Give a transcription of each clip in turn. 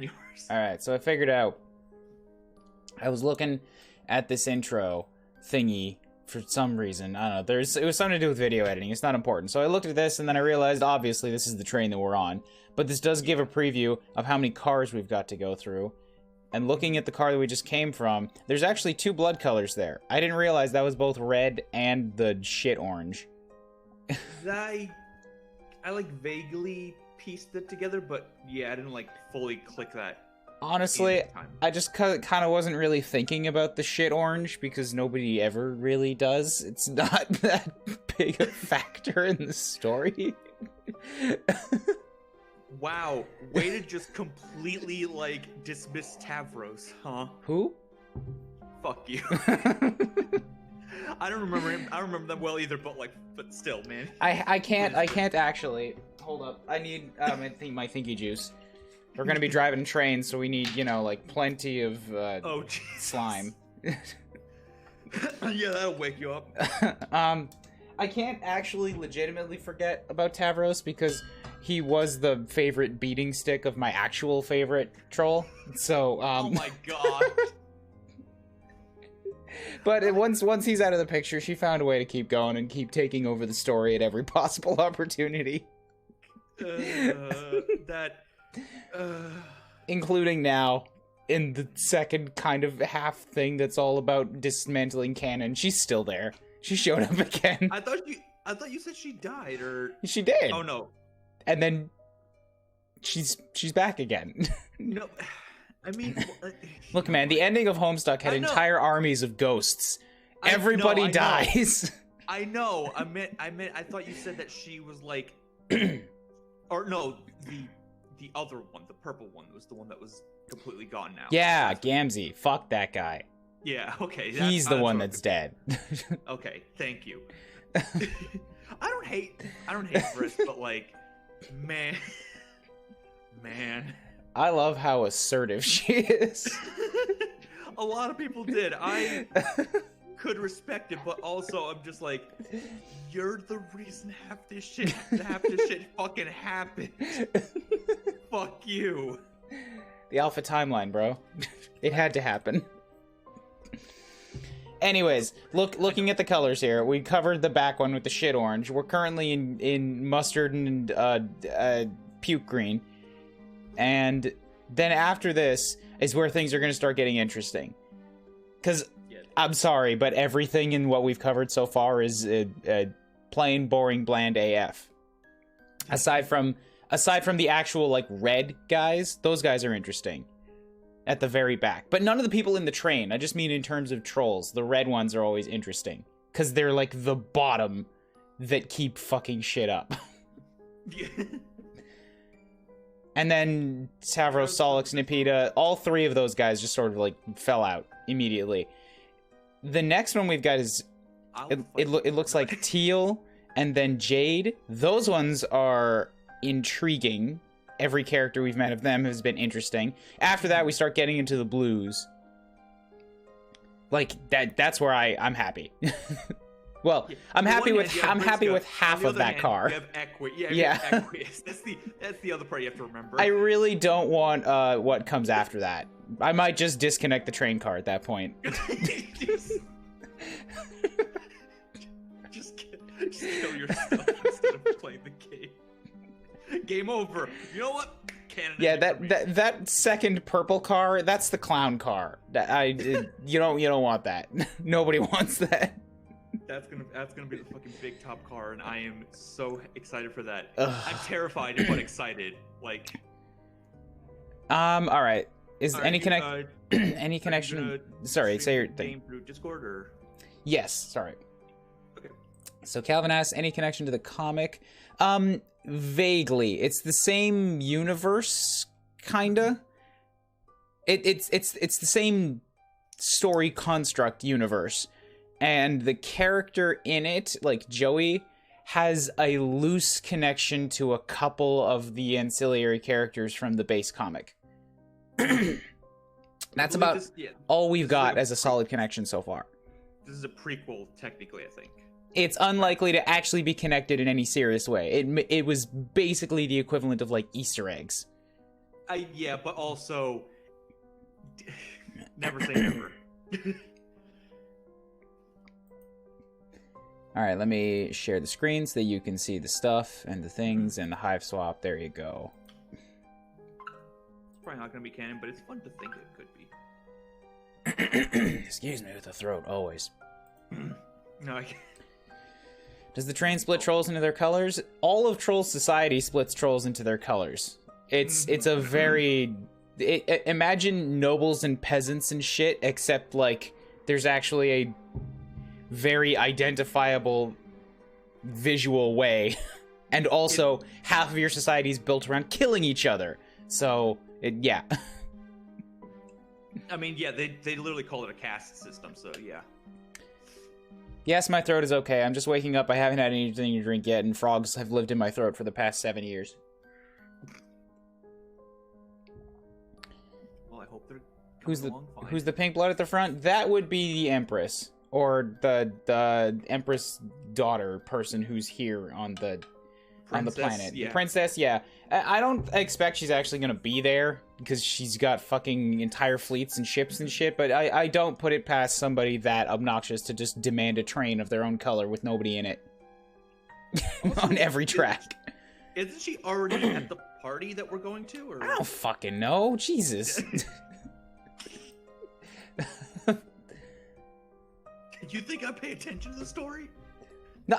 yours. Alright, so I figured out. I was looking at this intro thingy for some reason. I don't know. It was something to do with video editing. It's not important. So I looked at this and then I realized, obviously, this is the train that we're on. But this does give a preview of how many cars we've got to go through. And looking at the car that we just came from, there's actually 2 blood colors there. I didn't realize that was both red and the shit orange. I like vaguely pieced it together, but yeah, I didn't like fully click that. Honestly, I just kind of wasn't really thinking about the shit orange because nobody ever really does. It's not that big a factor in the story. Wow, way to just completely, like, dismiss Tavros, huh? Who? Fuck you. I don't remember him. I don't remember them well either, but still, man. I can't actually. Hold up. I need my thinky juice. We're gonna be driving trains, so we need, you know, like, plenty of slime. Yeah, that'll wake you up. I can't actually legitimately forget about Tavros because he was the favorite beating stick of my actual favorite troll. So, oh my god. But once he's out of the picture, she found a way to keep going and keep taking over the story at every possible opportunity. Including now, in the second kind of half thing that's all about dismantling canon. She's still there. She showed up again. I thought you said she died, or... She did. Oh, no. And then she's back again. No, I mean... Look, man, the ending of Homestuck had entire armies of ghosts. Everybody dies. I know. I meant, I thought you said that she was like... or no, the other one, the purple one, was the one that was completely gone now. Yeah, Gamzee. Fuck that guy. Yeah, okay. He's the one that's dead. Okay, thank you. I don't hate Briss, but like, man. I love how assertive she is. A lot of people did. I could respect it, but also I'm just like, you're the reason half this shit fucking happened. Fuck you. The Alpha timeline, bro. It had to happen. Anyways, looking at the colors here, we covered the back one with the shit orange. We're currently in mustard and puke green. And then after this is where things are going to start getting interesting. Because, I'm sorry, but everything in what we've covered so far is plain, boring, bland AF. Aside from the actual, like, red guys, those guys are interesting. At the very back. But none of the people in the train. I just mean in terms of trolls. The red ones are always interesting. Because they're like the bottom that keep fucking shit up. Yeah. And then Tavros, Solix, Nipita, all 3 of those guys just sort of like fell out immediately. The next one we've got is... It looks like Teal and then Jade. Those ones are intriguing. Every character we've met of them has been interesting. After that, we start getting into the blues. Like, that's where I'm happy. Well, yeah. I'm happy with half of that car. You have Equus. That's the other part you have to remember. I really don't want what comes after that. I might just disconnect the train car at that point. just kill yourself instead of playing the game. Game over. You know what? Yeah, that second purple car, that's the clown car. You don't want that. Nobody wants that. That's gonna be the fucking big top car, and I am so excited for that. Ugh. I'm terrified but excited. Like. All right. Is any connection? Sorry, say your thing. Game through Discord or? Yes. Sorry. Okay. So Calvin asks, any connection to the comic? Vaguely. It's the same universe, kinda. It's the same story construct universe. And the character in it, like Joey, has a loose connection to a couple of the ancillary characters from the base comic. That's about all we've got as a solid connection so far. This is a prequel, technically, I think. It's unlikely to actually be connected in any serious way. It was basically the equivalent of, like, Easter eggs. Yeah, but also, never say never. All right, let me share the screen so that you can see the stuff and the things and the Hiveswap. There you go. It's probably not going to be canon, but it's fun to think it could be. Excuse me with the throat, always. No, I can't. Does the train split trolls into their colors? All of Troll Society splits trolls into their colors. It's a very... imagine nobles and peasants and shit, except, like, there's actually a very identifiable visual way. And also, half of your society is built around killing each other. So, yeah. I mean, yeah, they literally call it a caste system, so yeah. Yes, my throat is okay. I'm just waking up. I haven't had anything to drink yet, and frogs have lived in my throat for the past 7 years. Well, I hope they're Who's the pink blood at the front? That would be the Empress, or the Empress daughter person who's here on the planet. Yeah. The princess, yeah. I don't expect she's actually gonna be there because she's got fucking entire fleets and ships and shit. But I don't put it past somebody that obnoxious to just demand a train of their own color with nobody in it on every track. Isn't she already at the party that we're going to? Or? I don't fucking know. Jesus. You think I pay attention to the story? No,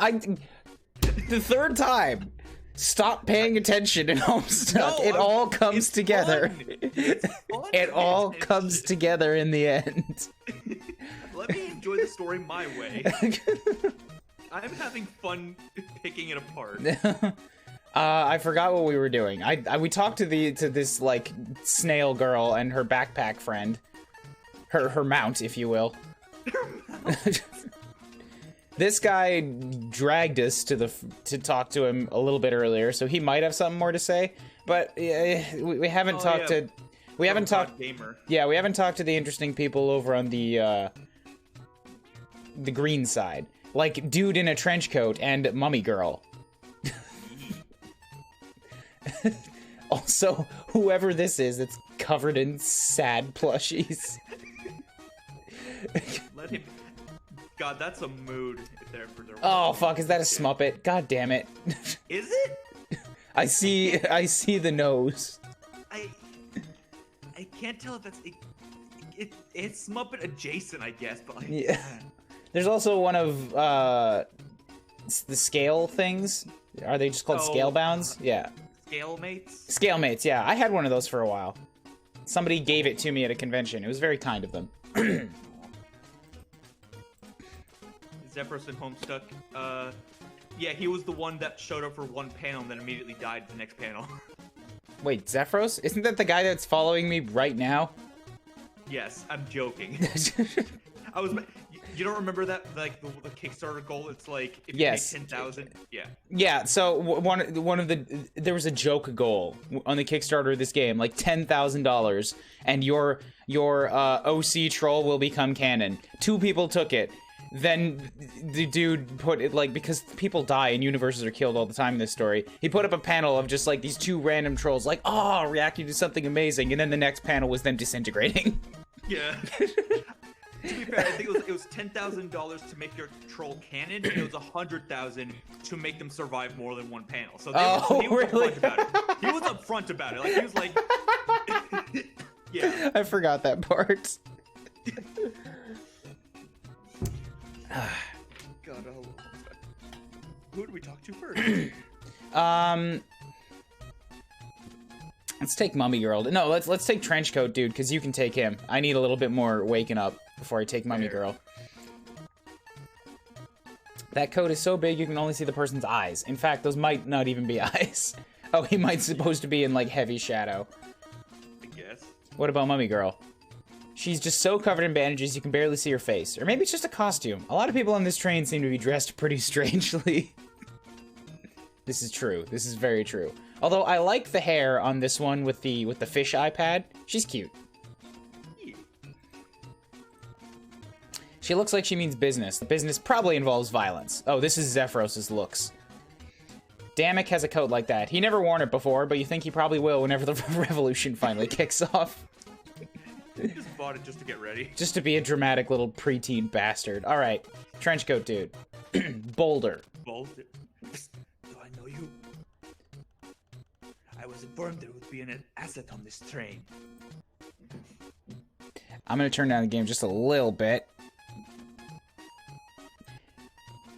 the third time. Stop paying attention in Homestuck. No, it all comes together. It's fun It all comes together in the end. Let me enjoy the story my way. I'm having fun picking it apart. I forgot what we were doing. We talked to this like snail girl and her backpack friend, her mount, if you will. This guy dragged us to talk to him a little bit earlier, so he might have something more to say. But we haven't talked to. We haven't talked. Gamer. Yeah, we haven't talked to the interesting people over on the green side, like dude in a trench coat and mummy girl. Also, whoever this is, that's covered in sad plushies. Let him. God, that's a mood there for their. Oh fuck! Is that a Smuppet? God damn it! Is it? I see the nose. I can't tell if that's it's Muppet adjacent, I guess, but like, Yeah. There's also one of the scale things. Are they just called scale bounds? Yeah. Scale mates. Scale mates. Yeah, I had one of those for a while. Somebody gave it to me at a convention. It was very kind of them. Zephyros and Homestuck. Yeah, he was the one that showed up for one panel and then immediately died the next panel. Wait, Zephyros? Isn't that the guy that's following me right now? Yes, I'm joking. You don't remember that, like, the Kickstarter goal? It's like, if you make 10,000, yeah. Yeah, so one of there was a joke goal on the Kickstarter of this game, like $10,000, and your OC troll will become canon. 2 people took it. Then the dude put it, like, because people die and universes are killed all the time in this story, he put up a panel of just, like, these 2 random trolls, like, oh, reacting to something amazing, and then the next panel was them disintegrating. Yeah. To be fair, I think it was $10,000 to make your troll canon, and it was $100,000 to make them survive more than one panel. So, he was really? upfront about it. He was upfront about it. Like, he was like, yeah. I forgot that part. God, who do we talk to first? Let's take Mummy Girl. No, let's take Trenchcoat Dude, because you can take him. I need a little bit more waking up before I take Mummy Girl. That coat is so big you can only see the person's eyes. In fact, those might not even be eyes. Oh, he might supposed to be in, like, heavy shadow. I guess. What about Mummy Girl? She's just so covered in bandages you can barely see her face. Or maybe it's just a costume. A lot of people on this train seem to be dressed pretty strangely. This is true. This is very true. Although I like the hair on this one with the fish eye pad. She's cute. She looks like she means business. The business probably involves violence. Oh, this is Zephyros' looks. Damek has a coat like that. He never worn it before, but you think he probably will whenever the revolution finally kicks off. He just bought it just to get ready. Just to be a dramatic little preteen bastard. All right, trench coat dude. Boulder. Boulder. Do I know you? I was informed there would be an asset on this train. I'm gonna turn down the game just a little bit.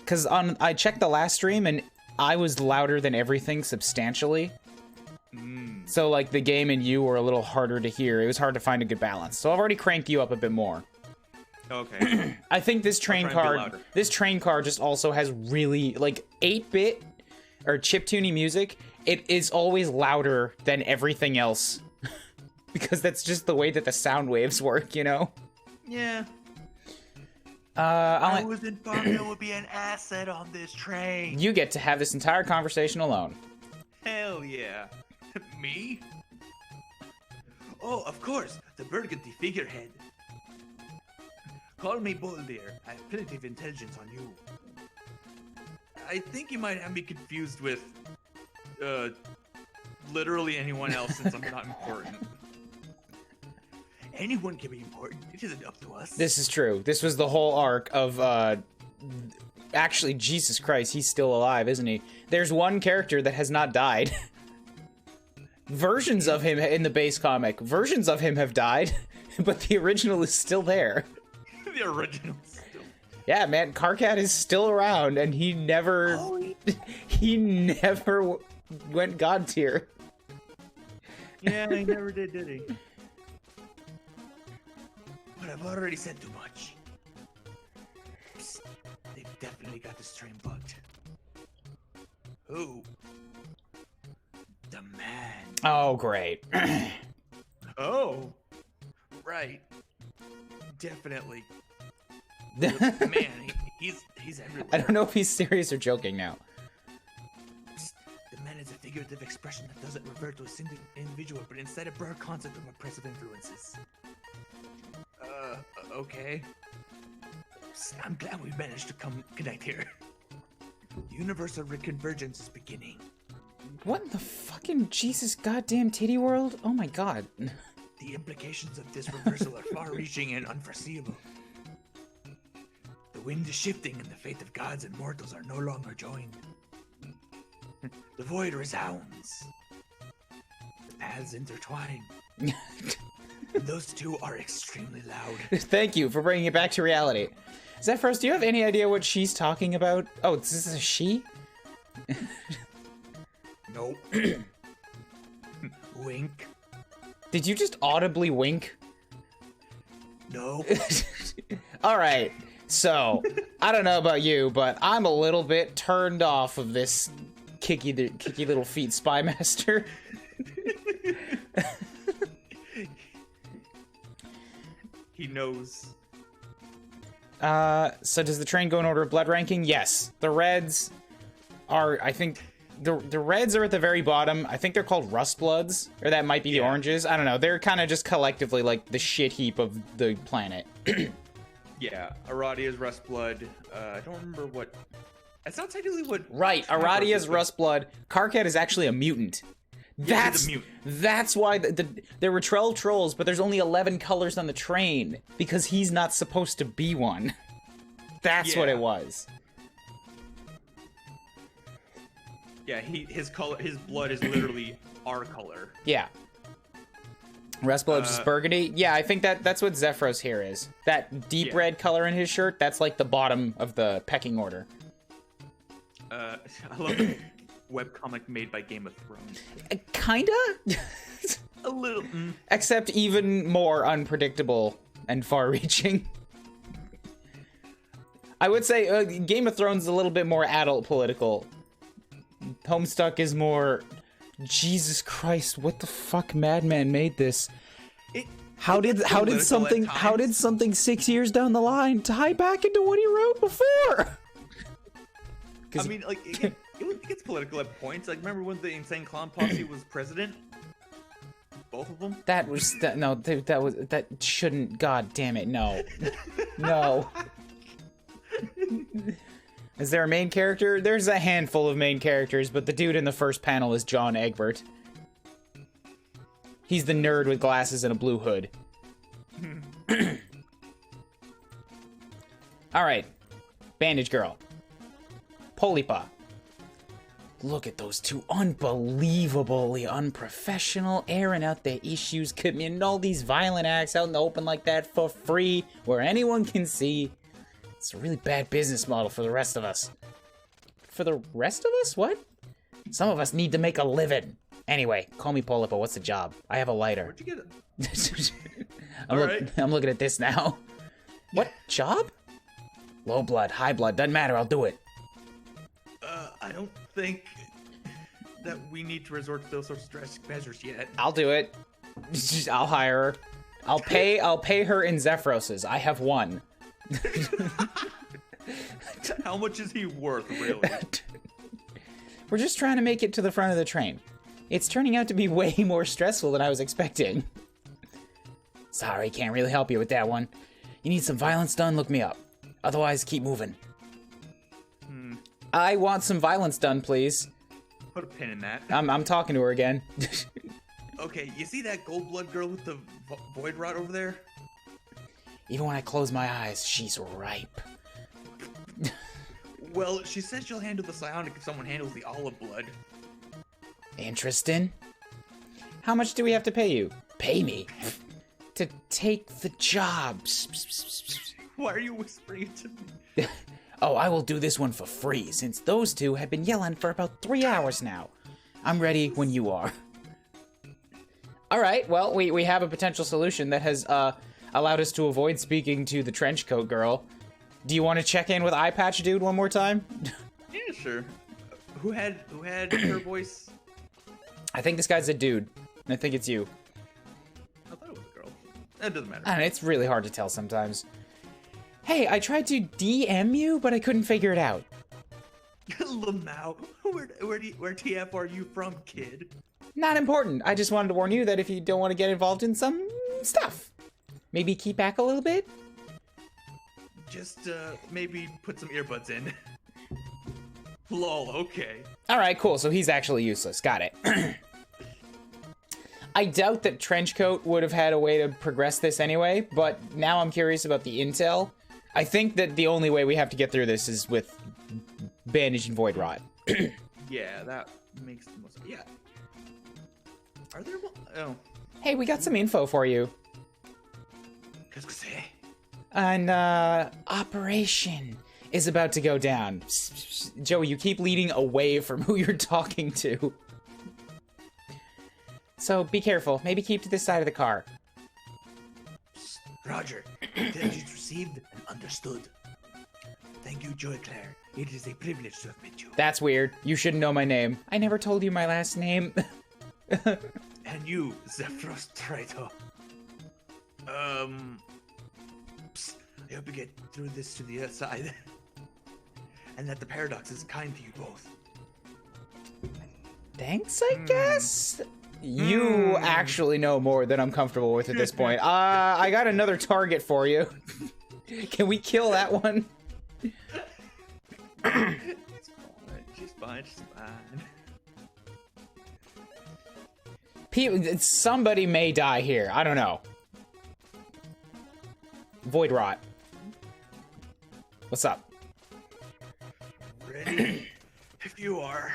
Cause I checked the last stream and I was louder than everything substantially. So like the game and you were a little harder to hear. It was hard to find a good balance. So I've already cranked you up a bit more. Okay. I think this train card just also has really like 8-bit or chiptune music. It is always louder than everything else. Because that's just the way that the sound waves work, you know? Yeah. I was informed there would be an asset on this train. You get to have this entire conversation alone. Hell yeah. Me? Oh, of course, the burgundy figurehead. Call me Boulder. I have plenty of intelligence on you. I think you might have me confused with, literally anyone else since I'm not important. Anyone can be important. It isn't up to us. This is true. This was the whole arc of, actually, Jesus Christ, he's still alive, isn't he? There's one character that has not died. Versions of him in the base comic. Versions of him have died, but the original is still there. The original is still... Yeah, man, Karkat is still around, and he never... he never went god tier. Yeah, he never did he? But I've already said too much. Psst, they've definitely got this train bugged. Who? The man. Oh, great. Oh, right. Definitely. The man, he's everywhere. I don't know if he's serious or joking now. Psst, the man is a figurative expression that doesn't refer to a single individual, but instead a broad concept of oppressive influences. Okay. I'm glad we managed to connect here. Universal convergence is beginning. What in the fucking Jesus goddamn titty world? Oh my god. The implications of this reversal are far-reaching and unforeseeable. The wind is shifting and the fate of gods and mortals are no longer joined. The void resounds. The paths intertwine. Those two are extremely loud. Thank you for bringing it back to reality. Zephyros, do you have any idea what she's talking about? Oh, this is a she? Nope. Wink. Did you just audibly wink? No. Alright, so, I don't know about you, but I'm a little bit turned off of this kicky little feet spy master. He knows. So does the train go in order of blood ranking? Yes. The reds are, I think, the reds are at the very bottom. I think they're called rust bloods, or that might be the oranges. I don't know. They're kind of just collectively like the shit heap of the planet. Yeah, Aradia's rust blood. I don't remember what. That's not technically what. Right, Aradia's rust blood. Karkat is actually a mutant. That's why there were 12 trolls, but there's only 11 colors on the train because he's not supposed to be one. That's what it was. Yeah, his blood is literally our color. Yeah. Rust blood is burgundy. Yeah, I think that's what Zephyros here is. That deep red color in his shirt, that's like the bottom of the pecking order. I love the webcomic made by Game of Thrones. Kinda? A little. Except even more unpredictable and far-reaching. I would say Game of Thrones is a little bit more adult political. Homestuck is more... Jesus Christ, what the fuck Madman made this? How did something 6 years down the line tie back into what he wrote before? I mean, like, it gets political at points. Like, remember when the Insane Clown Posse was president? Both of them? That shouldn't, god damn it, no. No. Is there a main character? There's a handful of main characters, but the dude in the first panel is John Egbert. He's the nerd with glasses and a blue hood. Alright. Bandage Girl. Polipa. Look at those two unbelievably unprofessional, airing out their issues, committing all these violent acts out in the open like that for free, where anyone can see. It's a really bad business model for the rest of us. For the rest of us? What? Some of us need to make a living. Anyway, call me Polipa. What's the job? I have a lighter. Where'd you get it? I'm looking at this now. What? Job? Low blood, high blood, doesn't matter. I'll do it. I don't think that we need to resort to those sorts of drastic measures yet. I'll do it. I'll hire her. I'll pay her in Zephyroses. I have one. How much is he worth, really? We're just trying to make it to the front of the train. It's turning out to be way more stressful than I was expecting. Sorry, can't really help you with that one. You need some violence done, look me up. Otherwise, keep moving. I want some violence done, please. Put a pin in that. I'm talking to her again. Okay, you see that gold blood girl with the void rot over there? Even when I close my eyes, she's ripe. Well, she says she'll handle the psionic if someone handles the olive blood. Interesting. How much do we have to pay you? Pay me? To take the job. Why are you whispering it to me? Oh, I will do this one for free, since those two have been yelling for about 3 hours now. I'm ready when you are. Alright, well, we have a potential solution that has allowed us to avoid speaking to the trenchcoat girl. Do you want to check in with Eye Patch Dude one more time? Yeah, sure. Who had her voice? I think this guy's a dude. I think it's you. I thought it was a girl. It doesn't matter. I don't know, it's really hard to tell sometimes. Hey, I tried to DM you, but I couldn't figure it out. Lamau, where TF are you from, kid? Not important. I just wanted to warn you that if you don't want to get involved in some stuff, maybe keep back a little bit. Just maybe put some earbuds in. Lol, okay. Alright, cool. So he's actually useless. Got it. I doubt that Trenchcoat would have had a way to progress this anyway, but now I'm curious about the intel. I think that the only way we have to get through this is with Bandage and Void Rot. Yeah, that makes the most... Yeah. Are there... Oh. Hey, we got some info for you. Qu'est-ce que c'est? An, operation is about to go down. Joey, you keep leading away from who you're talking to. So, be careful. Maybe keep to this side of the car. Roger. Intelligence received and understood. Thank you, Joy Claire. It is a privilege to have met you. That's weird. You should know my name. I never told you my last name. And you, Zephyros Traitor. Psst, I hope you get through this to the other side. And that the paradox is kind to you both. Thanks, I guess? You actually know more than I'm comfortable with at this point. I got another target for you. Can we kill that one? She's fine. Somebody may die here. I don't know. Void Rot. What's up? Ready? If you are.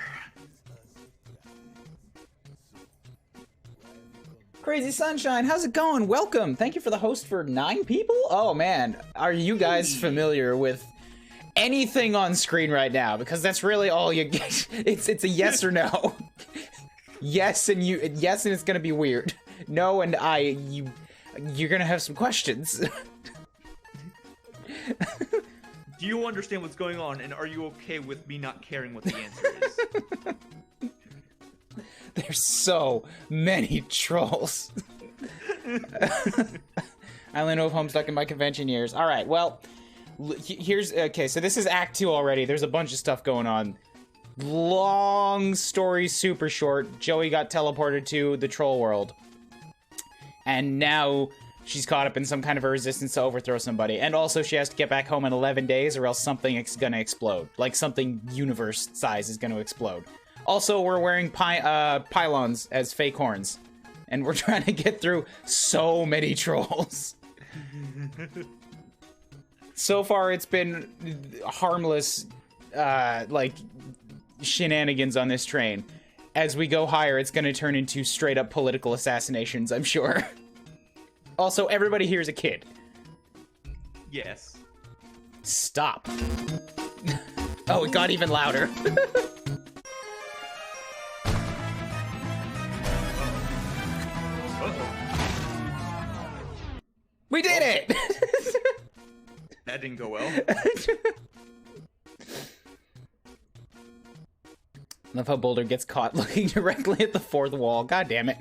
Crazy Sunshine, how's it going? Welcome. Thank you for the host for 9 people. Oh man, are you guys familiar with anything on screen right now? Because that's really all you get. It's a yes or no. Yes, and it's gonna be weird. No, and you're gonna have some questions. Do you understand what's going on, and are you okay with me not caring what the answer is? There's so many trolls. I only know of home stuck in my convention years. All right, well, here's... Okay, so this is Act 2 already. There's a bunch of stuff going on. Long story, super short. Joey got teleported to the troll world. And now she's caught up in some kind of a resistance to overthrow somebody. And also she has to get back home in 11 days or else something is gonna explode. Like something universe size is gonna explode. Also, we're wearing pylons as fake horns. And we're trying to get through so many trolls. So far, it's been harmless, like, shenanigans on this train. As we go higher, it's gonna turn into straight-up political assassinations, I'm sure. Also, everybody here is a kid. Yes. Stop. Oh, it got even louder. We did it! That didn't go well. Love how Boulder gets caught looking directly at the fourth wall. God damn it.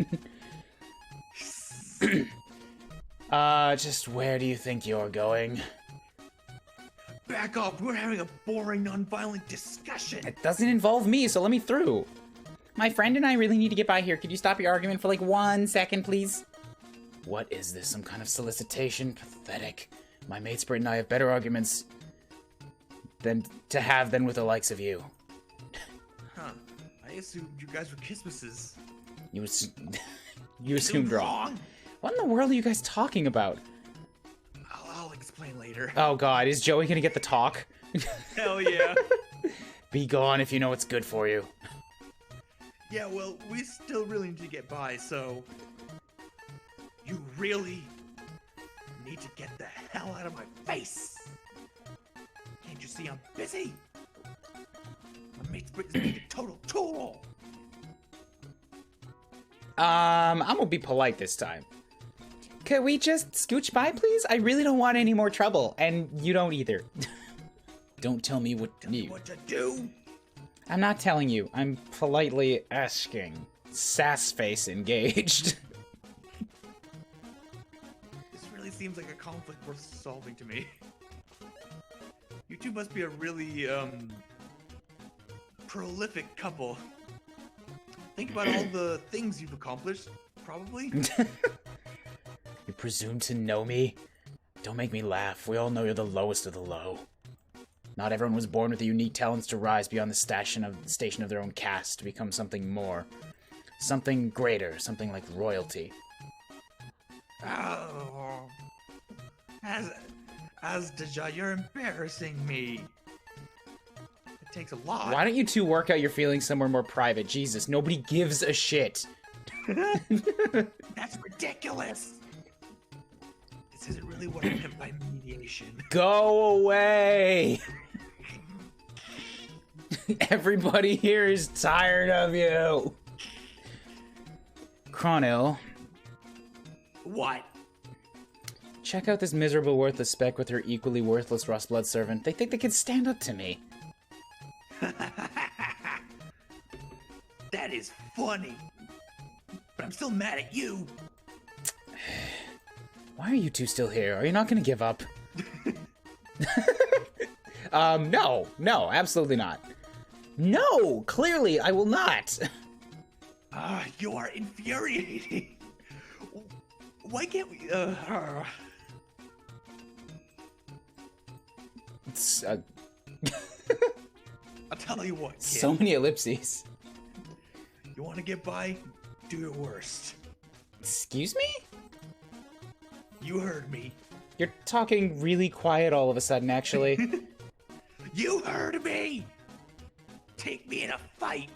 Just where do you think you're going? Back up! We're having a boring, non-violent discussion! It doesn't involve me, so let me through. My friend and I really need to get by here. Could you stop your argument for like 1 second, please? What is this? Some kind of solicitation? Pathetic. My mate Sprit and I have better arguments than with the likes of you. Huh. I assumed you guys were Christmases. You assumed wrong. What in the world are you guys talking about? I'll explain later. Oh god, is Joey gonna get the talk? Hell yeah. Be gone if you know what's good for you. Yeah, well, we still really need to get by, so... You really need to get the hell out of my face! Can't you see I'm busy? My mate's Brit is being a total tool! I'm gonna be polite this time. Could we just scooch by, please? I really don't want any more trouble, and you don't either. Don't tell me what to do. What to do? I'm not telling you. I'm politely asking. Sass face engaged. This really seems like a conflict worth solving to me. You two must be a really, prolific couple. Think about all the things you've accomplished, probably. You presume to know me? Don't make me laugh. We all know you're the lowest of the low. Not everyone was born with the unique talents to rise beyond the station of their own caste to become something more. Something greater, something like royalty. Oh. As Deja, you're embarrassing me. It takes a lot. Why don't you two work out your feelings somewhere more private? Jesus, nobody gives a shit. That's ridiculous. This isn't really what I meant by mediation. Go away! Everybody here is tired of you. Chronil. What? Check out this miserable, worthless speck with her equally worthless Rustblood servant. They think they can stand up to me. That is funny. But I'm still mad at you. Why are you two still here? Are you not gonna give up? No, absolutely not. No, clearly I will not. You are infuriating. Why can't we, It's, I'll tell you what, kid. So many ellipses. You want to get by? Do your worst. Excuse me? You heard me. You're talking really quiet all of a sudden, actually. You heard me! Take me in a fight.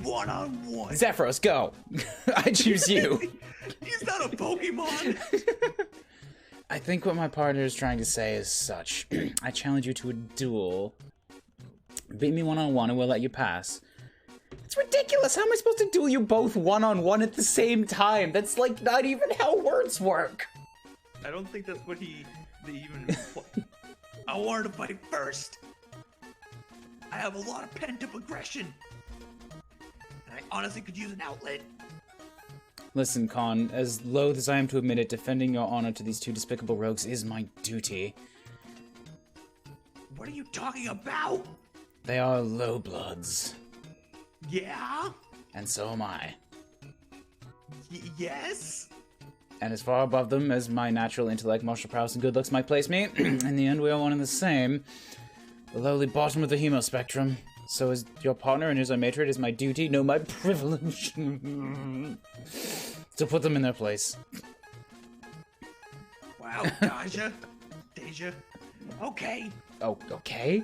One-on-one. Zephyros, go. I choose you. He's not a Pokemon. I think what my partner is trying to say is such. I challenge you to a duel. Beat me one-on-one and we'll let you pass. It's ridiculous. How am I supposed to duel you both one-on-one at the same time? That's like not even how words work. I don't think that's what they even... I wanted to fight first. I have a lot of pent-up aggression. And I honestly could use an outlet. Listen, Con, as loath as I am to admit it, defending your honor to these two despicable rogues is my duty. What are you talking about? They are low bloods. Yeah? And so am I. Yes? And as far above them as my natural intellect, martial prowess, and good looks might place me, in the end we are one and the same. The lowly bottom of the hemo spectrum. So is your partner, and as I made her, it is my duty, no, my privilege, to put them in their place. Wow, Deja. Okay. Oh, okay?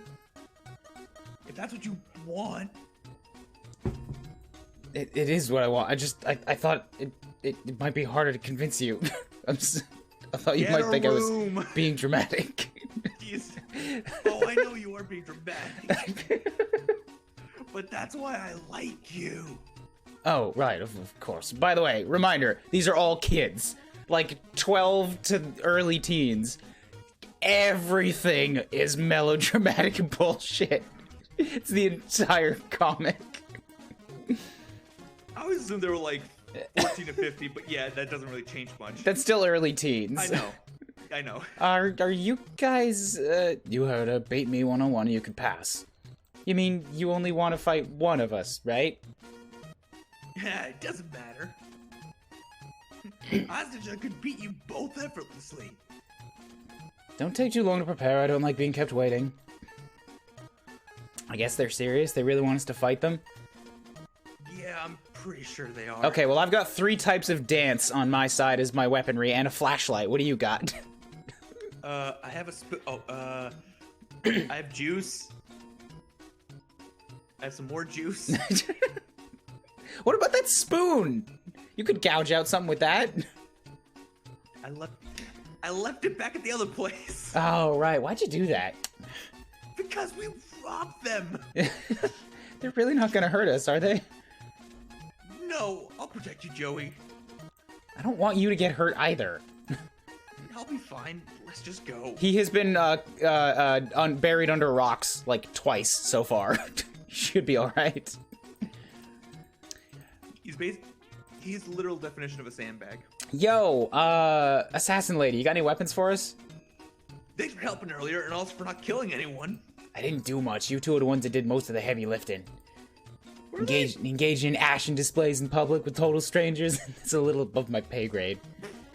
If that's what you want. It is what I want. I thought it might be harder to convince you. I thought you might think I was being dramatic. Jeez. Oh, I know you are being dramatic. But that's why I like you. Oh, right, of course. By the way, reminder, these are all kids. Like 12 to early teens. Everything is melodramatic and bullshit. It's the entire comic. I always assumed they were like 14 to 50, but yeah, that doesn't really change much. That's still early teens. I know. Are you guys, you heard her, bait me 101, you could pass. You mean you only want to fight one of us, right? Yeah, it doesn't matter. Hostage, I could beat you both effortlessly. Don't take too long to prepare, I don't like being kept waiting. I guess they're serious, they really want us to fight them? Yeah, I'm pretty sure they are. Okay, well I've got 3 types of dance on my side as my weaponry, and a flashlight. What do you got? I have a I have juice. I have some more juice. What about that spoon? You could gouge out something with that. I left it back at the other place. Oh, right. Why'd you do that? Because we robbed them. They're really not gonna hurt us, are they? No, I'll protect you, Joey. I don't want you to get hurt either. I'll be fine. Let's just go. He has been buried under rocks like twice so far. Should be all right. He's the literal definition of a sandbag. Yo, assassin lady, you got any weapons for us? Thanks for helping earlier, and also for not killing anyone. I didn't do much. You two are the ones that did most of the heavy lifting. Engaged in ashen displays in public with total strangers. It's a little above my pay grade.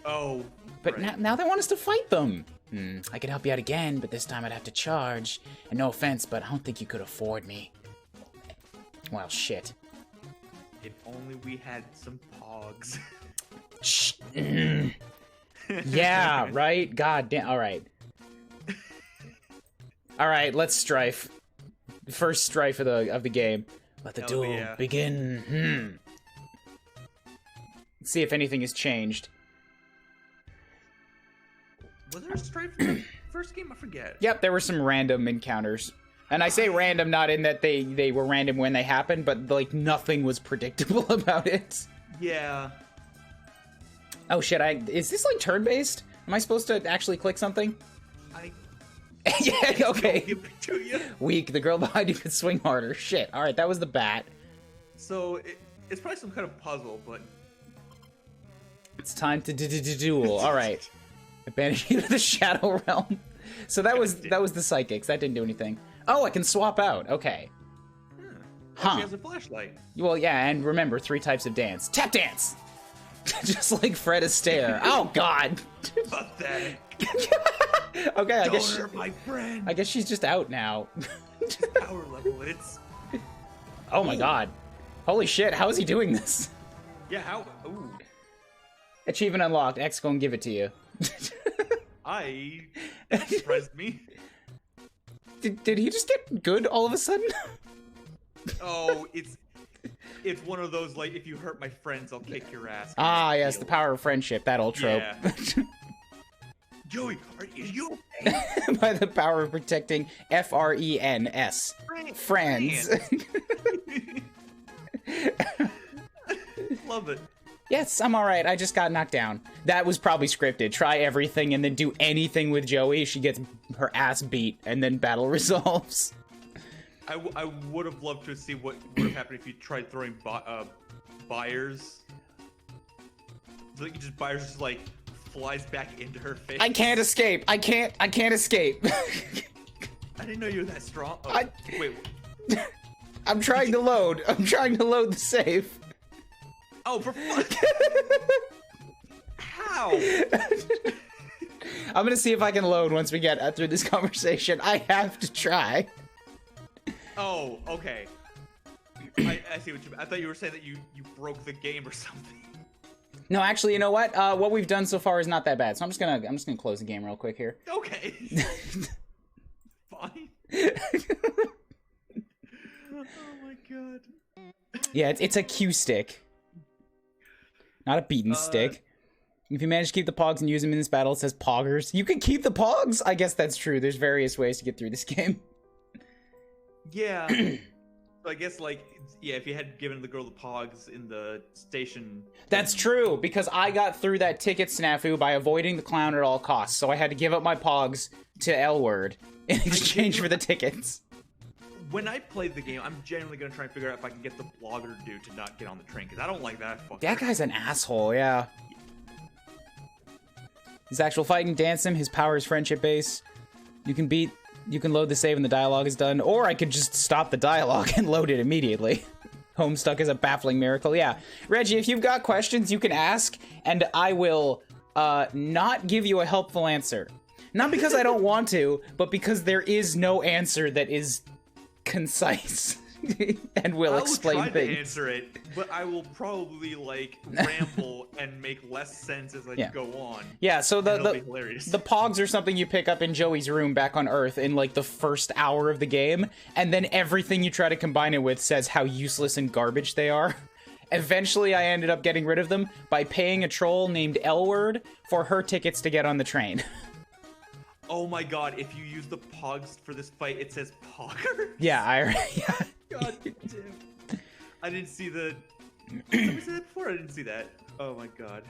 Oh. But right. now they want us to fight them. I could help you out again, but this time I'd have to charge. And no offense, but I don't think you could afford me. Well, shit. If only we had some pogs. Shh. Yeah, right? God damn. All right. All right, let's strife. First strife of the game. Let the duel begin. Let's see if anything has changed. Was there a strife in the first game? I forget. Yep, there were some random encounters. And I say random not in that they were random when they happened, but like nothing was predictable about it. Yeah. Oh shit, is this like turn-based? Am I supposed to actually click something? Yeah, okay. Give it to you. Weak, the girl behind you could swing harder. Shit, alright, that was the bat. So, it's probably some kind of puzzle, but... It's time to duel, alright. Abandon you to the Shadow Realm. So that was the psychics, that didn't do anything. Oh, I can swap out, okay. She has a flashlight. Well, yeah, and remember, 3 types of dance. Tap dance! Just like Fred Astaire. Oh, God! Pathetic. Okay, I guess hurt my friend. I guess she's just out now. Power level, it's... Oh my god. Holy shit, how is he doing this? Yeah, how... Ooh. Achievement unlocked. X gonna give it to you. That surprised me. Did he just get good all of a sudden? Oh, it's one of those, like, if you hurt my friends, I'll kick your ass. Ah, yes, the power of friendship, that old trope. Yeah. Joey, are you okay? By the power of protecting FRENS. Friends. Love it. Yes, I'm alright, I just got knocked down. That was probably scripted. Try everything and then do anything with Joey, she gets her ass beat, and then battle resolves. I would have loved to see what would have happened if you tried throwing Byers. So you just Byers just like flies back into her face. I can't escape. I can't escape. I didn't know you were that strong. Oh, wait. I'm trying to load. I'm trying to load the save. Oh, for fuck. How? How? I'm gonna see if I can load once we get through this conversation. I have to try. Oh, okay. I see what you mean. I thought you were saying that you broke the game or something. No, actually, you know what? What we've done so far is not that bad. So I'm just gonna close the game real quick here. Okay. Fine. Oh my god. Yeah, it's a cue stick, not a beaten stick. If you manage to keep the pogs and use them in this battle, it says poggers. You can keep the pogs? I guess that's true. There's various ways to get through this game. Yeah. So I guess, like, yeah, if you had given the girl the pogs in the station... That's true, because I got through that ticket snafu by avoiding the clown at all costs, so I had to give up my pogs to L-Word in exchange for the tickets. When I play the game, I'm genuinely going to try and figure out if I can get the blogger dude to not get on the train, because I don't like that fucker. That guy's an asshole, yeah. His actual fighting, dance him, his power is friendship base. You can load the save when the dialogue is done, or I could just stop the dialogue and load it immediately. Homestuck is a baffling miracle, yeah. Reggie, if you've got questions, you can ask, and I will not give you a helpful answer. Not because I don't want to, but because there is no answer that is concise and will explain things. I will try things. to answer it, but I will probably, like, ramble and make less sense as I go on. Yeah, so the the pogs are something you pick up in Joey's room back on Earth in, like, the first hour of the game, and then everything you try to combine it with says how useless and garbage they are. Eventually, I ended up getting rid of them by paying a troll named L-Word for her tickets to get on the train. Oh my god, if you use the pogs for this fight, it says pogger? Yeah, yeah. God damn. I didn't see the... Did I say that before? I didn't see that. Oh my god.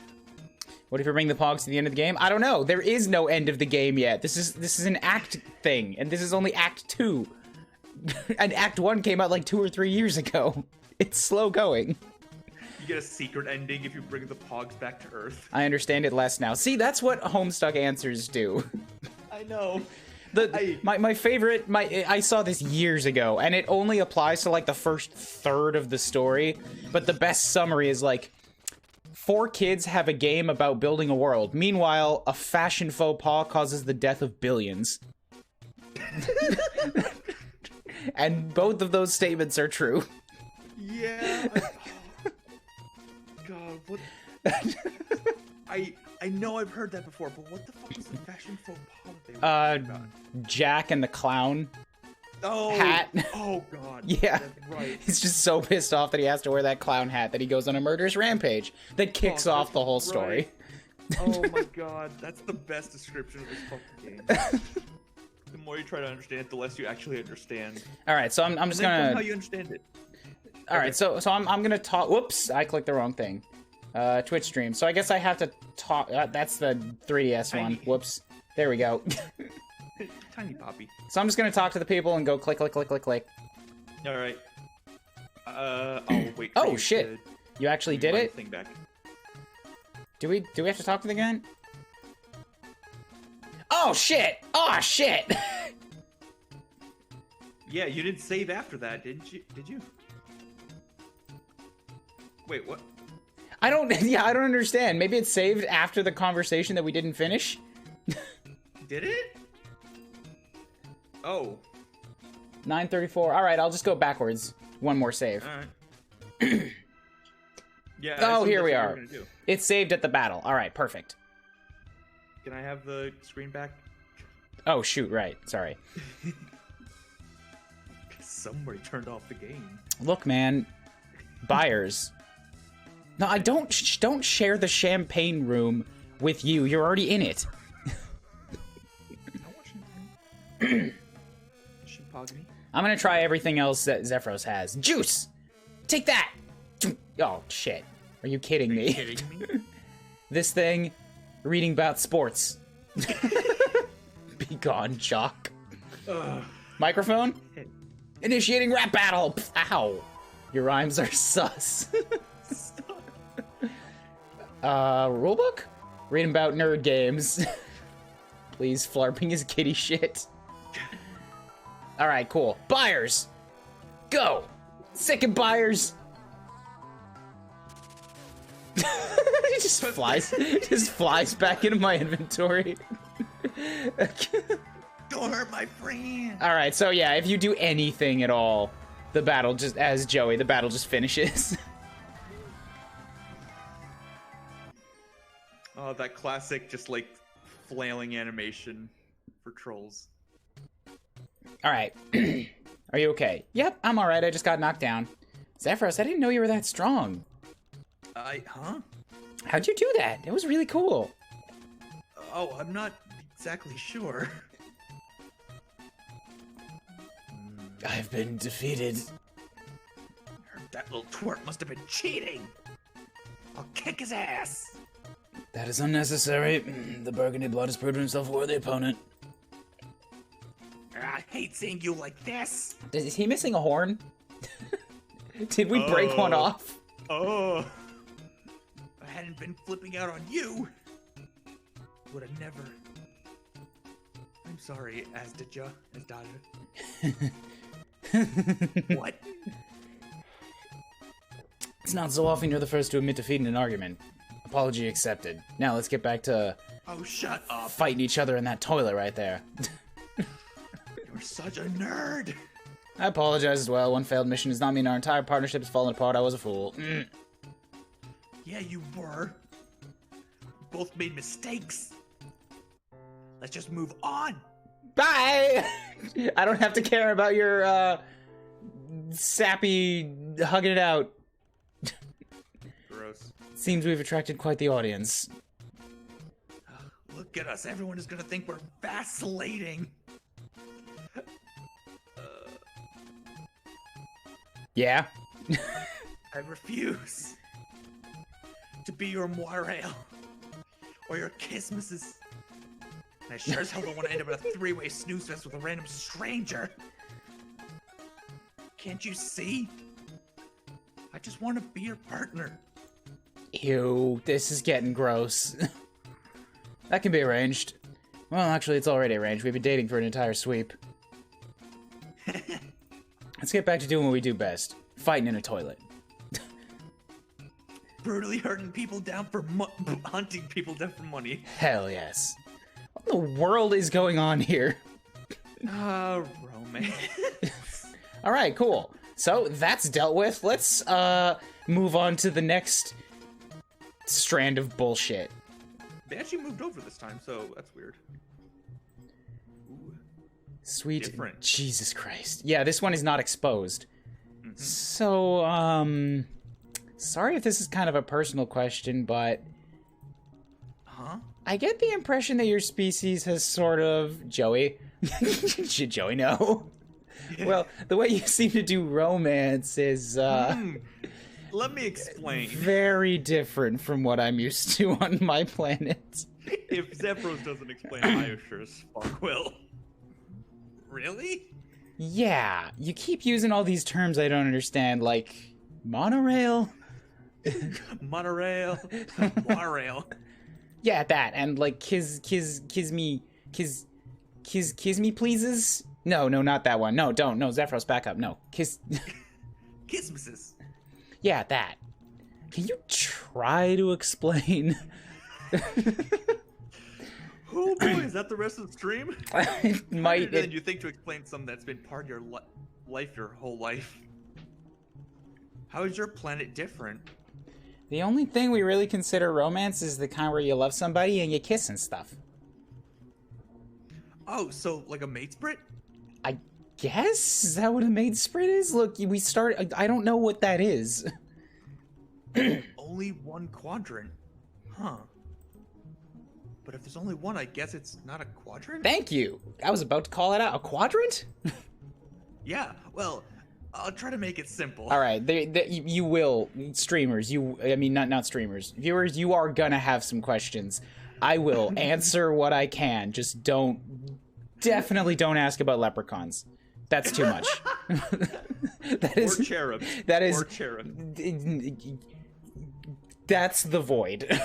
What if you bring the pogs to the end of the game? I don't know. There is no end of the game yet. This is an act thing, and this is only Act 2. And Act 1 came out like 2 or 3 years ago. It's slow going. You get a secret ending if you bring the pogs back to Earth. I understand it less now. See, that's what Homestuck answers do. I know. My favorite, I saw this years ago, and it only applies to like the first third of the story, but the best summary is like, 4 kids have a game about building a world. Meanwhile, a fashion faux pas causes the death of billions. And both of those statements are true. Yeah. God, what? I know I've heard that before, but what the fuck is the fashion faux pas that they were talking about? Jack and the clown. Hat. Oh god. Yeah. That's right. He's just so pissed off that he has to wear that clown hat that he goes on a murderous rampage that kicks off the whole story. Oh my god, that's the best description of this fucking game. The more you try to understand it, the less you actually understand. All right, so I'm just gonna. How you understand it. All right, so I'm gonna talk. Whoops, I clicked the wrong thing. Twitch stream. So I guess I have to talk. That's the 3DS one. Whoops. There we go. Tiny Poppy. So I'm just gonna talk to the people and go click, click, click, click, click. All right. I'll wait. Oh shit! You actually did it. Thing back. Do we have to talk to the gun? Oh shit! Oh shit! Yeah, you didn't save after that, didn't you? Did you? Wait, what? I don't. Yeah, I don't understand. Maybe it's saved after the conversation that we didn't finish. Did it? Oh. 9:34. All right, I'll just go backwards. One more save. All right. Yeah. Oh, here we are. It's saved at the battle. All right, perfect. Can I have the screen back? Oh shoot! Right. Sorry. Somebody turned off the game. Look, man. Buyers. No, I don't share the champagne room with you. You're already in it. I'm gonna try everything else that Zephyros has. Juice! Take that! Oh, shit. Are you kidding me? Are you kidding me? This thing, reading about sports. Be gone, jock. Microphone? Initiating rap battle! Ow. Your rhymes are sus. Rulebook? Reading about nerd games. Please, flarping is kitty shit. Alright, cool. Buyers! Go! Second buyers! It just flies back into my inventory. Don't hurt my friend. All right, so yeah, if you do anything at all, the battle just, as Joey, the battle just finishes. Oh, that classic, just like flailing animation for trolls. All right, are you okay? Yep, I'm all right. I just got knocked down. Zephyros, I didn't know you were that strong. Huh? How'd you do that? It was really cool. Oh, I'm not exactly sure. I've been defeated. That little twerp must have been cheating. I'll kick his ass. That is unnecessary. The Burgundy Blood has proven himself a worthy opponent. I hate seeing you like this. Is he missing a horn? Did we break one off? Oh. If I hadn't been flipping out on you, would have never. I'm sorry, as did ya, as Daja. What? It's not so often you're the first to admit defeat in an argument. Apology accepted. Now let's get back to Oh, shut up. fighting each other in that toilet right there. You're such a nerd. I apologize as well. One failed mission does not mean our entire partnership has fallen apart. I was a fool. Yeah, you were. Both made mistakes. Let's just move on. Bye! I don't have to care about your, sappy hugging it out. Gross. Seems we've attracted quite the audience. Look at us. Everyone is gonna think we're vacillating. Yeah? I refuse to be your moirail or your kisses. And I sure as hell don't want to end up in a three-way snooze fest with a random stranger. Can't you see? I just want to be your partner. Ew, this is getting gross. That can be arranged. Well, actually, it's already arranged. We've been dating for an entire sweep. Let's get back to doing what we do best. Fighting in a toilet. Brutally hunting people down for money. Hell yes. What in the world is going on here? Romance. Alright, cool. So, that's dealt with. Let's, move on to the next strand of bullshit. They actually moved over this time, so that's weird. Ooh. Sweet Different. Jesus Christ. Yeah, this one is not exposed. So, sorry if this is kind of a personal question, but... Huh? I get the impression that your species has sort of... Joey? Should Joey know? Yeah. Well, the way you seem to do romance is, Let me explain. very different from what I'm used to on my planet. If Zephyros doesn't explain, I sure as fuck will. Really? Yeah, you keep using all these terms I don't understand, like monorail? Monorail. Monorail. Yeah, that, and like kiss me pleases? No, not that one. No, don't. No, Zephyros, back up. No, kiss. Kisses. Yeah, that. Can you try to explain? Oh boy, is that the rest of the stream? It might. Than you think to explain something that's been part of your life your whole life. How is your planet different? The only thing we really consider romance is the kind where you love somebody and you kiss and stuff. Oh, so like a maid sprit? I guess? Is that what a maid sprit is? Look, we start. I don't know what that is. Only one quadrant. Huh. But if there's only one, I guess it's not a quadrant? Thank you. I was about to call it out. A quadrant? Yeah, well, I'll try to make it simple. All right, you will, streamers. I mean, not streamers. Viewers, you are gonna have some questions. I will answer what I can. Just definitely don't ask about leprechauns. That's too much. Or cherubs. That is. Or cherub. That's the void.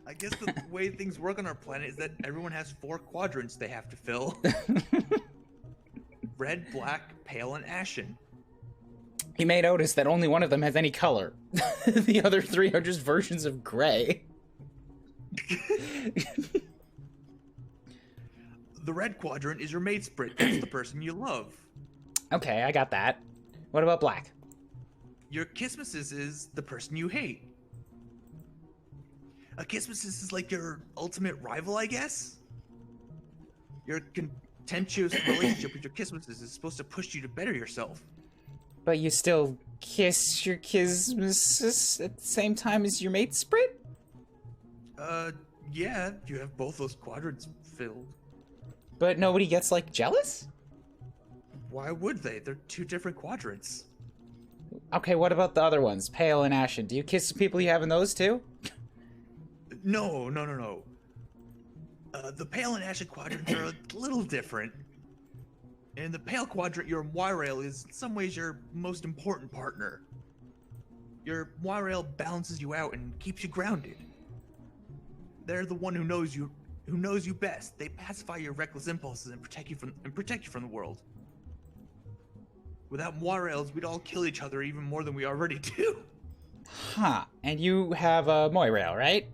I guess the way things work on our planet is that everyone has 4 quadrants they have to fill. Red, black, pale, and ashen. He may notice that only one of them has any color. The other three are just versions of gray. The red quadrant is your mate sprite. That's the person you love. Okay, I got that. What about black? Your Christmases is the person you hate. A Christmases is like your ultimate rival, I guess? Your contentious relationship with your Christmases is supposed to push you to better yourself. But you still kiss your Christmases at the same time as your mate sprite? Yeah, you have both those quadrants filled. But nobody gets, like, jealous? Why would they? They're two different quadrants. Okay, what about the other ones? Pale and ashen. Do you kiss the people you have in those too? No. The pale and ashen quadrants are a little different. In the pale quadrant, your Y-rail is in some ways your most important partner. Your Y-rail balances you out and keeps you grounded. They're the one who knows you best. They pacify your reckless impulses and protect you from the world. Without Y-rails, we'd all kill each other even more than we already do. Huh. And you have a Moirail, right?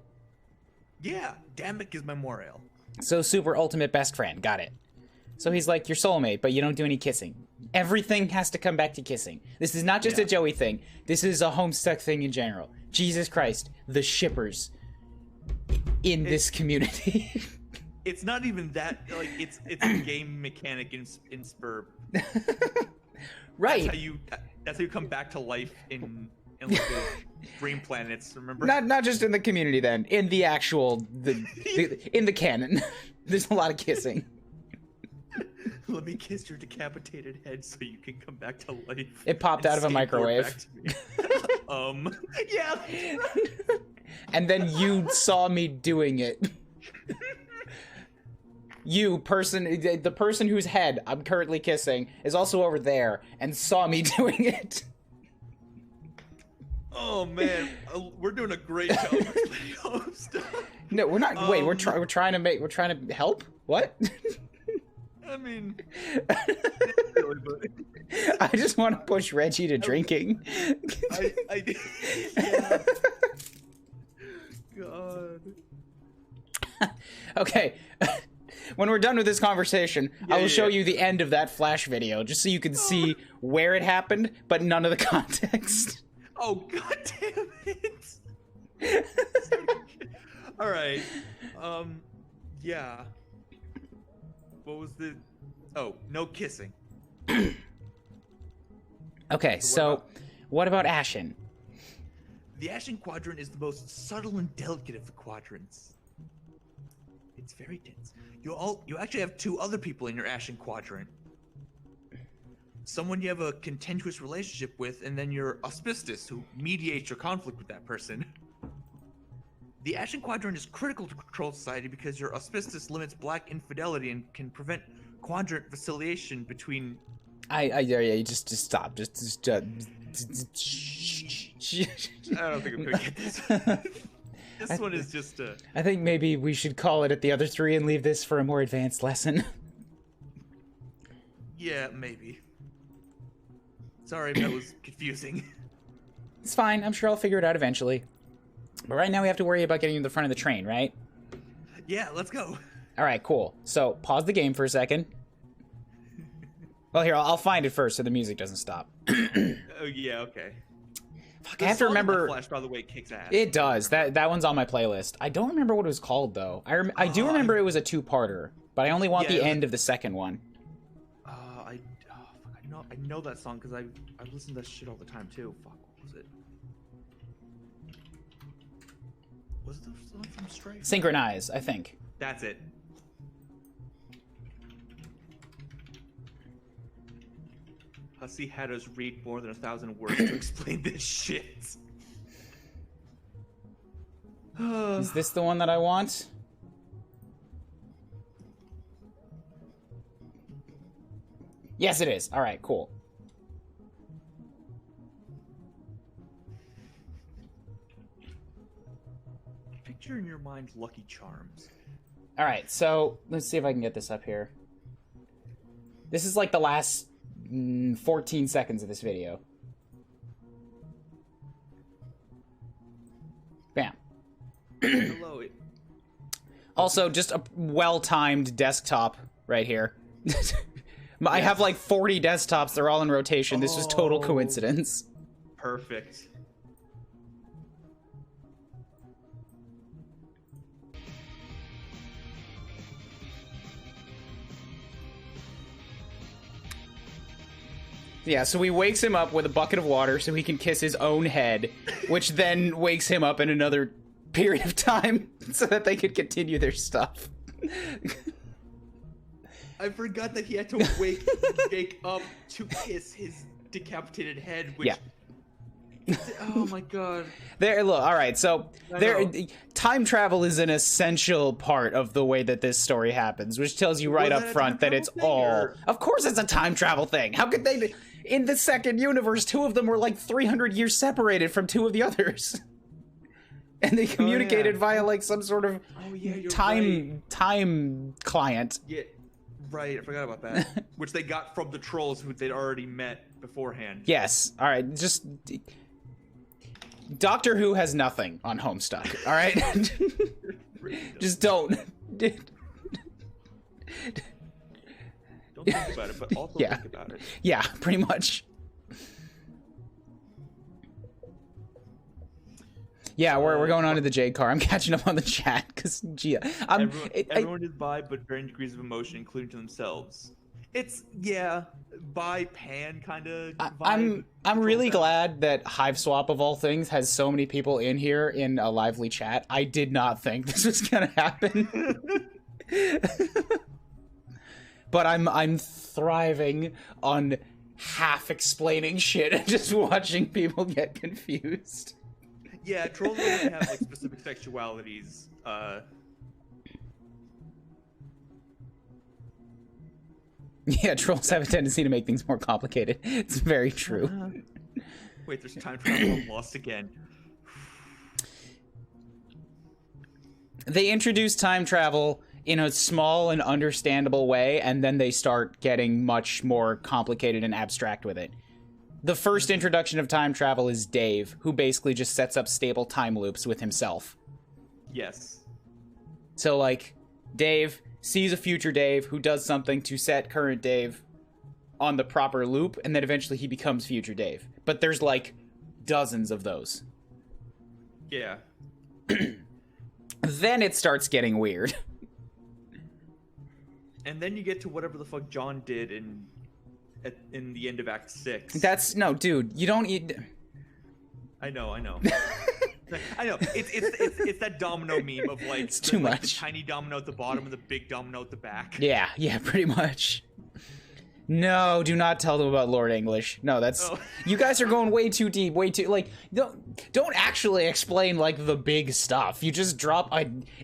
Yeah, Damek is my Y-rail. So super ultimate best friend. Got it. So he's like your soulmate, but you don't do any kissing. Everything has to come back to kissing. This is not just a Joey thing. This is a Homestuck thing in general. Jesus Christ. The shippers in this community. It's not even that, like, it's a game mechanic in Spurb. Right. That's how you come back to life in like the dream planets, remember? Not just in the community then, in the actual in the canon. There's a lot of kissing. Let me kiss your decapitated head so you can come back to life. It popped out of a microwave. Yeah. And then you saw me doing it. The person whose head I'm currently kissing is also over there and saw me doing it. Oh man, we're doing a great job explaining Homestuck. No, we're not. Wait, we're trying to help. What? I mean, I just want to push Reggie to drinking. Yeah. God. Okay. When we're done with this conversation, I will show you the end of that Flash video, just so you can see where it happened, but none of the context. Oh, God damn it. All right. Yeah. What was the... Oh, no kissing. Okay, so what about Ashen? The Ashen Quadrant is the most subtle and delicate of the quadrants. It's very dense. You actually have two other people in your Ashen Quadrant. Someone you have a contentious relationship with, and then your Auspicious, who mediates your conflict with that person. The Ashen Quadrant is critical to Control Society because your Auspicious limits black infidelity and can prevent quadrant facilitation between... you just stop. I don't think I'm gonna get this. This one is just a... I think maybe we should call it at the other three and leave this for a more advanced lesson. Yeah, maybe. Sorry if that was confusing. It's fine. I'm sure I'll figure it out eventually. But right now we have to worry about getting to the front of the train, right? Yeah, let's go. All right, cool. So pause the game for a second. Well, here, I'll find it first so the music doesn't stop. Oh, yeah, okay. Fuck, I have to remember... Flash, by the way, kicks ass. It does. That one's on my playlist. I don't remember what it was called, though. I do remember it was a two-parter, but I only want the end of the second one. I know that song because I listen to that shit all the time, too. Fuck, what was it? Was it the song from Stray? Synchronize, I think. That's it. Hussie had us read more than 1,000 words to explain this shit. Is this the one that I want? Yes, it is. All right, cool. Picture in your mind Lucky Charms. All right, so let's see if I can get this up here. This is like the last 14 seconds of this video. Hello. Also, just a well-timed desktop right here. I have like 40 desktops. They're all in rotation. This was total coincidence. Perfect. Yeah, so he wakes him up with a bucket of water so he can kiss his own head, which then wakes him up in another period of time so that they could continue their stuff. I forgot that he had to wake up to kiss his decapitated head, which... Yeah. Oh my god. There, look, alright, so time travel is an essential part of the way that this story happens, which tells you right up front that it's all... Of course it's a time travel thing! How could they... In the second universe, two of them were like 300 years separated from two of the others. And they communicated via like some sort of time client. Yeah, right, I forgot about that. Which they got from the trolls who they'd already met beforehand. Yes, alright, just... Doctor Who has nothing on Homestuck, alright? Just don't. Don't think about it, but also think about it. Yeah, pretty much. Yeah, we're going on to the Jade car. I'm catching up on the chat, because, gee, everyone is bi, but varying degrees of emotion, including to themselves. It's, bi pan kind of vibe. I'm really glad that Hiveswap, of all things, has so many people in here in a lively chat. I did not think this was gonna happen. But I'm thriving on half explaining shit and just watching people get confused. Yeah, trolls don't have like specific sexualities. Yeah, trolls have a tendency to make things more complicated. It's very true. Wait, there's time travel. I'm lost again. They introduce time travel in a small and understandable way, and then they start getting much more complicated and abstract with it. The first introduction of time travel is Dave, who basically just sets up stable time loops with himself. Yes. So, like, Dave sees a future Dave who does something to set current Dave on the proper loop, and then eventually he becomes future Dave. But there's, like, dozens of those. Yeah. Then it starts getting weird. And then you get to whatever the fuck John did in the end of Act 6. That's... No, dude, you don't eat... I know. I know. It's that domino meme of like, it's too much. The tiny domino at the bottom and the big domino at the back. Yeah, pretty much. No, do not tell them about Lord English. No, that's... Oh. You guys are going way too deep, way too... Like, don't actually explain, like, the big stuff. You just drop...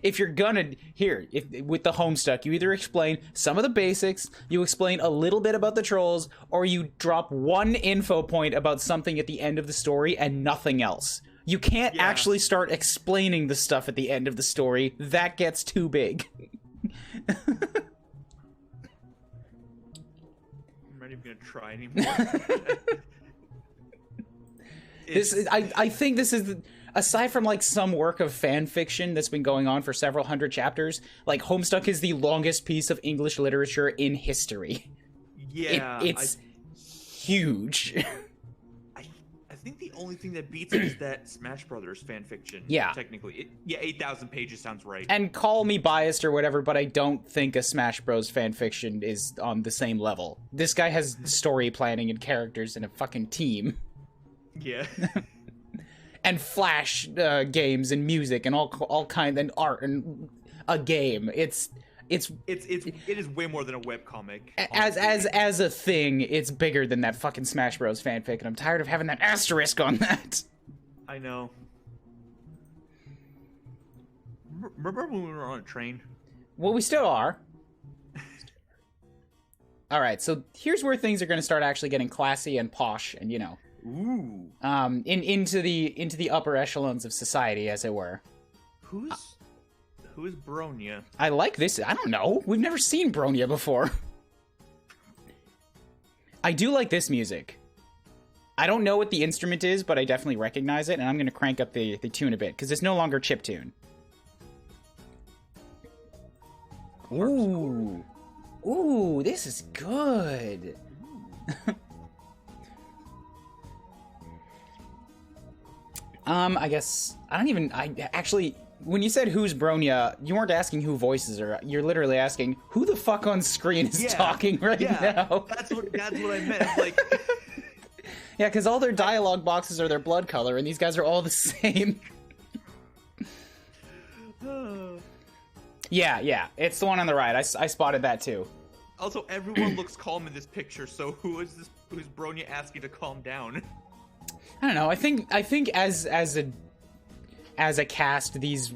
If you're gonna... Here, with the Homestuck, you either explain some of the basics, you explain a little bit about the trolls, or you drop one info point about something at the end of the story and nothing else. You can't actually start explaining the stuff at the end of the story. That gets too big. Gonna try anymore. I think this is, aside from like some work of fan fiction that's been going on for several hundred chapters, like Homestuck is the longest piece of English literature in history. Yeah, it's huge. I think the only thing that beats it is that Smash Brothers fan fiction. Yeah, technically, 8,000 pages sounds right. And call me biased or whatever, but I don't think a Smash Bros fan fiction is on the same level. This guy has story planning and characters and a fucking team. Yeah. And Flash games and music and all kind and art and a game. It is way more than a webcomic. As a thing, it's bigger than that fucking Smash Bros fanfic, and I'm tired of having that asterisk on that. I know. Remember when we were on a train? Well, we still are. All right, so here's where things are going to start actually getting classy and posh, and ooh, into the upper echelons of society, as it were. Who is Bronya? I like this. I don't know. We've never seen Bronya before. I do like this music. I don't know what the instrument is, but I definitely recognize it, and I'm going to crank up the tune a bit, because it's no longer chiptune. Ooh. Ooh, this is good. I guess actually, when you said who's Bronya, you weren't asking who voices her. You're literally asking who the fuck on screen is talking right now. That's what I meant. Like, yeah, because all their dialogue boxes are their blood color, and these guys are all the same. Yeah, it's the one on the right. I spotted that too. Also, everyone looks calm in this picture, so who's Bronya asking to calm down? I don't know. I think as a cast, these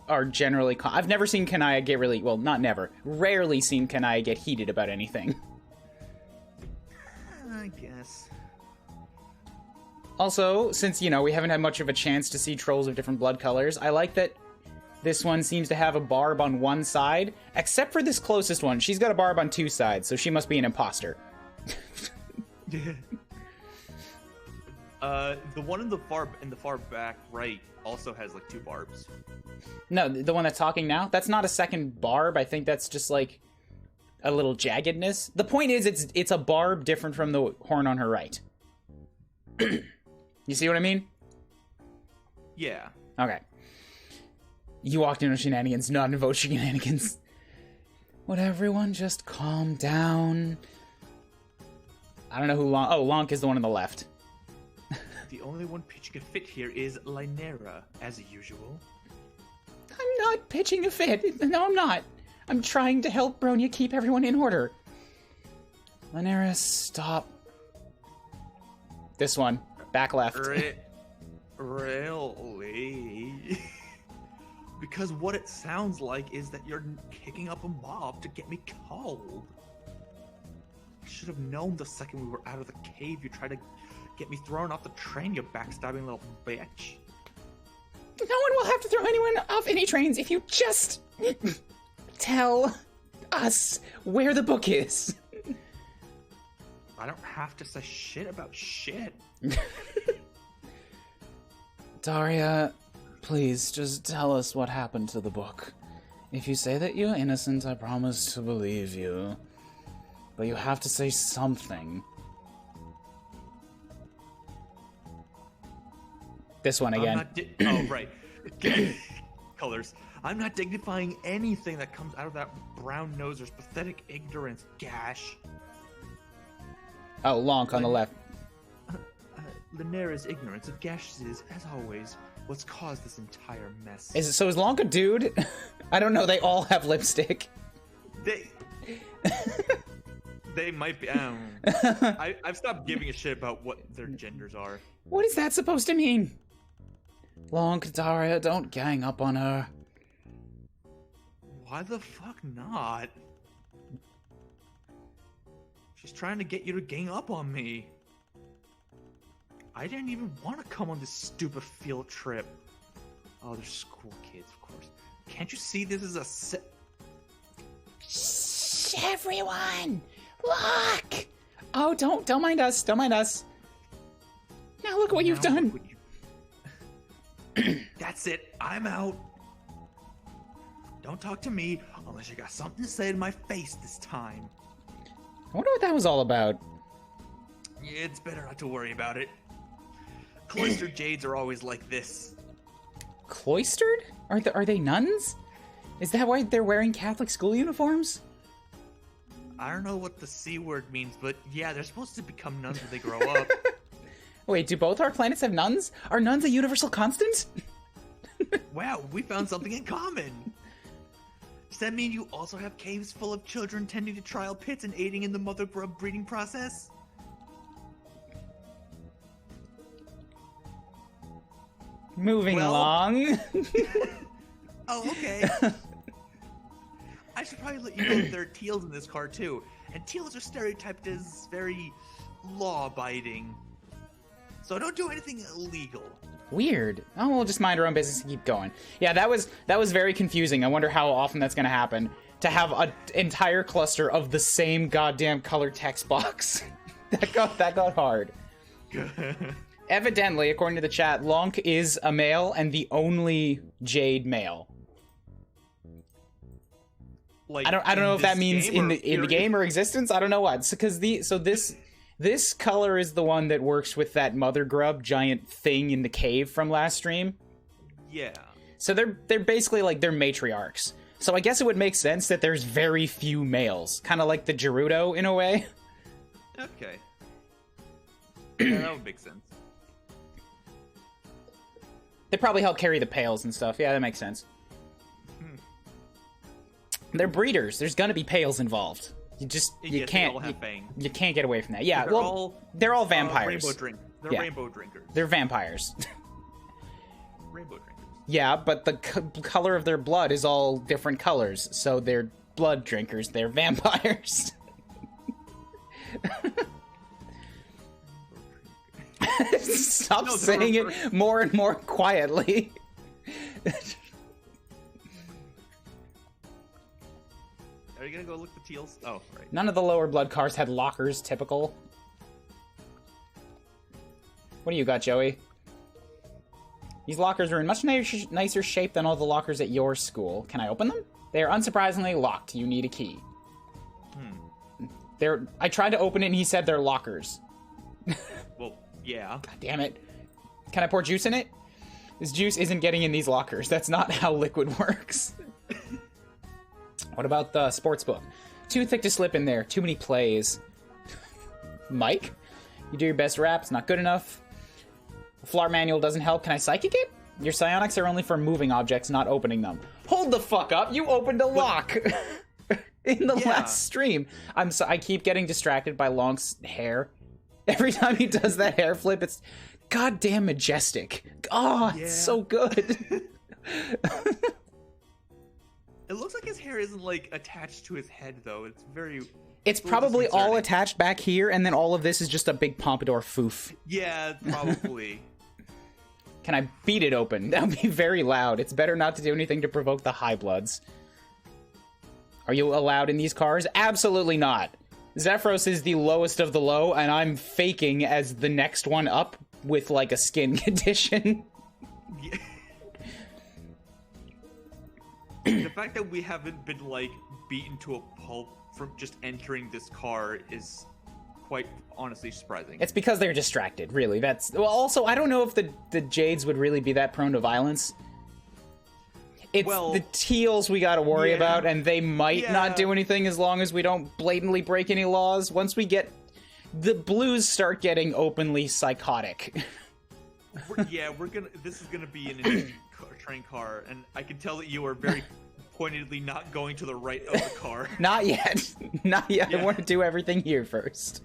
are generally calm. I've never seen Kanaya get really, well, not never, rarely seen Kanaya get heated about anything. I guess. Also, since, you know, we haven't had much of a chance to see trolls of different blood colors, I like that this one seems to have a barb on one side, except for this closest one. She's got a barb on two sides, so she must be an imposter. The one in the far back right also has like two barbs. No, the one that's talking now? That's not a second barb. I think that's just like a little jaggedness. The point is, it's a barb different from the horn on her right. You see what I mean? Yeah. Okay. You walked in on shenanigans, not invoke shenanigans. Would everyone just calm down? I don't know who Lonk... Oh, Lonk is the one on the left. The only one pitching a fit here is Lynera, as usual. I'm not pitching a fit. No, I'm not. I'm trying to help Bronya keep everyone in order. Lynera, stop. This one. Back left. Really? Because what it sounds like is that you're kicking up a mob to get me killed. I should have known the second we were out of the cave you tried to get me thrown off the train, you backstabbing little bitch. No one will have to throw anyone off any trains if you just tell us where the book is. I don't have to say shit about shit. Daria, please, just tell us what happened to the book. If you say that you're innocent, I promise to believe you. But you have to say something. This one again. Oh, right. Colors. I'm not dignifying anything that comes out of that brown noser's pathetic ignorance, Gash. Oh, Lonk on the left. Lynera's ignorance of Gash's is, as always, what's caused this entire mess. So is Lonk a dude? I don't know, they all have lipstick. They might be. I've stopped giving a shit about what their genders are. What is that supposed to mean? Lonk, Daria, don't gang up on her. Why the fuck not? She's trying to get you to gang up on me. I didn't even want to come on this stupid field trip. Oh, they're school kids, of course. Can't you see this is a Shh, everyone! Look! Oh, don't mind us. Don't mind us. Now look what you've done. That's it. I'm out. Don't talk to me unless you got something to say to my face this time. I wonder what that was all about. It's better not to worry about it. Cloistered jades are always like this. Cloistered? Are they nuns? Is that why they're wearing Catholic school uniforms? I don't know what the C word means, but yeah, they're supposed to become nuns when they grow up. Wait, do both our planets have nuns? Are nuns a universal constant? Wow, we found something in common. Does that mean you also have caves full of children tending to trial pits and aiding in the mother grub breeding process? Moving along. Oh, okay. I should probably let you know that there are teals in this car too, and teals are stereotyped as very law-abiding. So don't do anything illegal. Weird. Oh, we'll just mind our own business and keep going. Yeah, that was very confusing. I wonder how often that's gonna happen. To have an entire cluster of the same goddamn color text box. that got hard. Evidently, according to the chat, Lonk is a male and the only Jade male. Like I don't know if that means in the game or existence. I don't know what. Because this color is the one that works with that mother grub giant thing in the cave from last stream. Yeah. So they're basically like they're matriarchs. So I guess it would make sense that there's very few males, kind of like the Gerudo in a way. Okay. Yeah, that would make sense. They probably help carry the pails and stuff. Yeah, that makes sense. They're breeders. There's gonna be pails involved. You can't. They all have fangs. You can't get away from that. Yeah, they're all vampires. They're rainbow drinkers. They're vampires. Rainbow drinkers. Yeah, but the color of their blood is all different colors, so they're blood drinkers. They're vampires. Stop saying it more and more quietly. Are you gonna go look the teals? Oh, right. None of the lower blood cars had lockers, typical. What do you got, Joey? These lockers are in much nicer shape than all the lockers at your school. Can I open them? They are unsurprisingly locked. You need a key. I tried to open it and he said they're lockers. Well, yeah. God damn it. Can I pour juice in it? This juice isn't getting in these lockers. That's not how liquid works. What about the sports book? Too thick to slip in there. Too many plays. Mike? You do your best raps. Not good enough. The Flar manual doesn't help. Can I psychic it? Your psionics are only for moving objects, not opening them. Hold the fuck up! You opened a lock! In the last stream. I keep getting distracted by Lonk's hair. Every time he does that hair flip, it's goddamn majestic. Oh, it's so good. It looks like his hair isn't, like, attached to his head, though. It's very... It's probably all attached back here, and then all of this is just a big pompadour foof. Yeah, probably. Can I beat it open? That would be very loud. It's better not to do anything to provoke the high bloods. Are you allowed in these cars? Absolutely not. Zephyros is the lowest of the low, and I'm faking as the next one up with, like, a skin condition. Yeah. The fact that we haven't been, like, beaten to a pulp from just entering this car is quite honestly surprising. It's because they're distracted, really. That's... Well, also, I don't know if the Jades would really be that prone to violence. It's the teals we gotta worry about, and they might not do anything as long as we don't blatantly break any laws. Once we get... The blues start getting openly psychotic. This is gonna be an train car, and I can tell that you are very pointedly not going to the right of the car. Not yet. Not yet. Yeah. I want to do everything here first.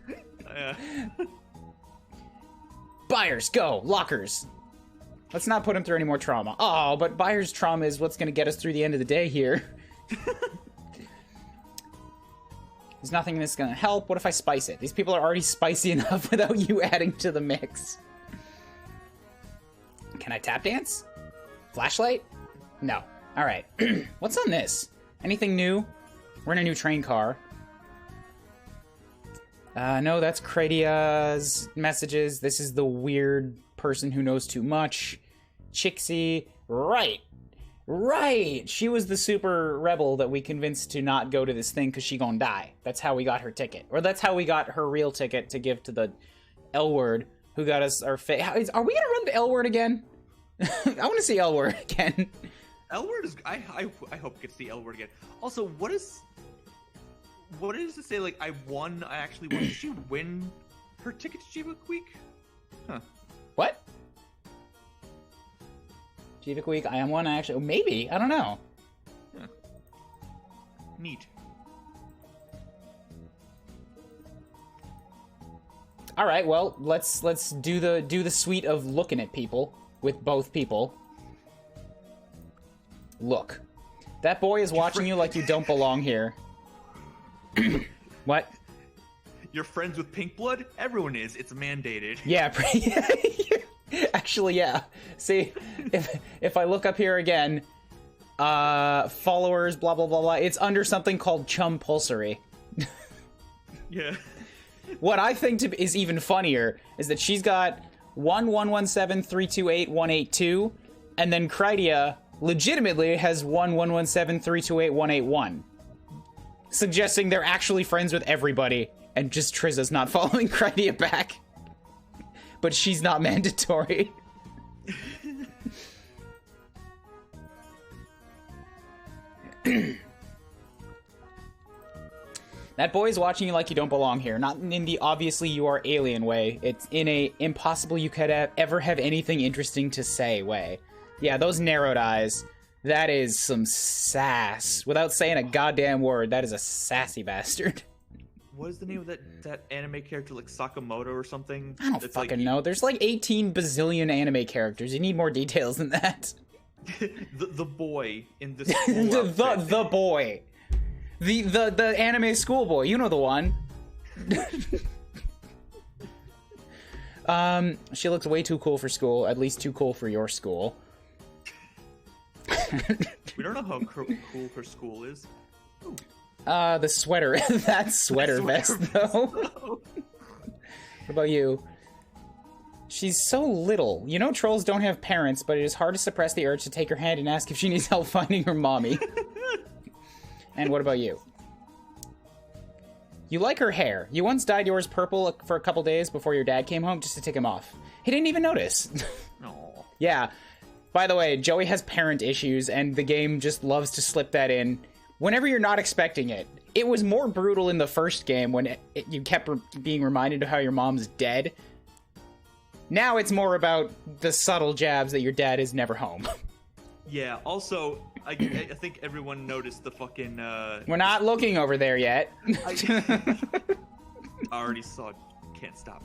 Buyers, go! Lockers! Let's not put him through any more trauma. Oh, but buyer's trauma is what's going to get us through the end of the day here. There's nothing that's going to help. What if I spice it? These people are already spicy enough without you adding to the mix. Can I tap dance? Flashlight? No. Alright. What's on this? Anything new? We're in a new train car. No, that's Cradia's messages. This is the weird person who knows too much. Chixie. Right. Right! She was the super rebel that we convinced to not go to this thing because she gonna die. That's how we got her ticket. Or that's how we got her real ticket to give to the L-word who got us our Are we gonna run to L-word again? I want to see L-word again. L-word is... I hope we get to see L-word again. Also, what is it say, like, I actually won? Did she win her ticket to Jiva Week? Huh. What? Jiva Week, I am one, actually. Maybe. I don't know. Huh. Neat. Alright, well, let's do the suite of looking at people with both people. Look. That boy is watching you like you don't belong here. What? You're friends with Pink Blood? Everyone is. It's mandated. Yeah, actually, yeah. See, if I look up here again, followers, blah, blah, blah, blah, it's under something called Chumpulsory. Yeah. What I think is even funnier is that she's got 1117328 and then Krydia legitimately has 1117328 suggesting they're actually friends with everybody, and just Triza's not following Crydia back. But she's not mandatory. That boy is watching you like you don't belong here. Not in the obviously you are alien way. It's in a impossible you could ever have anything interesting to say way. Yeah, those narrowed eyes. That is some sass. Without saying a goddamn word, that is a sassy bastard. What is the name of that anime character, like Sakamoto or something? I don't fucking know. There's like 18 bazillion anime characters. You need more details than that. the boy in this the boy. The anime schoolboy. You know the one. She looks way too cool for school. At least too cool for your school. We don't know how cool her school is. Ooh. The sweater. That sweater vest, though. What about you? She's so little. You know trolls don't have parents, but it is hard to suppress the urge to take her hand and ask if she needs help finding her mommy. And what about you? You like her hair. You once dyed yours purple for a couple days before your dad came home just to take him off. He didn't even notice. Aww. Yeah. By the way, Joey has parent issues, and the game just loves to slip that in whenever you're not expecting it. It was more brutal in the first game when you kept being reminded of how your mom's dead. Now it's more about the subtle jabs that your dad is never home. Yeah, also, I think everyone noticed the fucking, We're not looking over there yet. I already saw it. Can't stop.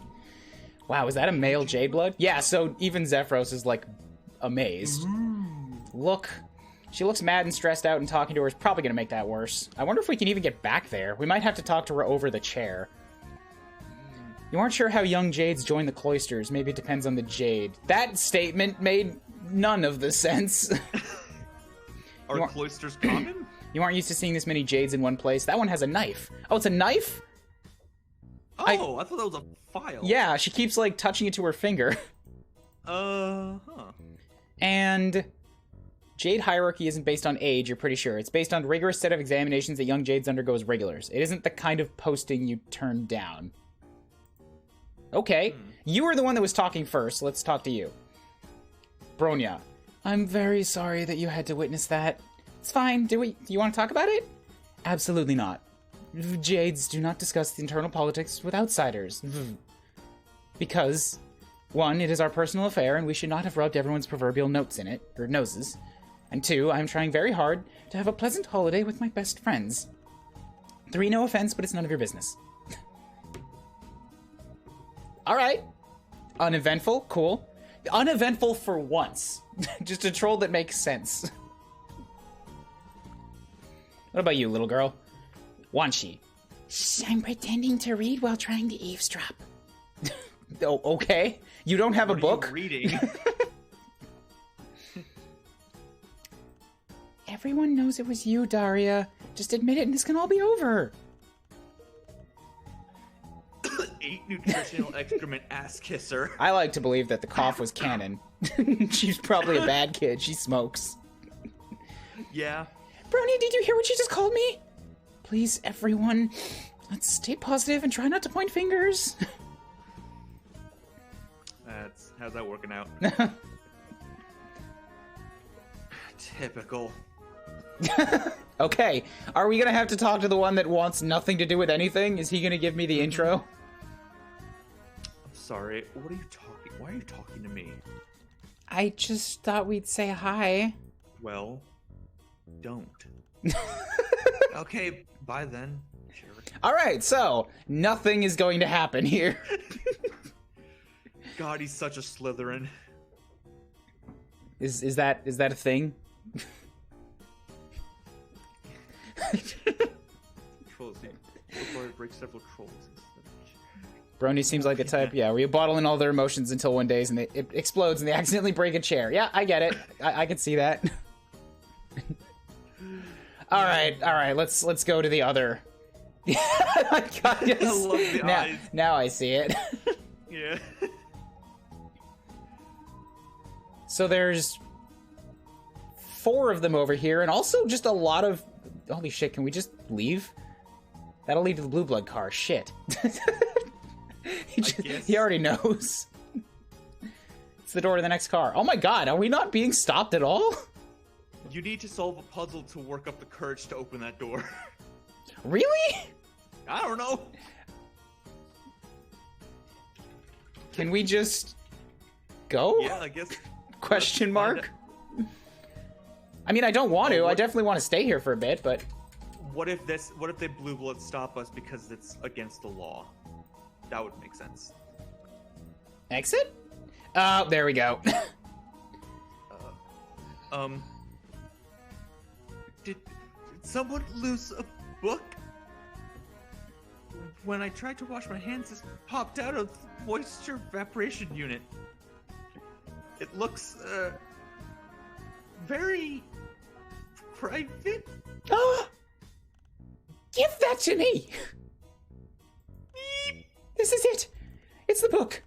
Wow, is that a male Jade Blood? Yeah, so even Zephyros is, like, amazed. Look. She looks mad and stressed out, and talking to her is probably going to make that worse. I wonder if we can even get back there. We might have to talk to her over the chair. You aren't sure how young Jades join the cloisters. Maybe it depends on the Jade. That statement made none of the sense. Are cloisters common? You aren't used to seeing this many Jades in one place. That one has a knife. Oh, it's a knife? Oh, I thought that was a file. Yeah, she keeps, like, touching it to her finger. Huh. And Jade hierarchy isn't based on age, you're pretty sure. It's based on a rigorous set of examinations that young Jades undergo as regulars. It isn't the kind of posting you turn down. Okay, you were the one that was talking first. Let's talk to you. Bronya. I'm very sorry that you had to witness that. It's fine. Do you want to talk about it? Absolutely not. Jades do not discuss the internal politics with outsiders. Because, one, it is our personal affair, and we should not have rubbed everyone's proverbial notes in it, or noses. And two, I'm trying very hard to have a pleasant holiday with my best friends. 3, no offense, but it's none of your business. Alright. Uneventful, cool. Uneventful for once. Just a troll that makes sense. What about you, little girl? Wanshi. I'm pretending to read while trying to eavesdrop. Oh, okay. You don't have a book? What are you reading? Everyone knows it was you, Daria. Just admit it and this can all be over. 8 nutritional excrement ass kisser. I like to believe that the cough was canon. She's probably a bad kid. She smokes. Yeah. Brony, did you hear what she just called me? Please, everyone, let's stay positive and try not to point fingers. How's that working out? Typical. Okay, are we gonna have to talk to the one that wants nothing to do with anything? Is he gonna give me the intro? I'm sorry, what are you talking? Why are you talking to me? I just thought we'd say hi. Well, don't. Okay, bye then. Sure. Alright, so, nothing is going to happen here. God, he's such a Slytherin. Is that a thing? Trolls, before it breaks several trolls. Brony seems like the type, yeah, where you bottle in all their emotions until one day and it explodes and they accidentally break a chair. Yeah, I get it. I can see that. all right, let's go to the other. God, yes. I love the eyes. Now I see it. Yeah. So there's 4 of them over here, and also just a lot of... Holy shit, can we just leave? That'll lead to the blue blood car. Shit. guess. He already knows. It's the door to the next car. Oh my god, are we not being stopped at all? You need to solve a puzzle to work up the courage to open that door. Really? I don't know. Can we just go? Yeah, I guess. Question mark? I mean, I don't want to. I definitely want to stay here for a bit, but... What if they blue blood stop us because it's against the law? That would make sense. Exit? Oh, there we go. Did someone lose a book? When I tried to wash my hands, this popped out of the moisture evaporation unit. It looks, very private. Give that to me! This is it! It's the book!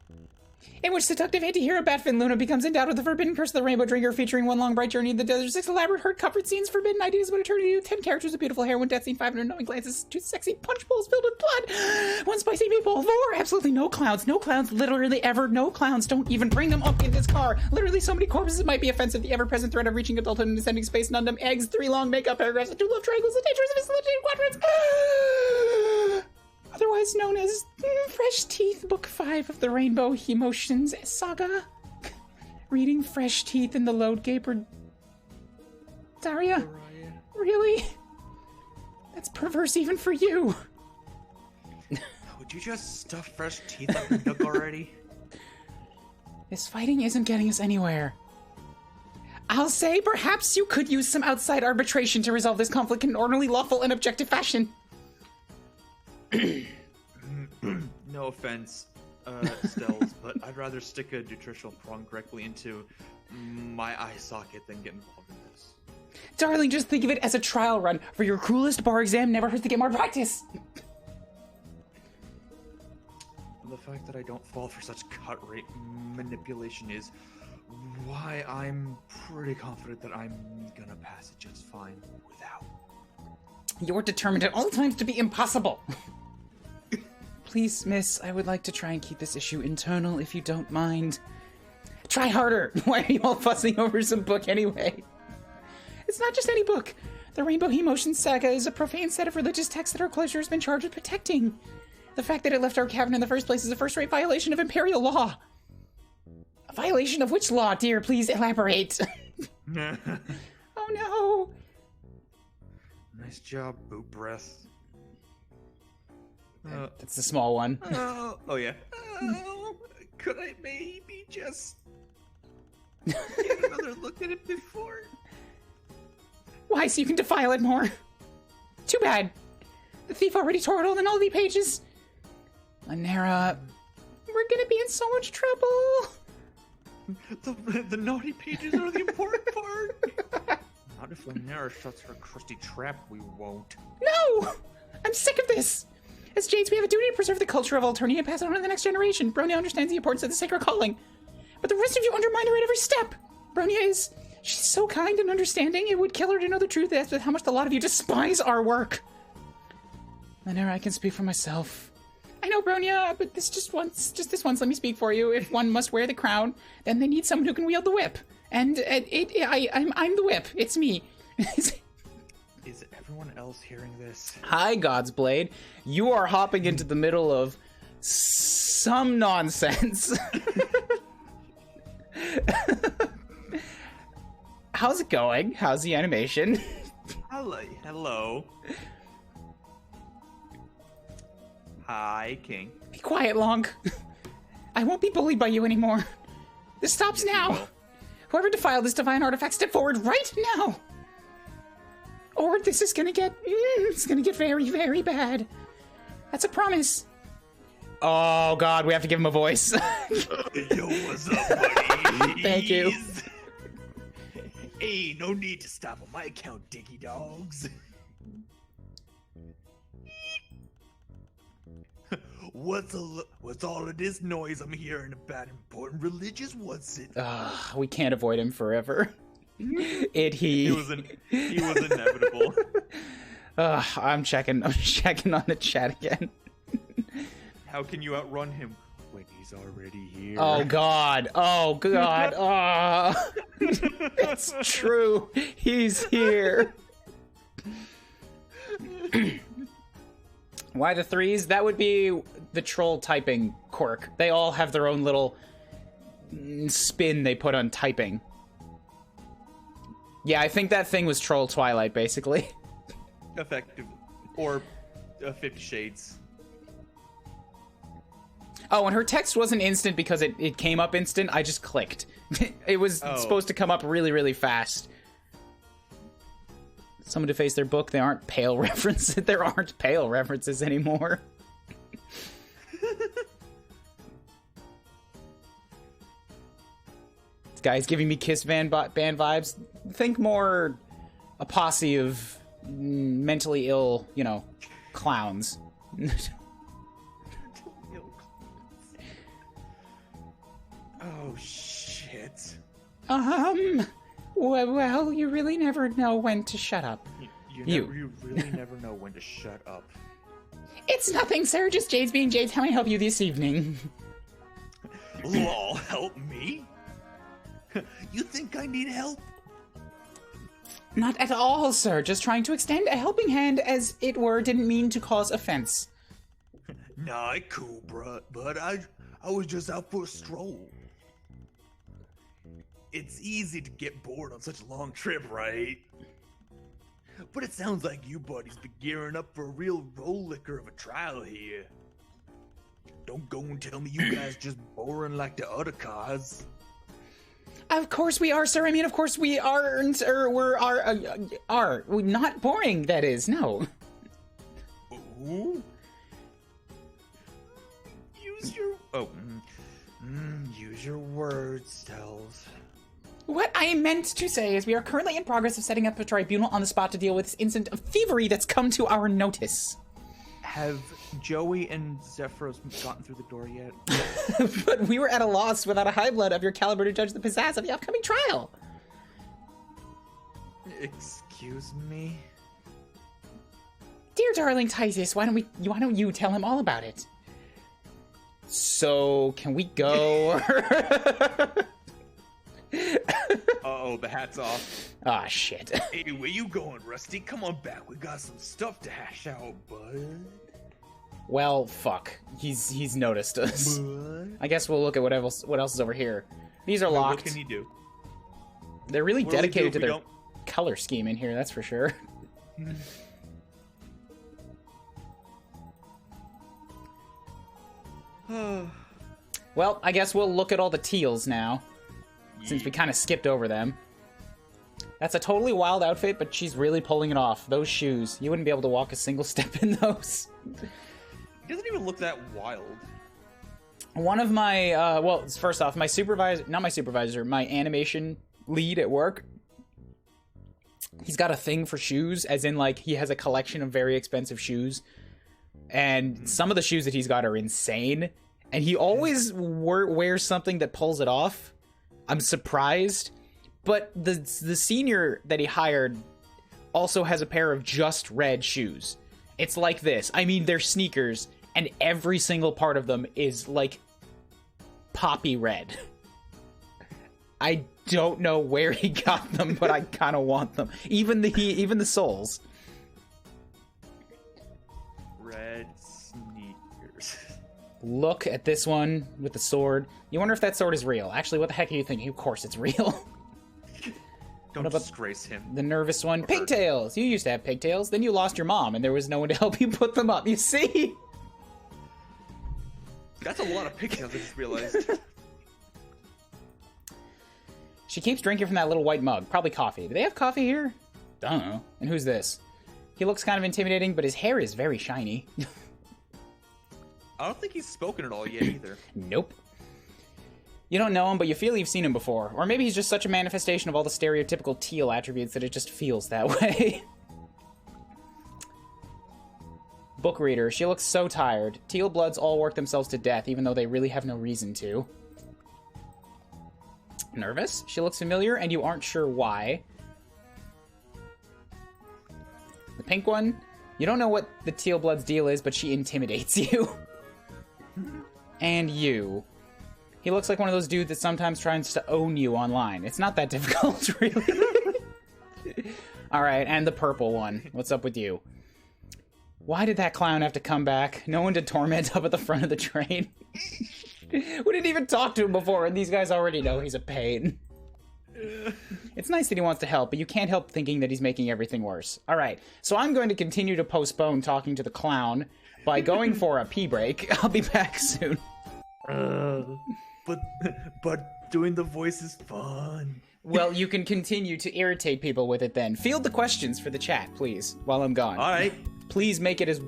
In which seductive anti-hero Batfin Luna becomes endowed with the forbidden curse of the Rainbow Drinker, featuring one long bright journey in the desert, 6 elaborate hurt-covered scenes, forbidden ideas about eternity, 10 characters with beautiful hair, 1 death scene, 500 knowing glances, 2 sexy punch bowls filled with blood, 1 spicy meatball, 4 absolutely no clowns, literally ever, no clowns, don't even bring them up in this car, literally so many corpses it might be offensive, the ever-present threat of reaching adulthood and descending space, none eggs, 3 long makeup paragraphs, 2 love triangles, and dangerous facilitated quadrants, otherwise known as Fresh Teeth, Book 5 of the Rainbow Emotions Saga. Reading Fresh Teeth in the Load Gaper. Daria? Really? That's perverse even for you. Would you just stuff fresh teeth up your duck already? This fighting isn't getting us anywhere. I'll say perhaps you could use some outside arbitration to resolve this conflict in an orderly, lawful, and objective fashion. No offense, Stells, but I'd rather stick a nutritional prong directly into my eye socket than get involved in this. Darling, just think of it as a trial run. For your cruelest bar exam, never hurts to get more practice. The fact that I don't fall for such cut rate manipulation is why I'm pretty confident that I'm gonna pass it just fine without. You're determined at all times to be impossible. Please, miss, I would like to try and keep this issue internal if you don't mind. Try harder! Why are you all fussing over some book anyway? It's not just any book. The Rainbow Emotions Saga is a profane set of religious texts that our closure has been charged with protecting. The fact that it left our cavern in the first place is a first-rate violation of imperial law. A violation of which law, dear? Please elaborate. Oh no! Nice job, boot breath. That's the small one. Oh yeah. Could I maybe just get another look at it before? Why, so you can defile it more? Too bad. The thief already tore it all in all the pages. Lanera, we're gonna be in so much trouble. The naughty pages are the important part. Not if Lanera shuts her crusty trap, we won't. No! I'm sick of this! As Jades, we have a duty to preserve the culture of Alternia and pass it on to the next generation. Bronia understands the importance of the sacred calling. But the rest of you undermine her at every step. She's so kind and understanding, it would kill her to know the truth as to how much a lot of you despise our work. Lanera, I can speak for myself. I know, Bronia, but just this once, let me speak for you. If one must wear the crown, then they need someone who can wield the whip. And I'm the whip. It's me. Is everyone else hearing this? Hi, God's Blade. You are hopping into the middle of some nonsense. How's it going? How's the animation? Hello. Hi, King. Be quiet, Long. I won't be bullied by you anymore. This stops now. Whoever defiled this divine artifact, step forward right now. Or this is gonna get, very, very bad. That's a promise. Oh God, we have to give him a voice. Yo, what's up, buddy? Thank you. Hey, no need to stop on my account, diggy dogs. What's all of this noise I'm hearing about important religious? What's it? We can't avoid him forever. He was inevitable. I'm checking on the chat again. How can you outrun him when he's already here? Oh god. Oh god. Oh. It's true. He's here. Why the threes? That would be the troll typing quirk. They all have their own little spin they put on typing. Yeah, I think that thing was Troll Twilight, basically. Effective. Or 50 Shades. Oh, and her text wasn't instant because it came up instant. I just clicked. It was supposed to come up really, really fast. Someone defaced their book. They aren't pale references. There aren't pale references anymore. This guy's giving me Kiss band vibes. Think more a posse of mentally ill, you know, clowns. Oh, shit. Well, you really never know when to shut up. You really never know when to shut up. It's nothing, sir. Just Jade's being Jade. How may I help you this evening? Lol, help me? You think I need help? Not at all, sir. Just trying to extend a helping hand, as it were. Didn't mean to cause offense. Nah, cool, bruh. But I was just out for a stroll. It's easy to get bored on such a long trip, right? But it sounds like you buddies be gearing up for a real roll liquor of a trial here. Don't go and tell me you guys just boring like the other cars. Of course we are, sir. I mean, of course we aren't, or are. We're not boring, that is, no. Ooh? Use your... use your words, Tells. What I meant to say is we are currently in progress of setting up a tribunal on the spot to deal with this incident of thievery that's come to our notice. Have Joey and Zephyros gotten through the door yet? But we were at a loss without a high blood of your caliber to judge the pizzazz of the upcoming trial. Excuse me? Dear darling Titus, why don't you tell him all about it? So, can we go? Uh-oh, the hat's off. Ah, shit. Hey, where you going, Rusty? Come on back. We got some stuff to hash out, bud. Well, fuck. He's noticed us. Bud? I guess we'll look at what else is over here. These are locked. What can you do? They're really What do we dedicated do to if their color scheme in here, that's for sure. Well, I guess we'll look at all the teals now, since we kind of skipped over them. That's a totally wild outfit, but she's really pulling it off. Those shoes, you wouldn't be able to walk a single step in those. It doesn't even look that wild. One of my, well, first off, my supervisor, not my supervisor, my animation lead at work, he's got a thing for shoes, as in, like, he has a collection of very expensive shoes. And some of the shoes that he's got are insane. And he always wears something that pulls it off. I'm surprised. But the senior that he hired also has a pair of just red shoes. It's like this. I mean, they're sneakers, and every single part of them is, like, poppy red. I don't know where he got them, but I kind of want them. Even the soles. Red sneakers. Look at this one with the sword. You wonder if that sword is real. Actually, what the heck are you thinking? Of course it's real. Don't disgrace him. The nervous one. Pigtails! You used to have pigtails. Then you lost your mom, and there was no one to help you put them up. You see? That's a lot of pigtails, I just realized. She keeps drinking from that little white mug. Probably coffee. Do they have coffee here? I don't know. And who's this? He looks kind of intimidating, but his hair is very shiny. I don't think he's spoken at all yet, either. Nope. You don't know him, but you feel you've seen him before. Or maybe he's just such a manifestation of all the stereotypical teal attributes that it just feels that way. Book reader. She looks so tired. Teal bloods all work themselves to death, even though they really have no reason to. Nervous? She looks familiar, and you aren't sure why. The pink one. You don't know what the Teal Blood's deal is, but she intimidates you. And you. He looks like one of those dudes that sometimes tries to own you online. It's not that difficult, really. Alright, and the purple one. What's up with you? Why did that clown have to come back? No one to torment up at the front of the train. We didn't even talk to him before, and these guys already know he's a pain. It's nice that he wants to help, but you can't help thinking that he's making everything worse. Alright, so I'm going to continue to postpone talking to the clown by going for a pee break. I'll be back soon. But doing the voice is fun. Well, you can continue to irritate people with it then. Field the questions for the chat, please, while I'm gone. Alright. Please make it as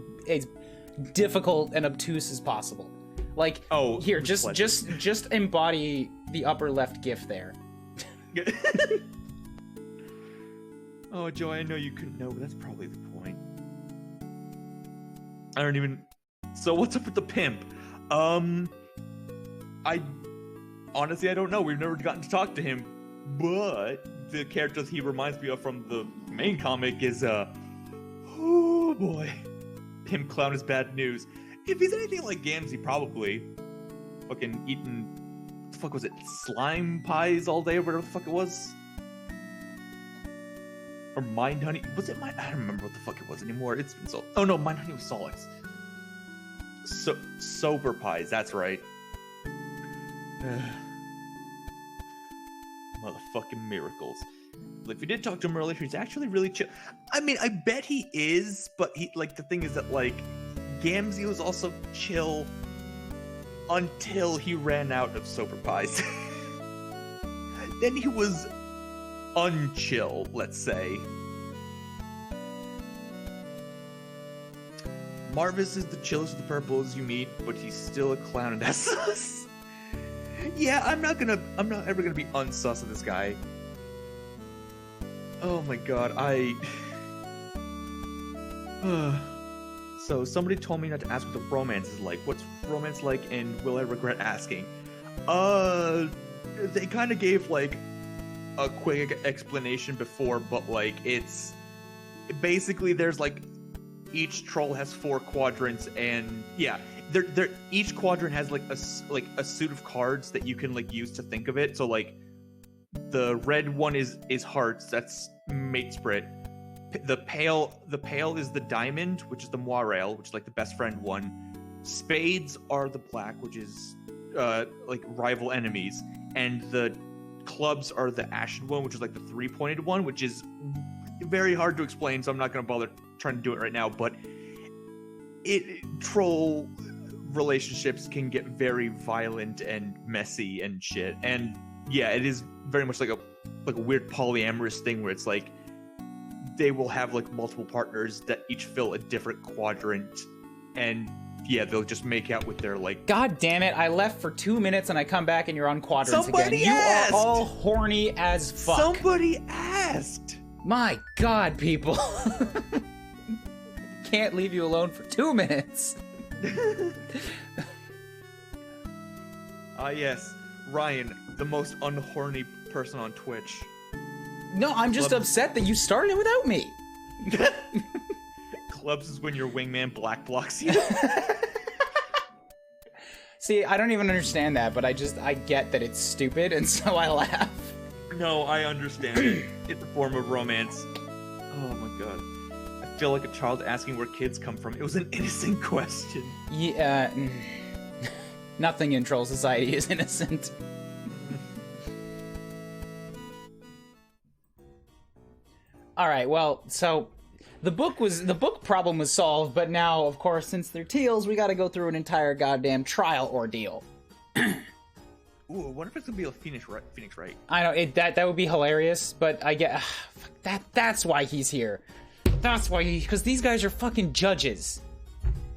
difficult and obtuse as possible. Like, oh, here, just embody the upper left GIF there. Oh, Joey, I know you couldn't know, but that's probably the point. I don't even... So what's up with the pimp? Honestly, I don't know. We've never gotten to talk to him. But the character he reminds me of from the main comic is, oh boy. Pimp Clown is bad news. If he's anything like Gamzee, probably. Fucking eating... What the fuck was it? Slime pies all day, or whatever the fuck it was? Or Mind Honey? Was it Mind... I don't remember what the fuck it was anymore. It's been so... Oh no, Mind Honey was Solix. Sober pies, that's right. Motherfucking miracles. Like, we did talk to him earlier, he's actually really chill. I mean, I bet he is, but he, like, the thing is that, like, Gamzee was also chill until he ran out of sober pies. Then he was unchill, let's say. Marvis is the chillest of the purples you meet, but he's still a clown and that's sus. Yeah, I'm not ever gonna be unsus of this guy. Oh my god, So, somebody told me not to ask what the romance is like. What's romance like, and will I regret asking? They kind of gave, like, a quick explanation before, but, like, it's... Basically, there's, like, each troll has 4 quadrants, and, yeah, each quadrant has, like, a suit of cards that you can, like, use to think of it. So, like, the red one is hearts, that's mate spread. The pale is the diamond, which is the moirail, which is like the best friend one. Spades are the black, which is like rival enemies, and the clubs are the ashen one, which is like the 3-pointed one, which is very hard to explain, so I'm not going to bother trying to do it right now. But troll relationships can get very violent and messy and shit, and yeah, it is very much like a weird polyamorous thing where it's like they will have like multiple partners that each fill a different quadrant, and yeah, they'll just make out with their like... God damn it, I left for 2 minutes and I come back and you're on quadrants again. You are all horny as fuck. Somebody asked! My god, people. Can't leave you alone for 2 minutes. Yes, Ryan, the most unhorny person on Twitch. No, I'm just upset that you started without me. Clubs is when your wingman black blocks you. See, I don't even understand that, but I get that it's stupid, and so I laugh. No, I understand it. It's a form of romance. Oh my god. I feel like a child asking where kids come from. It was an innocent question. Yeah, nothing in Troll Society is innocent. Alright, well, so the book problem was solved, but now, of course, since they're teals, we gotta go through an entire goddamn trial ordeal. Ooh, I wonder if it's gonna be a Phoenix Wright. I know, that would be hilarious, but I get... that's why he's here. That's why because these guys are fucking judges.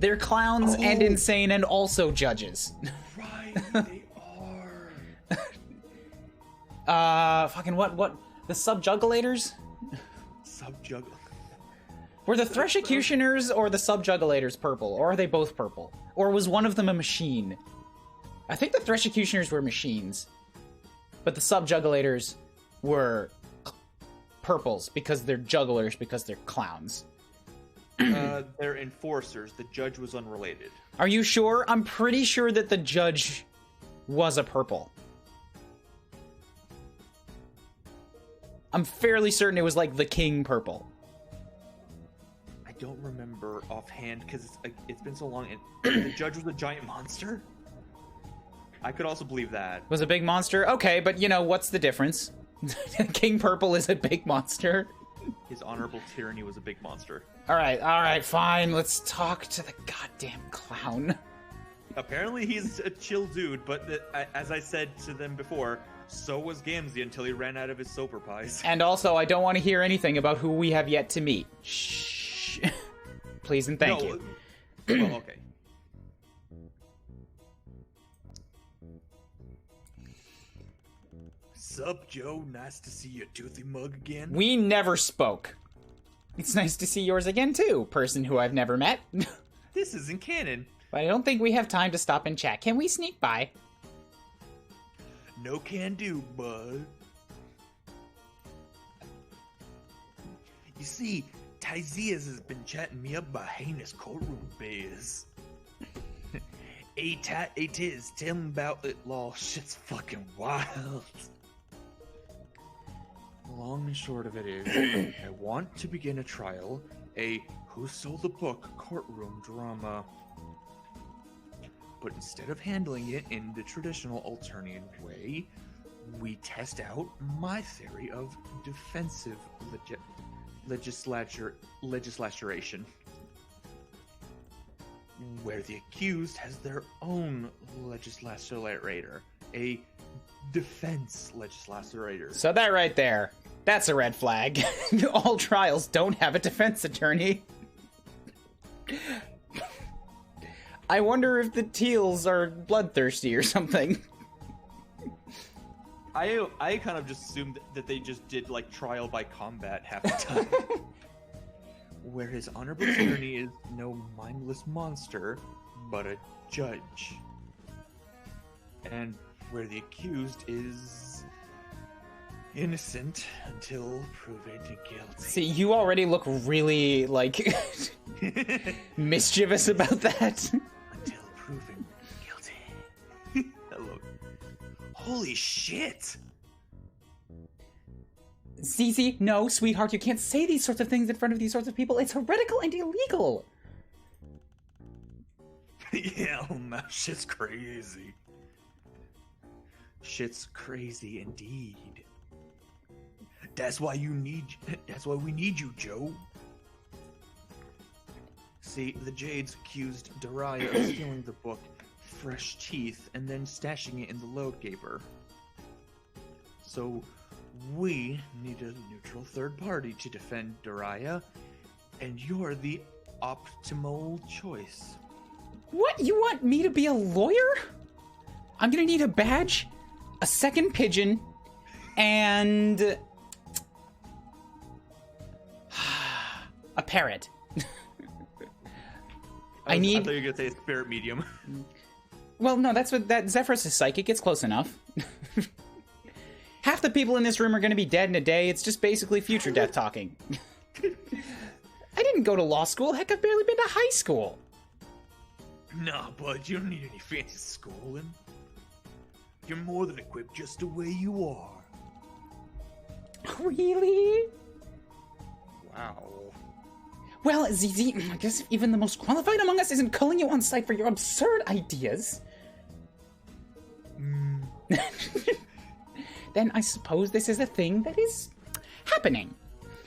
They're clowns and insane and also judges. Right, they are. Fucking what? The subjugulators? Were the Threshicutioners or the Subjugulators purple? Or are they both purple? Or was one of them a machine? I think the Threshicutioners were machines. But the Subjugulators were purples because they're jugglers because they're clowns. They're enforcers. The judge was unrelated. Are you sure? I'm pretty sure that the judge was a purple. I'm fairly certain it was like the king purple. I don't remember offhand because it's been so long. And the judge was a giant monster. I could also believe that. Was a big monster? Okay, but you know, what's the difference? King Purple is a big monster. His honorable tyranny was a big monster. Alright, fine. Let's talk to the goddamn clown. Apparently he's a chill dude, but as I said to them before, so was Gamzee until he ran out of his soper pies. And also, I don't want to hear anything about who we have yet to meet. Shh. Please and thank you. Well, okay. Sup, Joe? Nice to see your toothy mug again. We never spoke. It's nice to see yours again, too, person who I've never met. This isn't canon. But I don't think we have time to stop and chat. Can we sneak by? No can do, bud. You see, Tyzias has been chatting me up by heinous courtroom bears. It is. Tell him about it, law. Shit's fucking wild. Long and short of it is, I want to begin a trial, a Who Sold the Book courtroom drama. But instead of handling it in the traditional alternative way, we test out my theory of defensive legislaturation, where the accused has their own legislator, a defense legislator. So that right there, that's a red flag. All trials don't have a defense attorney. I wonder if the Teals are bloodthirsty or something. I kind of just assumed that they just did like trial by combat half the time. Where his honorable tyranny is no mindless monster, but a judge. And where the accused is innocent until proven guilty. See, you already look really, like, mischievous about that. Until proven guilty. Hello. Holy shit! Zizi, no, sweetheart, you can't say these sorts of things in front of these sorts of people. It's heretical and illegal. Yeah, that shit's crazy. Shit's crazy indeed. That's why we need you, Joe. See, the Jades accused Daria of stealing the book Fresh Teeth and then stashing it in the load gaper. So we need a neutral third party to defend Daria, and you're the optimal choice. What? You want me to be a lawyer? I'm gonna need a badge, a second pigeon, and a parrot. I thought you were gonna say a spirit medium. Well, no, that's what that Zephyrus is psychic. It's close enough. Half the people in this room are going to be dead in a day. It's just basically future death talking. I didn't go to law school. Heck, I've barely been to high school. Nah, bud, you don't need any fancy schooling. You're more than equipped just the way you are. Really? Wow. Well, ZZ, I guess even the most qualified among us isn't calling you on sight for your absurd ideas. Then I suppose this is a thing that is happening.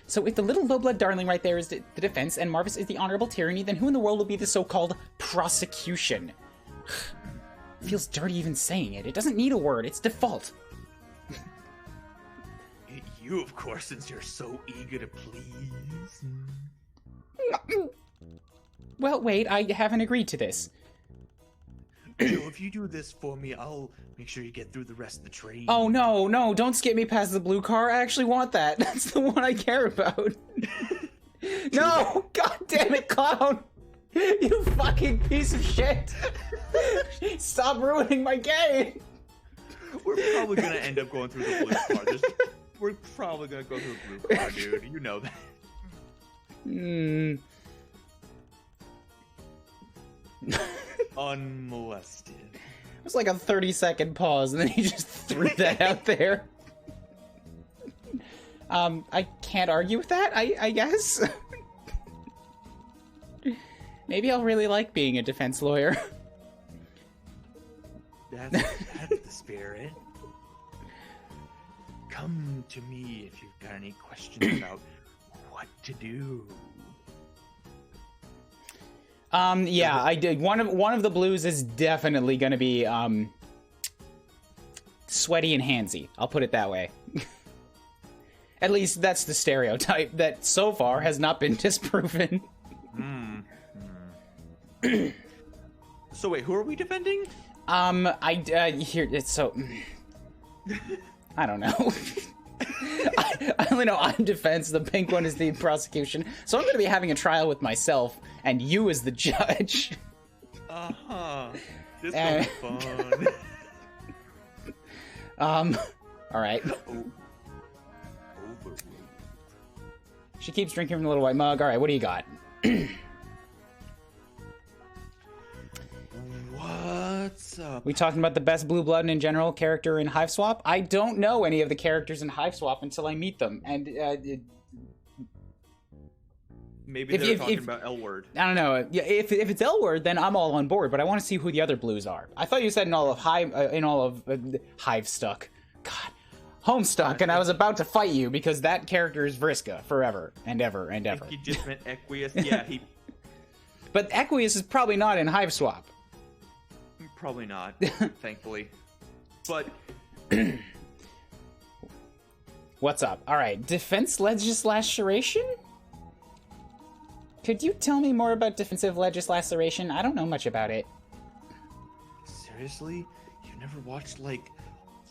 So if the little low-blood darling right there is the defense and Marvis is the honorable tyranny, then who in the world will be the so-called prosecution? Feels dirty even saying it. It doesn't need a word. It's default. You, of course, since you're so eager to please. Well, wait, I haven't agreed to this. Joe, if you do this for me, I'll make sure you get through the rest of the train. Oh, no, don't skip me past the blue car. I actually want that. That's the one I care about. No! God damn it, clown! You fucking piece of shit! Stop ruining my game! We're probably gonna end up going through the blue car. We're probably gonna go through the blue car, dude. You know that. unmolested. It was like a 30-second pause, and then he just threw that out there. I can't argue with that, I guess. Maybe I'll really like being a defense lawyer. That's the spirit. Come to me if you've got any questions about what to do. Yeah, I did. One of the blues is definitely gonna be sweaty and handsy. I'll put it that way. At least that's the stereotype that so far has not been disproven. So wait, who are we defending? Here it's so. I don't know. I only know I'm defense. The pink one is the prosecution. So I'm going to be having a trial with myself, and you as the judge. This will be fun. All right. She keeps drinking from the little white mug. All right, what do you got? What's up? We talking about the best blue blood and in general character in Hiveswap? I don't know any of the characters in Hiveswap until I meet them, and maybe they're talking about L Word. I don't know. Yeah, if it's L Word, then I'm all on board. But I want to see who the other blues are. I thought you said in all of Hivestuck, God, Homestuck, and I was about to fight you because that character is Vriska forever and ever and ever. I think you just meant Equius. Yeah, he. But Equius is probably not in Hiveswap. Probably not, thankfully. But what's up? All right, defense legislation. Could you tell me more about defensive legislation? I don't know much about it. Seriously, you've never watched like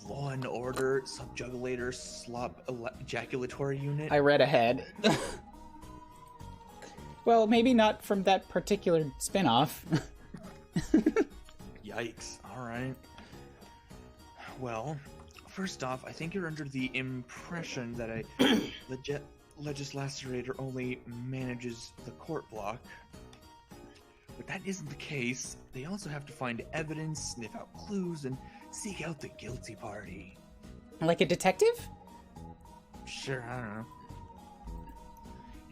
Law and Order, Subjugulator, Slop Ejaculatory Unit? I read ahead. Well, maybe not from that particular spin-off. Yikes. Alright. Well, first off, I think you're under the impression that a legislator only manages the court block. But that isn't the case. They also have to find evidence, sniff out clues, and seek out the guilty party. Like a detective? Sure, I don't know.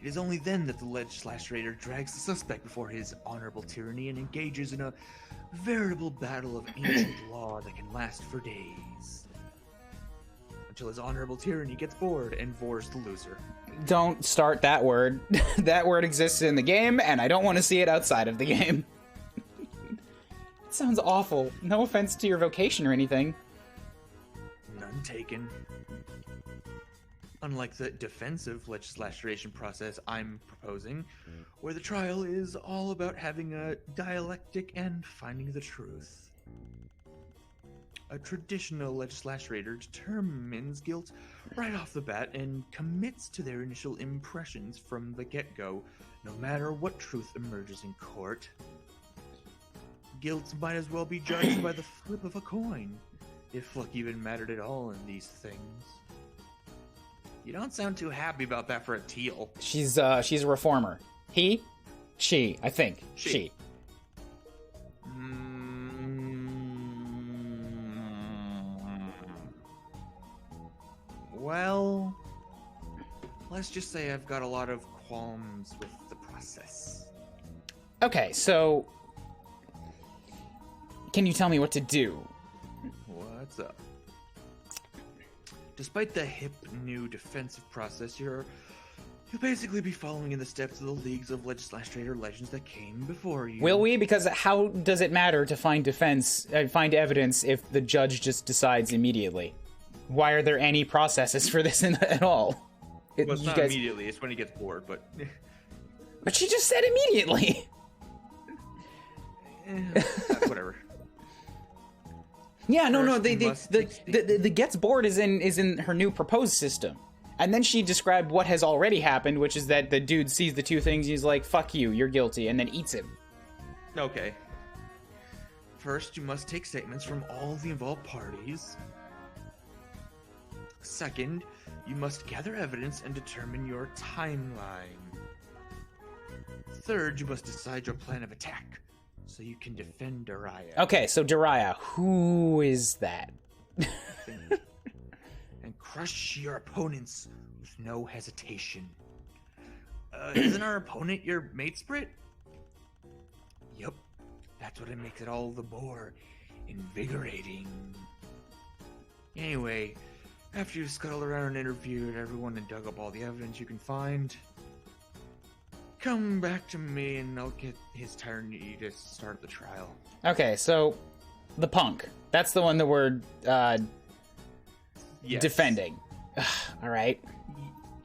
It is only then that the legislator drags the suspect before his honorable tyranny and engages in a veritable battle of ancient law that can last for days. Until his honorable tyranny gets bored and vores the loser. Don't start that word. That word exists in the game, and I don't want to see it outside of the game. It sounds awful. No offense to your vocation or anything. None taken. Unlike the defensive legislation process I'm proposing, where the trial is all about having a dialectic and finding the truth. A traditional legislator determines guilt right off the bat and commits to their initial impressions from the get-go, no matter what truth emerges in court. Guilt might as well be judged by the flip of a coin, if luck even mattered at all in these things. You don't sound too happy about that for a teal. She's a reformer. He? She, I think. She. Well, let's just say I've got a lot of qualms with the process. Okay, so can you tell me what to do? What's up? Despite the hip new defensive process, you'll basically be following in the steps of the leagues of legislator legends that came before you. Will we? Because how does it matter to find find evidence if the judge just decides immediately? Why are there any processes for this at all? Well, it's not immediately. It's when he gets bored, but... But she just said immediately! Whatever. Yeah, no, the gets bored is in her new proposed system. And then she described what has already happened, which is that the dude sees the two things, and he's like, fuck you, you're guilty, and then eats him. Okay. First, you must take statements from all the involved parties. Second, you must gather evidence and determine your timeline. Third, you must decide your plan of attack. so you can defend Dariah. Okay, so Dariah, who is that? And crush your opponents with no hesitation. Isn't our opponent your mate sprit? Yup, that's what makes it all the more invigorating. Anyway, after you've scuttled around and interviewed everyone and dug up all the evidence you can find, come back to me and I'll get his attorney to start the trial. Okay, so the punk. That's the one that we're Yes. defending. All right.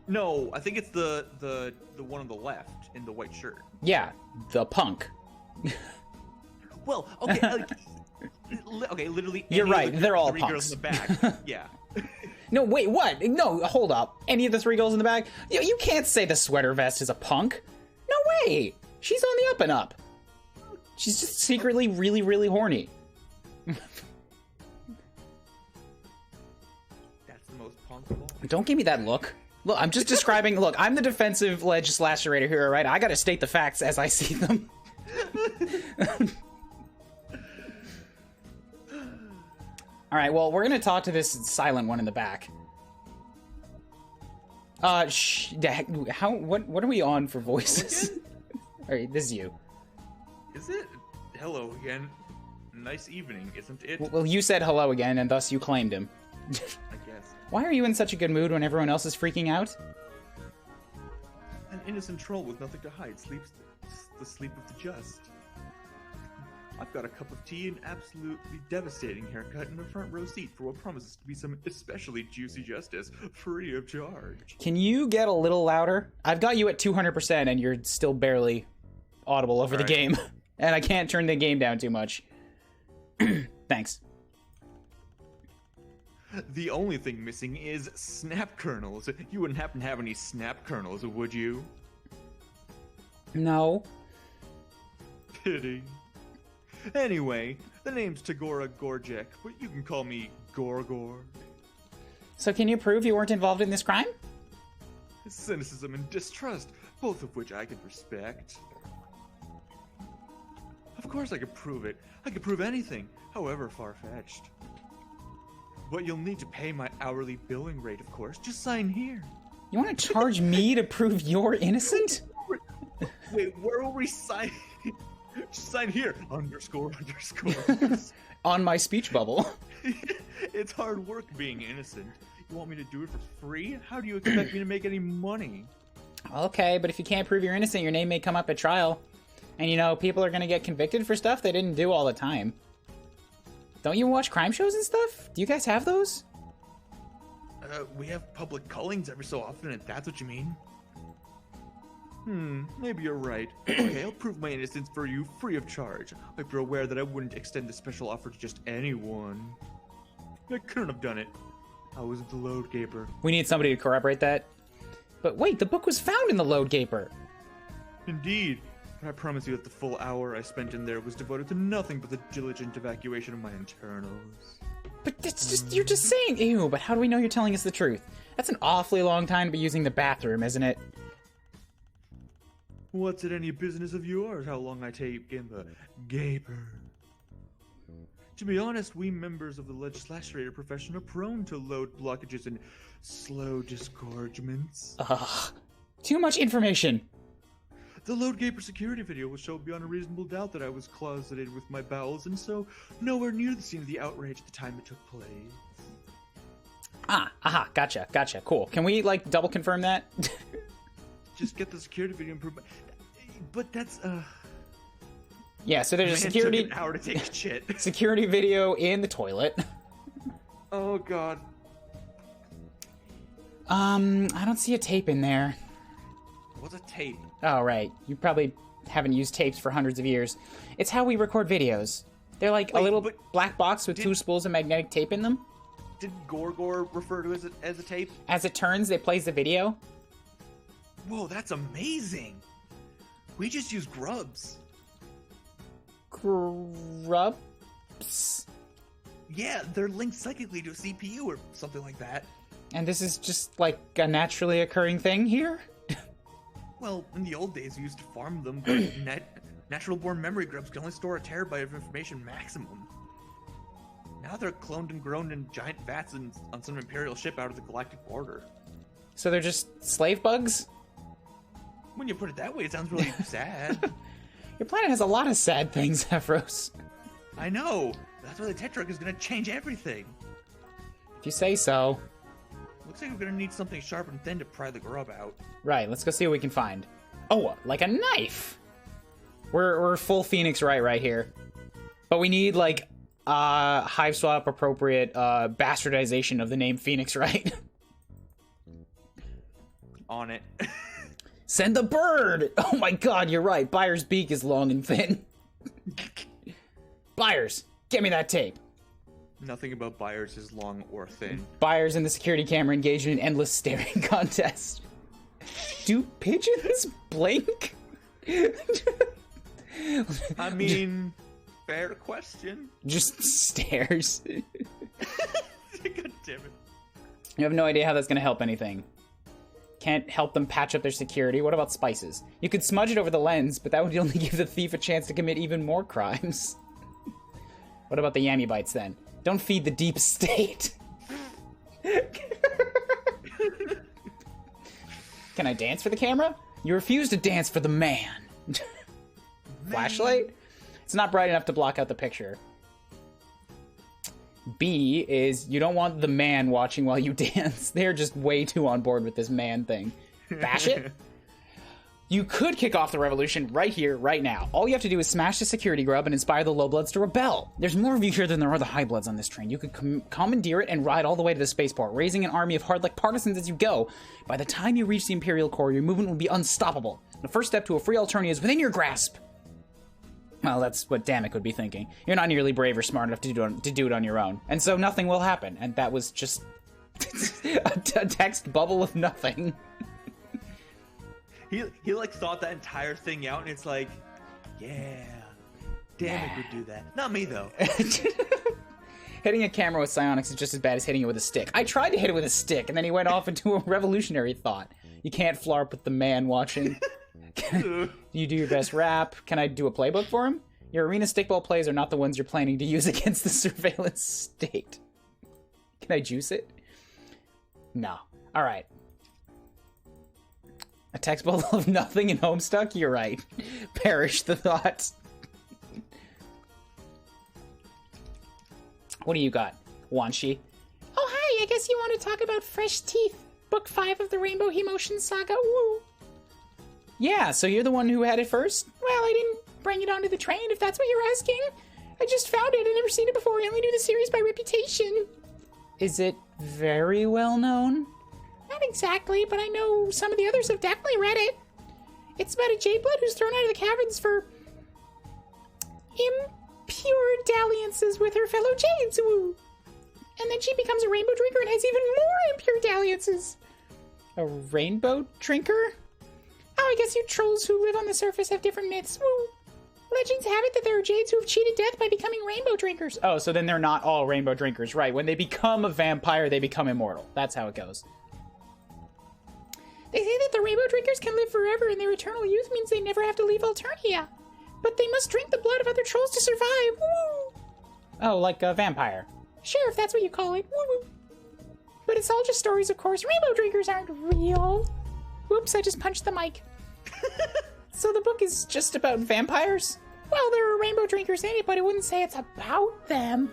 No, I think it's the one on the left in the white shirt. Yeah, the punk. Well, okay, okay, literally. You're any right. of the They're all three punks. girls in the back. Yeah. No, wait, what? No, hold up. Any of the three girls in the back? You can't say the sweater vest is a punk. No way. She's on the up and up. She's just secretly really, really horny. That's the most punk of all. Don't give me that look. Look, I'm just describing. Look, I'm the defensive legislator here, right? I gotta state the facts as I see them. All right, well, we're gonna talk to this silent one in the back. What are we on for voices? All right, this is you. Is it? Hello again. Nice evening, isn't it? Well, you said hello again, and thus you claimed him. I guess. Why are you in such a good mood when everyone else is freaking out? An innocent troll with nothing to hide sleeps the sleep of the just. I've got a cup of tea and absolutely devastating haircut and a front row seat for what promises to be some especially juicy justice, free of charge. Can you get a little louder? I've got you at 200% and you're still barely audible over the game. And I can't turn the game down too much. Thanks. The only thing missing is snap kernels. You wouldn't happen to have any snap kernels, would you? No. Pity. Anyway, the name's Tagora Gorjek, but you can call me Gorgor. So can you prove you weren't involved in this crime? Cynicism and distrust, both of which I can respect. Of course I could prove it. I could prove anything, however far-fetched. But you'll need to pay my hourly billing rate, of course. Just sign here. You want to charge me to prove you're innocent? Wait, where will we sign? Sign here. Underscore. On my speech bubble. It's hard work being innocent. You want me to do it for free? How do you expect me to make any money? Okay, but if you can't prove you're innocent, your name may come up at trial. And you know, people are gonna get convicted for stuff they didn't do all the time. Don't you watch crime shows and stuff? Do you guys have those? We have public callings every so often, if that's what you mean. Maybe you're right. Okay, I'll prove my innocence for you free of charge. Hope you're aware that I wouldn't extend the special offer to just anyone. I couldn't have done it. I wasn't the load gaper. We need somebody to corroborate that. But wait, the book was found in the load gaper. Indeed. But I promise you that the full hour I spent in there was devoted to nothing but the diligent evacuation of my internals. But it's just, you're just saying, ew, but how do we know you're telling us the truth? That's an awfully long time to be using the bathroom, isn't it? What's it any business of yours how long I take in the gaper? To be honest, we members of the legislature profession are prone to load blockages and slow disgorgements. Ugh. Too much information. The load gaper security video will show beyond a reasonable doubt that I was closeted with my bowels and so nowhere near the scene of the outrage at the time it took place. Aha, gotcha, cool. Can we, like, double confirm that? Just get the security video improvement. But that's, Yeah, so there's a man security... took an hour to take a shit. security video in the toilet. Oh, God. I don't see a tape in there. What's a tape? Oh, right. You probably haven't used tapes for hundreds of years. It's how we record videos. They're like a little black box with two spools of magnetic tape in them. Did Gorgor refer to it as a tape? As it turns, it plays the video. Whoa, that's amazing. We just use grubs. Grubs? Yeah, they're linked psychically to a CPU or something like that. And this is just like a naturally occurring thing here? Well, in the old days, we used to farm them, but Natural-born memory grubs can only store a terabyte of information maximum. Now they're cloned and grown in giant vats on some Imperial ship out of the galactic border. So they're just slave bugs? When you put it that way, it sounds really sad. Your planet has a lot of sad things, Zephyros. I know. That's why the Tetrarch is going to change everything. If you say so. Looks like we're going to need something sharp and thin to pry the grub out. Right, let's go see what we can find. Oh, like a knife! We're full Phoenix right here. But we need, like, Hiveswap appropriate bastardization of the name Phoenix Right. On it. Send the bird! Oh my god, you're right. Byers' beak is long and thin. Byers, get me that tape. Nothing about Byers is long or thin. Byers and the security camera engaged in an endless staring contest. Do pigeons blink? I mean, fair question. Just stares. God damn it. You have no idea how that's going to help anything. Can't help them patch up their security. What about spices? You could smudge it over the lens, but that would only give the thief a chance to commit even more crimes. What about the yammy bites then? Don't feed the deep state. Can I dance for the camera? You refuse to dance for the man. Flashlight? It's not bright enough to block out the picture. B is you don't want the man watching while you dance. They're just way too on board with this man thing. Bash it? You could kick off the revolution right here, right now. All you have to do is smash the security grub and inspire the low-bloods to rebel. There's more of you here than there are the high-bloods on this train. You could commandeer it and ride all the way to the spaceport, raising an army of hard-like partisans as you go. By the time you reach the Imperial core, your movement will be unstoppable. The first step to a free Alternia is within your grasp. Well, that's what Damek would be thinking. You're not nearly brave or smart enough to do it on your own. And so nothing will happen. And that was just a text bubble of nothing. He like thought that entire thing out, and it's like, yeah, Damek would do that. Not me, though. Hitting a camera with psionics is just as bad as hitting it with a stick. I tried to hit it with a stick, and then he went off into a revolutionary thought. You can't flarp with the man watching. You do your best rap. Can I do a playbook for him? Your arena stickball plays are not the ones you're planning to use against the surveillance state. Can I juice it? No. All right. A text bubble of nothing and Homestuck? You're right. Perish the thought. What do you got, Wanshi? Oh, hi, I guess you want to talk about Fresh Teeth, Book 5 of the Rainbow Emotion Saga. Woo! Yeah, so you're the one who had it first? Well, I didn't bring it onto the train, if that's what you're asking. I just found it. I've never seen it before. I only knew the series by reputation. Is it very well known? Not exactly, but I know some of the others have definitely read it. It's about a Jadeblood who's thrown out of the caverns for impure dalliances with her fellow Jades. Woo. And then she becomes a rainbow drinker and has even more impure dalliances. A rainbow drinker? Oh, I guess you trolls who live on the surface have different myths. Woo. Legends have it that there are Jades who have cheated death by becoming rainbow drinkers. Oh, so then they're not all rainbow drinkers, right? When they become a vampire, they become immortal. That's how it goes. They say that the rainbow drinkers can live forever and their eternal youth means they never have to leave Alternia. But they must drink the blood of other trolls to survive. Woo! Oh, like a vampire. Sure, if that's what you call it. Woo-woo. But it's all just stories, of course. Rainbow drinkers aren't real. Whoops, I just punched the mic. So the book is just about vampires? Well, there are rainbow drinkers in it, but I wouldn't say it's about them.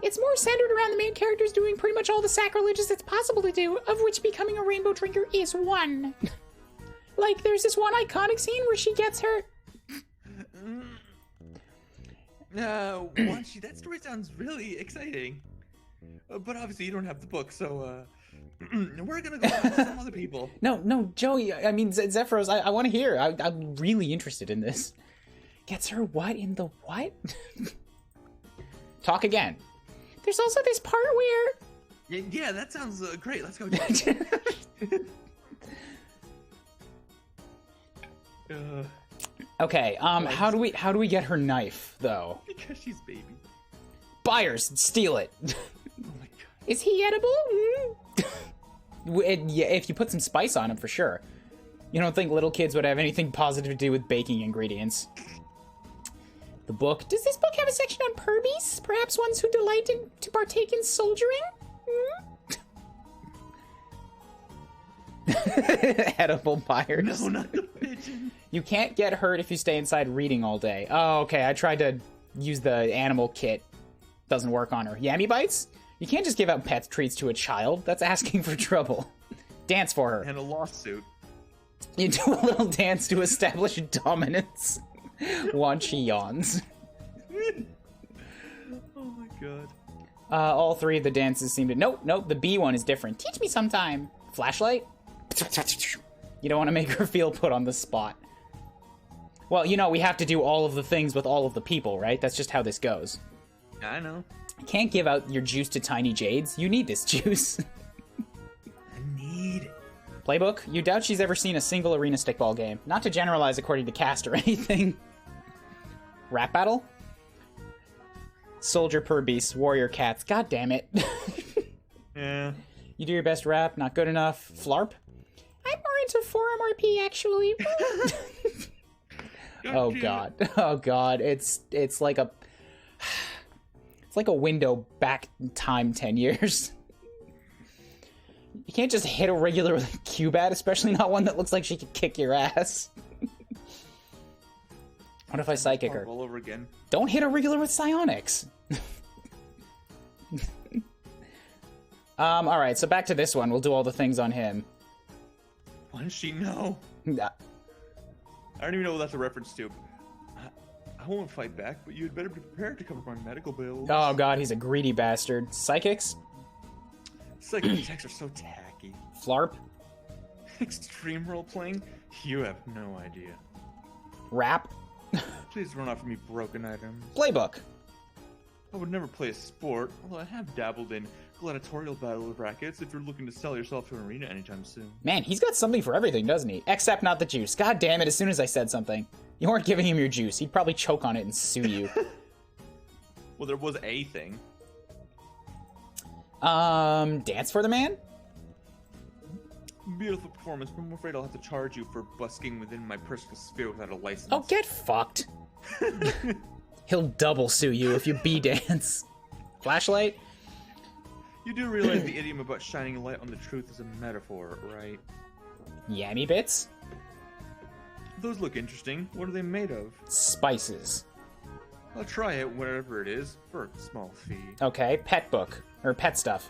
It's more centered around the main characters doing pretty much all the sacrileges it's possible to do, of which becoming a rainbow drinker is one. Like, there's this one iconic scene where she gets her... Wanshi, that story sounds really exciting. But obviously you don't have the book, so, we're gonna go find some other people. No, Joey, I mean, Zephyros, I want to hear. I'm really interested in this. Gets her what in the what? Talk again. There's also this part where... Yeah, that sounds great. Let's go. Okay, how do we get her knife, though? Because she's baby. Buyers, steal it. Oh my god. Is he edible? Yeah, if you put some spice on him, for sure. You don't think little kids would have anything positive to do with baking ingredients? The book. Does this book have a section on perbies? Perhaps ones who delight to partake in soldiering? Edible buyers. No, not the pigeon. You can't get hurt if you stay inside reading all day. Oh, okay. I tried to use the animal kit. Doesn't work on her. Yammy bites? You can't just give out pet treats to a child. That's asking for trouble. Dance for her. And a lawsuit. You do a little dance to establish dominance. Once she yawns. Oh my god. All three of the dances seem to... Nope, the bee one is different. Teach me sometime. Flashlight? You don't want to make her feel put on the spot. Well, you know, we have to do all of the things with all of the people, right? That's just how this goes. I know. Can't give out your juice to tiny jades. You need this juice. I need it. Playbook? You doubt she's ever seen a single arena stickball game. Not to generalize according to cast or anything. Rap battle? Soldier per beast, warrior cats. God damn it. Yeah. You do your best rap, not good enough. Flarp? I'm more into 4MRP, actually. Oh god. Oh god. It's like a... It's like a window back in time 10 years. You can't just hit a regular with a Q-bat, especially not one that looks like she could kick your ass. What if I psychic her? All over again. Don't hit a regular with psionics. Alright, so back to this one. We'll do all the things on him. Why does she know? Nah. I don't even know what that's a reference to. I won't fight back, but you'd better be prepared to cover my medical bills. Oh god, he's a greedy bastard. Psychics? Psychic attacks are so tacky. Flarp? Extreme role-playing? You have no idea. Rap? Please run off me broken items. Playbook? I would never play a sport, although I have dabbled in gladiatorial battle brackets if you're looking to sell yourself to an arena anytime soon. Man, he's got something for everything, doesn't he? Except not the juice. God damn it, as soon as I said something. You weren't giving him your juice. He'd probably choke on it and sue you. Well, there was a thing. Dance for the man? Beautiful performance, but I'm afraid I'll have to charge you for busking within my personal sphere without a license. Oh, get fucked. He'll double sue you if you dance. Flashlight? You do realize the idiom about shining a light on the truth is a metaphor, right? Yammy bits? Those look interesting. What are they made of? Spices. I'll try it, whatever it is, for a small fee. Okay, pet book. Or pet stuff.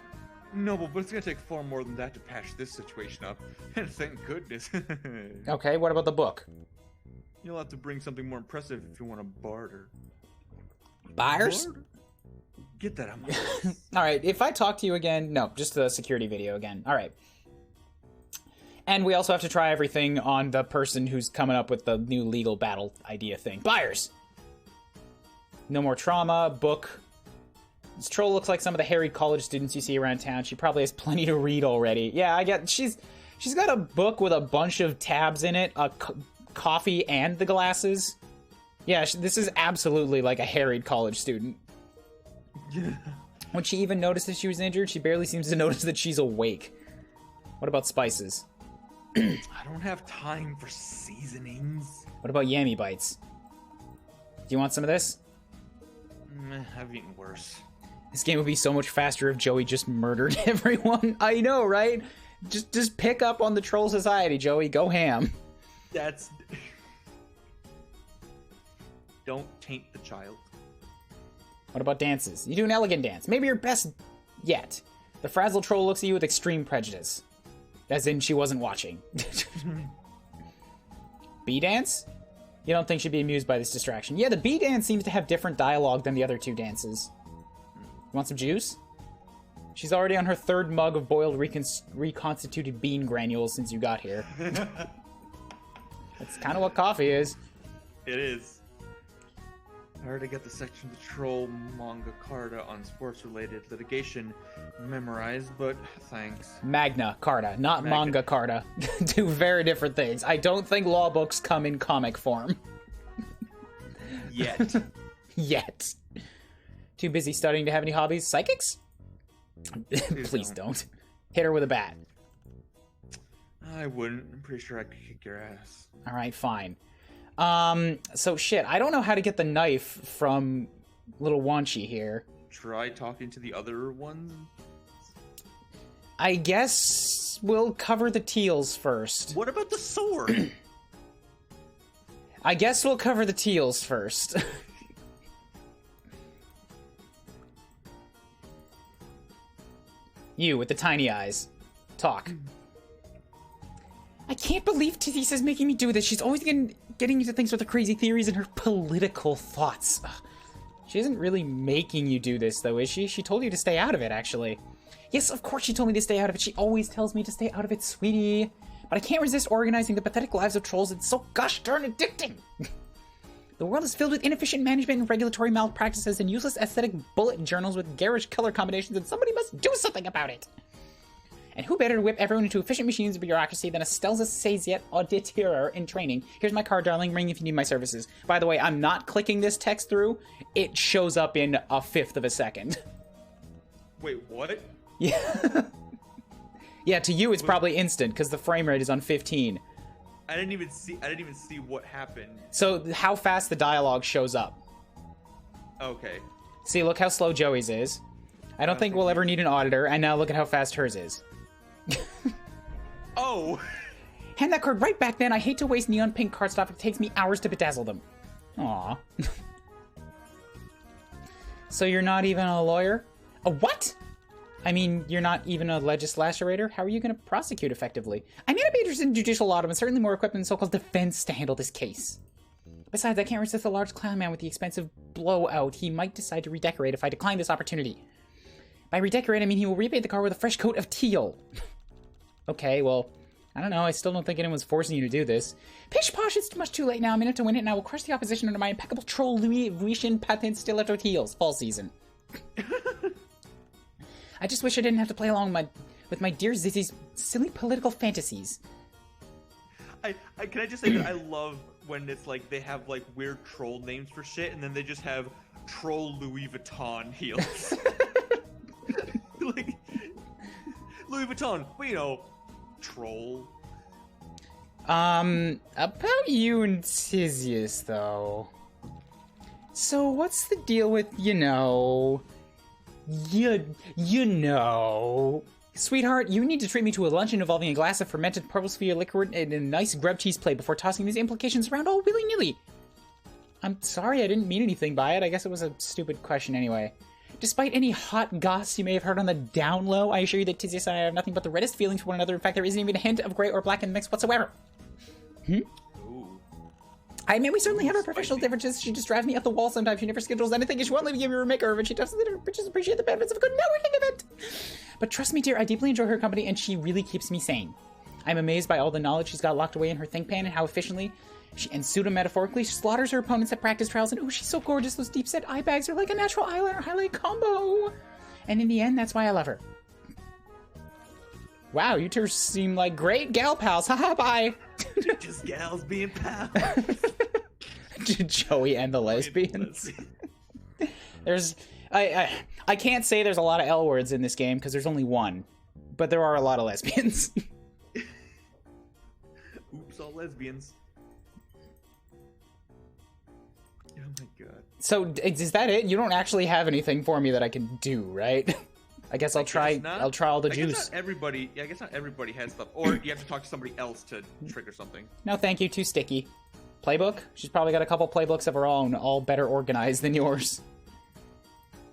Noble, but it's gonna take far more than that to patch this situation up. And thank goodness. Okay, what about the book? You'll have to bring something more impressive if you want to barter. Buyers? Barter? Get that out of my face. Alright, if I talk to you again... No, just the security video again. Alright. And we also have to try everything on the person who's coming up with the new legal battle idea thing. Buyers! No more trauma, book. This troll looks like some of the harried college students you see around town. She probably has plenty to read already. Yeah, I get... She's got a book with a bunch of tabs in it, a coffee, and the glasses. Yeah, this is absolutely like a harried college student. When she even notices she was injured, she barely seems to notice that she's awake. What about spices? I don't have time for seasonings. What about yammy bites? Do you want some of this? I've eaten worse. This game would be so much faster if Joey just murdered everyone. I know, right? Just pick up on the troll society, Joey. Go ham. That's... Don't taint the child. What about dances? You do an elegant dance. Maybe your best yet. The frazzled troll looks at you with extreme prejudice. As in, she wasn't watching. Bee dance? You don't think she'd be amused by this distraction. Yeah, the bee dance seems to have different dialogue than the other two dances. You want some juice? She's already on her third mug of boiled reconstituted bean granules since you got here. That's kind of what coffee is. It is. I already got the section of the troll manga carta on sports-related litigation memorized, but thanks. Magna Carta, not manga carta. Two very different things. I don't think law books come in comic form. Yet. Yet. Too busy studying to have any hobbies? Psychics? Please don't. Hit her with a bat. I wouldn't. I'm pretty sure I could kick your ass. Alright, fine. So shit, I don't know how to get the knife from little Wanchi here. Try talking to the other ones. I guess we'll cover the teals first. What about the sword? I guess we'll cover the teals first. You with the tiny eyes. Talk. I can't believe Tithys is making me do this. She's always getting into things with her crazy theories and her political thoughts. Ugh. She isn't really making you do this, though, is she? She told you to stay out of it, actually. Yes, of course she told me to stay out of it. She always tells me to stay out of it, sweetie. But I can't resist organizing the pathetic lives of trolls. It's so gosh darn addicting. The world is filled with inefficient management and regulatory malpractices and useless aesthetic bullet journals with garish color combinations, and somebody must do something about it. And who better to whip everyone into efficient machines of bureaucracy than a Stelza Saziet auditeur in training? Here's my card, darling. Ring if you need my services. By the way, I'm not clicking this text through. It shows up in a fifth of a second. Wait, what? Yeah. Yeah, to you it's probably instant because the frame rate is on 15. I didn't even see what happened. So how fast the dialogue shows up. Okay. See, look how slow Joey's is. I don't think we'll ever need an auditor, and now look at how fast hers is. Oh! Hand that card right back, then. I hate to waste neon pink cardstock. It takes me hours to bedazzle them. Aw. So you're not even a lawyer? A what? I mean, you're not even a legislator? How are you going to prosecute effectively? I may not be interested in judicial law, but I'm certainly more equipped than so-called defense to handle this case. Besides, I can't resist a large clown man with the expensive blowout. He might decide to redecorate if I decline this opportunity. By redecorate, I mean he will repaint the car with a fresh coat of teal. Okay, well, I don't know. I still don't think anyone's forcing you to do this. Pish posh, it's much too late now. I'm in it to win it, and I will crush the opposition under my impeccable troll Louis Vuitton patent stiletto teals. Fall season. I just wish I didn't have to play along with my dear Zizzy's silly political fantasies. Can I just say that I love when it's like they have like weird troll names for shit, and then they just have troll Louis Vuitton heels. Like Louis Vuitton, but you know, troll. About you and Tizius, though. So what's the deal with, you know... You know... Sweetheart, you need to treat me to a luncheon involving a glass of fermented purple sphere liquid and a nice grub cheese plate before tossing these implications around all willy-nilly. I'm sorry, I didn't mean anything by it. I guess it was a stupid question anyway. Despite any hot goss you may have heard on the down low, I assure you that Tizius and I have nothing but the reddest feelings for one another. In fact, there isn't even a hint of gray or black in the mix whatsoever. I mean, we certainly have our professional differences. She just drives me up the wall sometimes. She never schedules anything, and she won't let me give her a makeover, and she doesn't let her bitches appreciate the benefits of a good networking event. But trust me, dear, I deeply enjoy her company, and she really keeps me sane. I'm amazed by all the knowledge she's got locked away in her think pan and how efficiently and pseudo-metaphorically she slaughters her opponents at practice trials, and ooh, she's so gorgeous. Those deep-set eye bags are like a natural eyeliner highlight combo. And in the end, that's why I love her. Wow, you two seem like great gal pals. Haha, bye. Just gals being pals. Joey and the lesbians. There's... I can't say there's a lot of L words in this game because there's only one. But there are a lot of lesbians. Oops, all lesbians. Oh my god. So, is that it? You don't actually have anything for me that I can do, right? I guess I'll try all the juice. Guess not everybody, I guess not everybody has stuff. Or you have to talk to somebody else to trigger something. No, thank you. Too sticky. Playbook? She's probably got a couple playbooks of her own, all better organized than yours.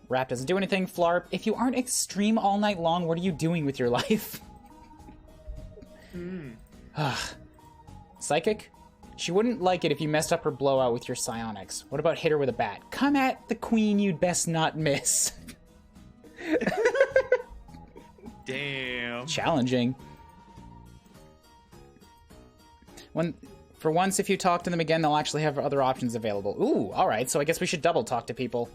Rap doesn't do anything. Flarp, if you aren't extreme all night long, what are you doing with your life? Psychic? She wouldn't like it if you messed up her blowout with your psionics. What about hit her with a bat? Come at the queen you'd best not miss. Damn. Challenging. For once, if you talk to them again, they'll actually have other options available. Ooh, alright, so I guess we should double talk to people.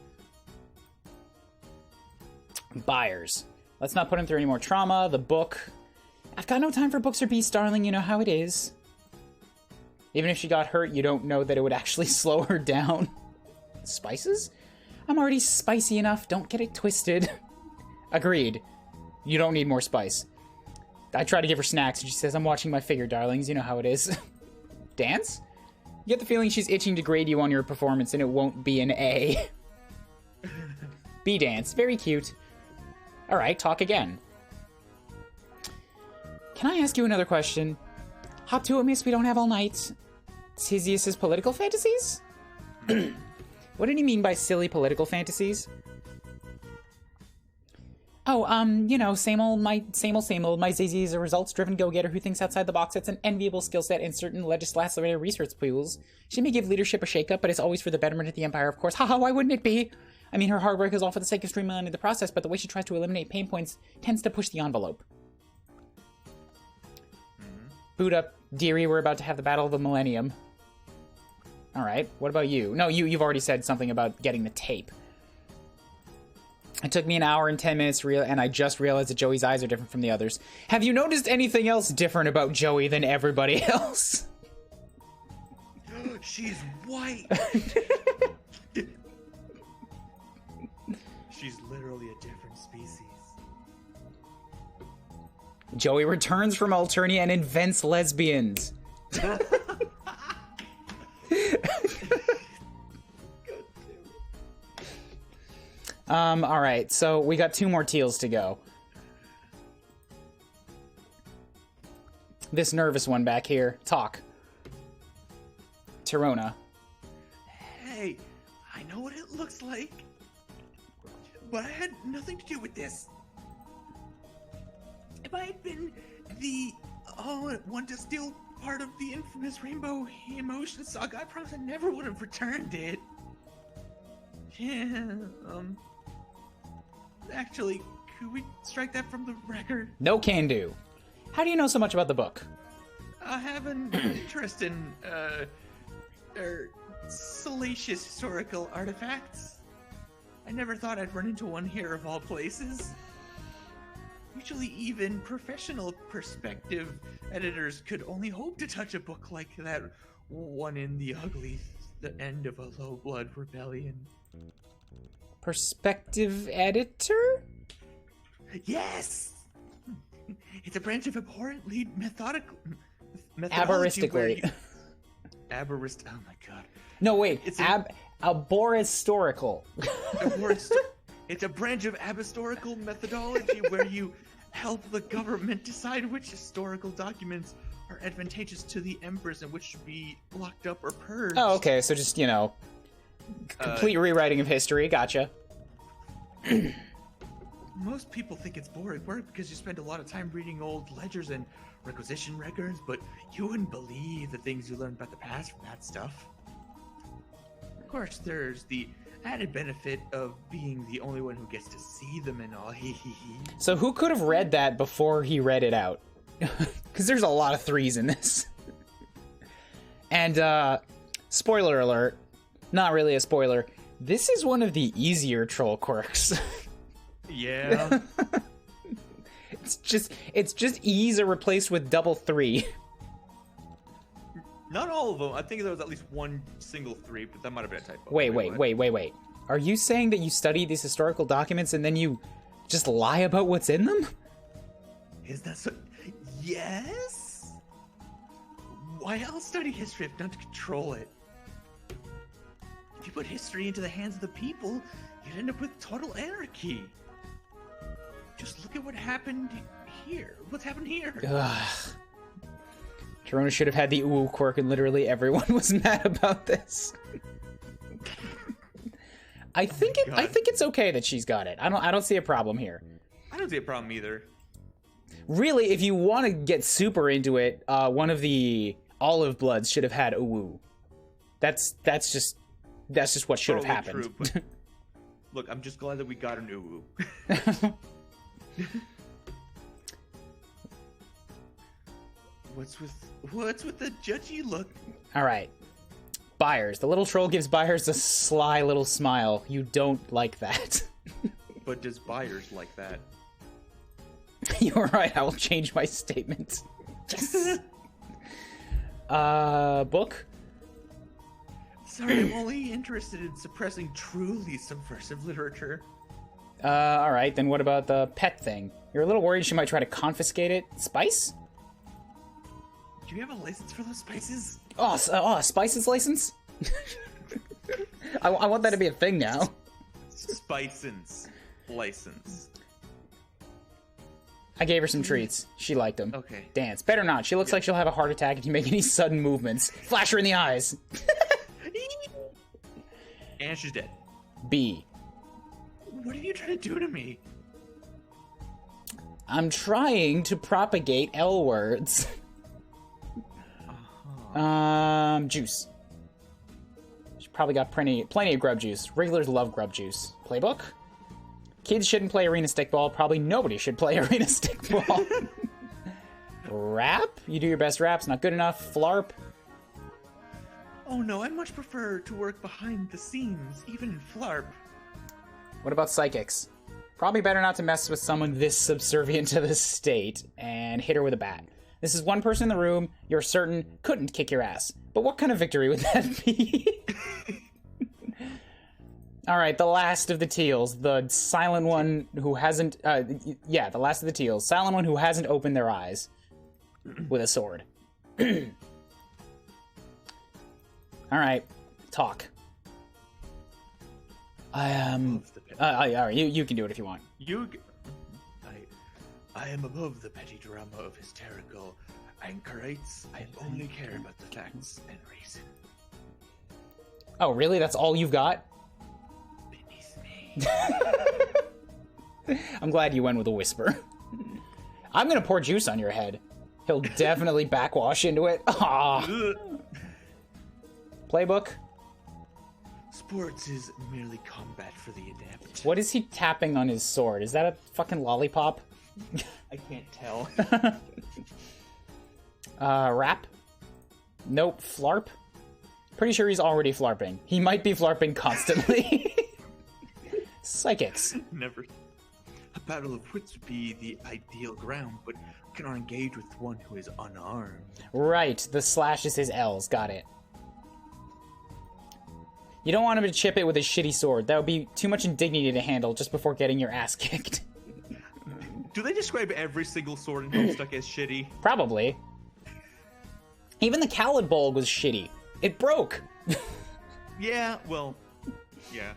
Buyers. Let's not put him through any more trauma. The book. I've got no time for books or beasts, darling. You know how it is. Even if she got hurt, you don't know that it would actually slow her down. Spices? I'm already spicy enough. Don't get it twisted. Agreed. You don't need more spice. I try to give her snacks, and she says, I'm watching my figure, darlings. You know how it is. Dance? You get the feeling she's itching to grade you on your performance, and it won't be an A. B dance. Very cute. Alright, talk again. Can I ask you another question? Hop to it, miss, we don't have all night. Tisius's political fantasies? What did he mean by silly political fantasies? Oh, you know, same old. My Zizi is a results-driven go-getter who thinks outside the box. It's an enviable skill set in certain legislative research pools. She may give leadership a shake-up, but it's always for the betterment of the Empire, of course. Haha, why wouldn't it be? I mean, her hard work is all for the sake of streamlining the process, but the way she tries to eliminate pain points tends to push the envelope. Boot up, dearie, we're about to have the Battle of the Millennium. Alright, what about you? No, you've already said something about getting the tape. It took me an hour and 10 minutes and I just realized that Joey's eyes are different from the others. Have you noticed anything else different about Joey than everybody else? She's white. She's literally a different species. Joey returns from Alternia and invents lesbians. Alright, so we got 2 more teals to go. This nervous one back here. Talk. Tirona. Hey, I know what it looks like, but I had nothing to do with this. If I had been the one to steal part of the infamous Rainbow Emotion Saga, I promise I never would have returned it. Yeah, actually, could we strike that from the record? No can do. How do you know so much about the book? I have an interest in, salacious historical artifacts. I never thought I'd run into one here of all places. Usually even professional perspective editors could only hope to touch a book like that one in the end of a low-blood rebellion. Perspective editor? Yes! It's a branch of abhorrently methodology. Aberistically. Oh my god. No, wait. It's Aboristorical. It's a branch of abhistorical methodology where you help the government decide which historical documents are advantageous to the empress and which should be locked up or purged. Oh, okay. So just, you know, complete rewriting of history. Gotcha. Most people think it's boring work because you spend a lot of time reading old ledgers and requisition records, but you wouldn't believe the things you learned about the past from that stuff. Of course, there's the added benefit of being the only one who gets to see them and all. So who could have read that before he read it out? Because there's a lot of 3s in this. And, spoiler alert, not really a spoiler, this is one of the easier troll quirks. Yeah. It's just ease are replaced with double 3. Not all of them. I think there was at least one single 3, but that might have been a typo. Wait. Are you saying that you study these historical documents and then you just lie about what's in them? Is that so? Yes? Why else study history if not to control it? If you put history into the hands of the people, you'd end up with total anarchy. Just look at what happened here. What's happened here? Ugh. Tirona should have had the ooh quirk and literally everyone was mad about this. I think it's okay that she's got it. I don't see a problem here. I don't see a problem either. Really, if you want to get super into it, one of the Olive Bloods should have had ooh. That's just what should have happened. True, but look, I'm just glad that we got an ooh. What's with the judgy look? All right. Byers. The little troll gives Byers a sly little smile. You don't like that. But does Byers like that? You're right. I will change my statement. Yes. Book? Sorry, I'm only interested in suppressing truly subversive literature. All right. Then what about the pet thing? You're a little worried she might try to confiscate it. Spice? Do you have a license for those spices? Spice's license? I want that to be a thing now. Spicen's license. I gave her some treats. She liked them. Okay. Dance. Better not. She looks like she'll have a heart attack if you make any sudden movements. Flash her in the eyes. And she's dead. B. What are you trying to do to me? I'm trying to propagate L words. Juice. She probably got plenty of grub juice. Regulars love grub juice. Playbook? Kids shouldn't play arena stickball. Probably nobody should play arena stickball. Rap? You do your best raps. Not good enough. Flarp? Oh no, I much prefer to work behind the scenes, even in Flarp. What about psychics? Probably better not to mess with someone this subservient to the state and hit her with a bat. This is one person in the room you're certain couldn't kick your ass. But what kind of victory would that be? Alright, the last of the teals. The silent one who hasn't... the last of the teals. Silent one who hasn't opened their eyes. With a sword. Alright, talk. Alright, you can do it if you want. I am above the petty drama of hysterical anchorites. I only care about the facts and reason. Oh, really? That's all you've got? Beneath me. I'm glad you went with a whisper. I'm gonna pour juice on your head. He'll definitely backwash into it. Aww. Playbook? Sports is merely combat for the adept. What is he tapping on his sword? Is that a fucking lollipop? I can't tell. Rap? Nope. Flarp? Pretty sure he's already flarping. He might be flarping constantly. Psychics. Never. A battle of wits would be the ideal ground, but we cannot engage with one who is unarmed. Right. The slash is his L's. Got it. You don't want him to chip it with his shitty sword. That would be too much indignity to handle just before getting your ass kicked. Do they describe every single sword in Homestuck as shitty? Probably. Even the Khaled Bowl was shitty. It broke. Yeah, well, yeah.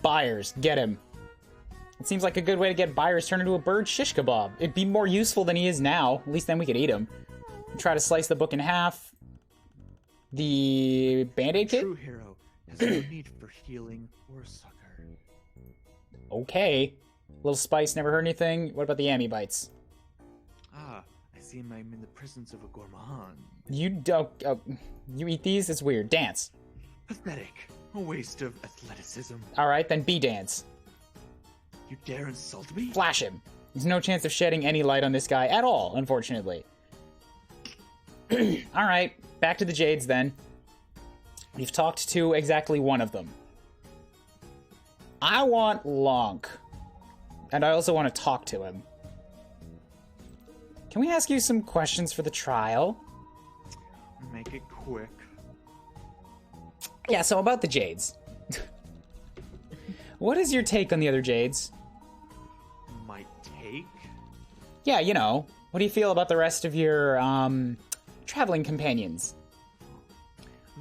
Byers, get him. It seems like a good way to get Byers turned into a bird shish kebab. It'd be more useful than he is now. At least then we could eat him. Try to slice the book in half. The Band-Aid kit? True hero has no need for healing or succor. Okay. Little spice, never heard anything. What about the Ammy bites? Ah, I see I'm in the presence of a gourmand. You don't... you eat these? It's weird. Dance. Pathetic. A waste of athleticism. Alright, then B-dance. You dare insult me? Flash him. There's no chance of shedding any light on this guy at all, unfortunately. Alright, back to the Jades then. We've talked to exactly one of them. I want Lonk. And I also want to talk to him. Can we ask you some questions for the trial? Make it quick. Yeah, so about the Jades. What is your take on the other Jades? My take? Yeah, you know. What do you feel about the rest of your, traveling companions?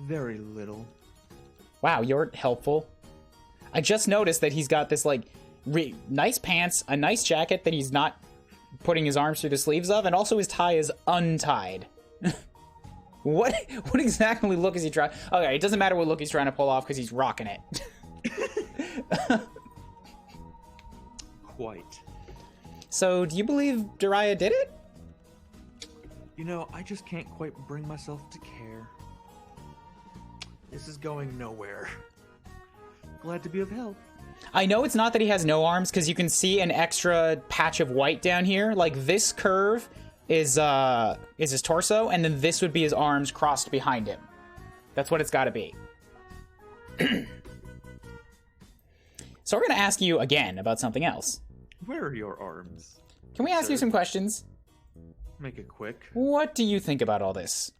Very little. Wow, you're helpful. I just noticed that he's got this, like, nice pants, a nice jacket that he's not putting his arms through the sleeves of, and also his tie is untied. What exactly look is he trying... Okay, it doesn't matter what look he's trying to pull off because he's rocking it. Quite. So, do you believe Jiraiya did it? You know, I just can't quite bring myself to care. This is going nowhere. Glad to be of help. I know it's not that he has no arms, because you can see an extra patch of white down here. Like, this curve is his torso, and then this would be his arms crossed behind him. That's what it's got to be. So we're going to ask you again about something else. Where are your arms? Can we ask you some questions? Make it quick. What do you think about all this?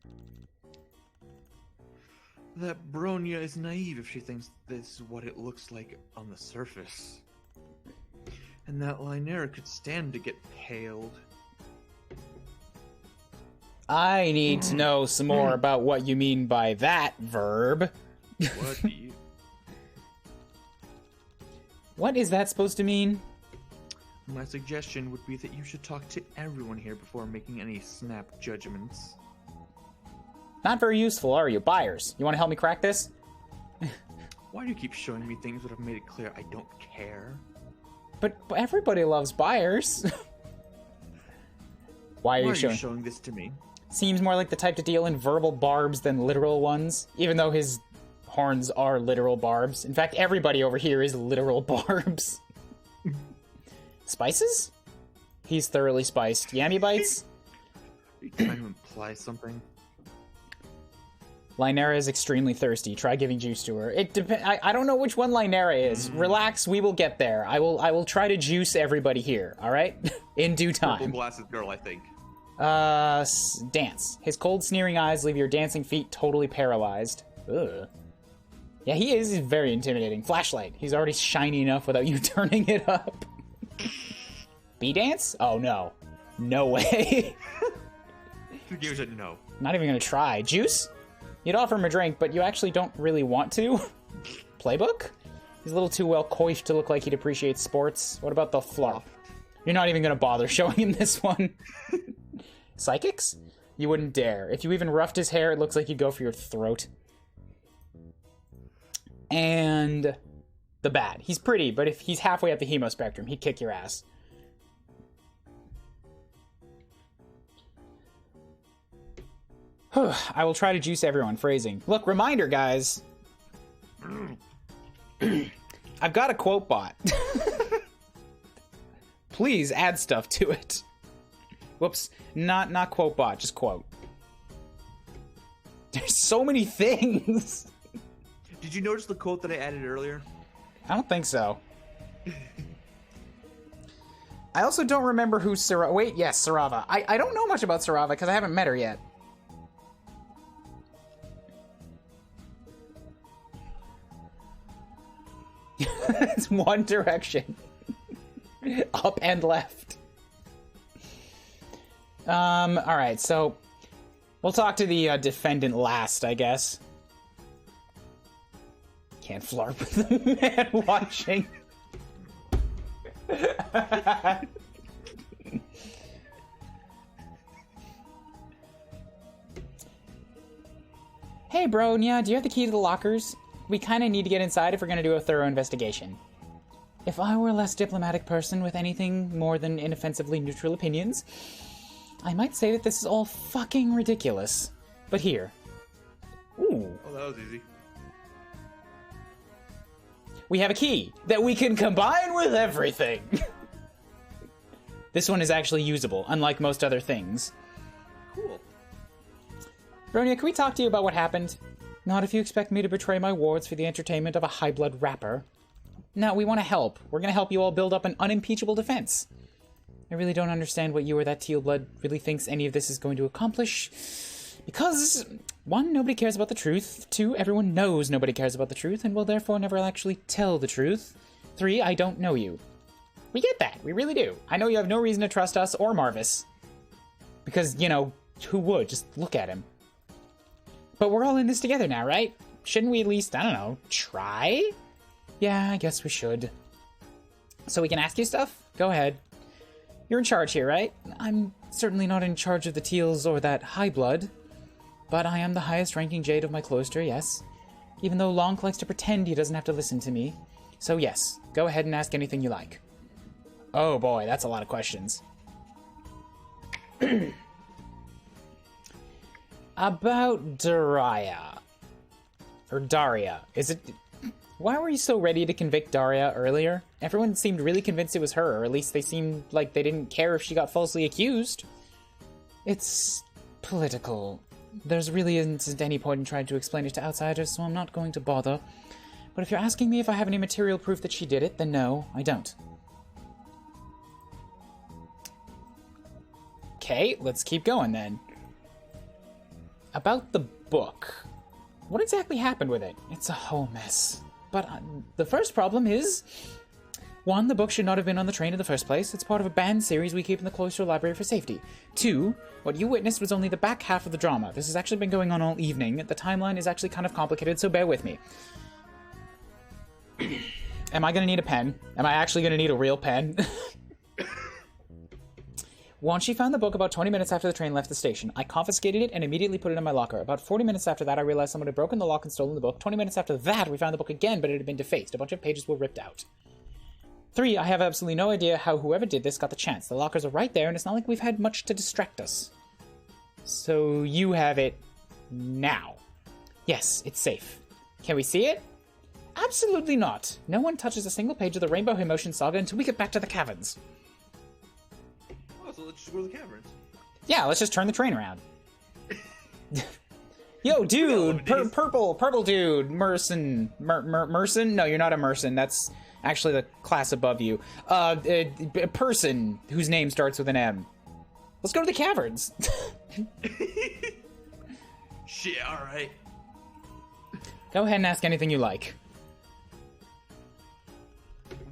That Bronya is naive if she thinks this is what it looks like on the surface. And that Lynera could stand to get paled. I need to know some more about what you mean by that verb. What do you... What is that supposed to mean? My suggestion would be that you should talk to everyone here before making any snap judgments. Not very useful, are you? Buyers, you want to help me crack this? Why do you keep showing me things that have made it clear I don't care? But everybody loves buyers. Why are you showing this to me? Seems more like the type to deal in verbal barbs than literal ones, even though his horns are literal barbs. In fact, everybody over here is literal barbs. Spices? He's thoroughly spiced. Yammy bites? Are you trying to imply something? Lynera is extremely thirsty. Try giving juice to her. It depends. I don't know which one Lynera is. Relax, we will get there. I will try to juice everybody here, all right? In due time. Purple glasses girl, I think. Dance. His cold, sneering eyes leave your dancing feet totally paralyzed. Ugh. Yeah, he is very intimidating. Flashlight. He's already shiny enough without you turning it up. Bee dance? Oh, no. No way. Use it, no. Not even gonna try. Juice? You'd offer him a drink, but you actually don't really want to. Playbook? He's a little too well coiffed to look like he'd appreciate sports. What about the fluff? You're not even gonna bother showing him this one. Psychics? You wouldn't dare. If you even roughed his hair, it looks like you'd go for your throat. And the bat. He's pretty, but if he's halfway up the hemo spectrum, he'd kick your ass. I will try to juice everyone. Phrasing. Look, reminder, guys. I've got a quote bot. Please add stuff to it. Whoops. Not quote bot, just quote. There's so many things. Did you notice the quote that I added earlier? I don't think so. I also don't remember who Sarava... Wait, yes, Sarava. I don't know much about Sarava because I haven't met her yet. It's one direction. Up and left. Alright, so... We'll talk to the defendant last, I guess. Can't flarp with the man watching. Hey, bro, yeah, do you have the key to the lockers? We kind of need to get inside if we're going to do a thorough investigation. If I were a less diplomatic person with anything more than inoffensively neutral opinions, I might say that this is all fucking ridiculous. But here. Ooh. Oh, that was easy. We have a key that we can combine with everything. This one is actually usable, unlike most other things. Cool. Bronya, can we talk to you about what happened? Not if you expect me to betray my wards for the entertainment of a high-blood rapper. No, we want to help. We're going to help you all build up an unimpeachable defense. I really don't understand what you or that teal blood really thinks any of this is going to accomplish. Because, 1, nobody cares about the truth. 2, everyone knows nobody cares about the truth and will therefore never actually tell the truth. 3, I don't know you. We get that. We really do. I know you have no reason to trust us or Marvis. Because, you know, who would? Just look at him. But we're all in this together now, right? Shouldn't we at least, I don't know, try? Yeah, I guess we should. So we can ask you stuff? Go ahead. You're in charge here, right? I'm certainly not in charge of the Teals or that high blood. But I am the highest ranking Jade of my cloister, yes. Even though Lonk likes to pretend he doesn't have to listen to me. So yes, go ahead and ask anything you like. Oh boy, that's a lot of questions. About Daria. Or Daria. Is it... Why were you so ready to convict Daria earlier? Everyone seemed really convinced it was her, or at least they seemed like they didn't care if she got falsely accused. It's... political. There's really isn't any point in trying to explain it to outsiders, so I'm not going to bother. But if you're asking me if I have any material proof that she did it, then no, I don't. Okay, let's keep going then. About the book. What exactly happened with it? It's a whole mess. But the first problem is... 1, the book should not have been on the train in the first place. It's part of a banned series we keep in the cloister library for safety. 2, what you witnessed was only the back half of the drama. This has actually been going on all evening. The timeline is actually kind of complicated, so bear with me. Am I going to need a pen? Am I actually going to need a real pen? Once she found the book about 20 minutes after the train left the station, I confiscated it and immediately put it in my locker. About 40 minutes after that, I realized someone had broken the lock and stolen the book. 20 minutes after that, we found the book again, but it had been defaced. A bunch of pages were ripped out. 3, I have absolutely no idea how whoever did this got the chance. The lockers are right there, and it's not like we've had much to distract us. So you have it now. Yes, it's safe. Can we see it? Absolutely not. No one touches a single page of the Rainbow Emotion Saga until we get back to the caverns. Oh, so let's just go to the caverns. Yeah, let's just turn the train around. Yo, dude! Purple dude! Merson. Merson? No, you're not a Merson. That's actually the class above you. A person whose name starts with an M. Let's go to the caverns. Shit, alright. Go ahead and ask anything you like.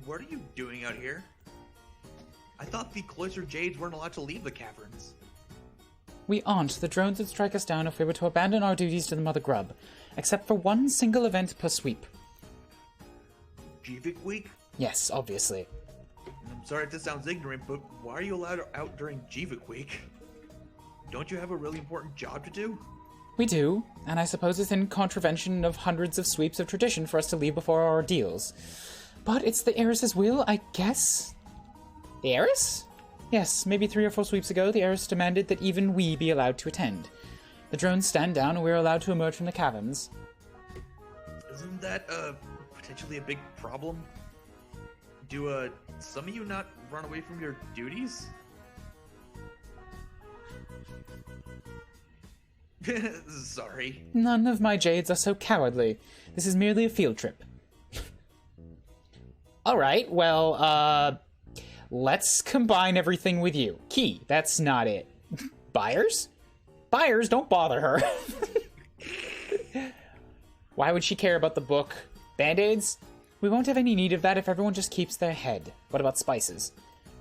What are you doing out here? I thought the cloistered jades weren't allowed to leave the caverns. We aren't. The drones would strike us down if we were to abandon our duties to the Mother Grub. Except for one single event per sweep. Jivik Week? Yes, obviously. I'm sorry if this sounds ignorant, but why are you allowed out during Jivik Week? Don't you have a really important job to do? We do, and I suppose it's in contravention of hundreds of sweeps of tradition for us to leave before our ordeals. But it's the heiress's will, I guess? The heiress? Yes, maybe 3 or 4 sweeps ago, the heiress demanded that even we be allowed to attend. The drones stand down and we're allowed to emerge from the caverns. Isn't that, potentially a big problem? Do, some of you not run away from your duties? Sorry. None of my jades are so cowardly. This is merely a field trip. Alright, well, let's combine everything with you. Key, that's not it. Buyers? Buyers, don't bother her. Why would she care about the book? Band-aids? We won't have any need of that if everyone just keeps their head. What about spices?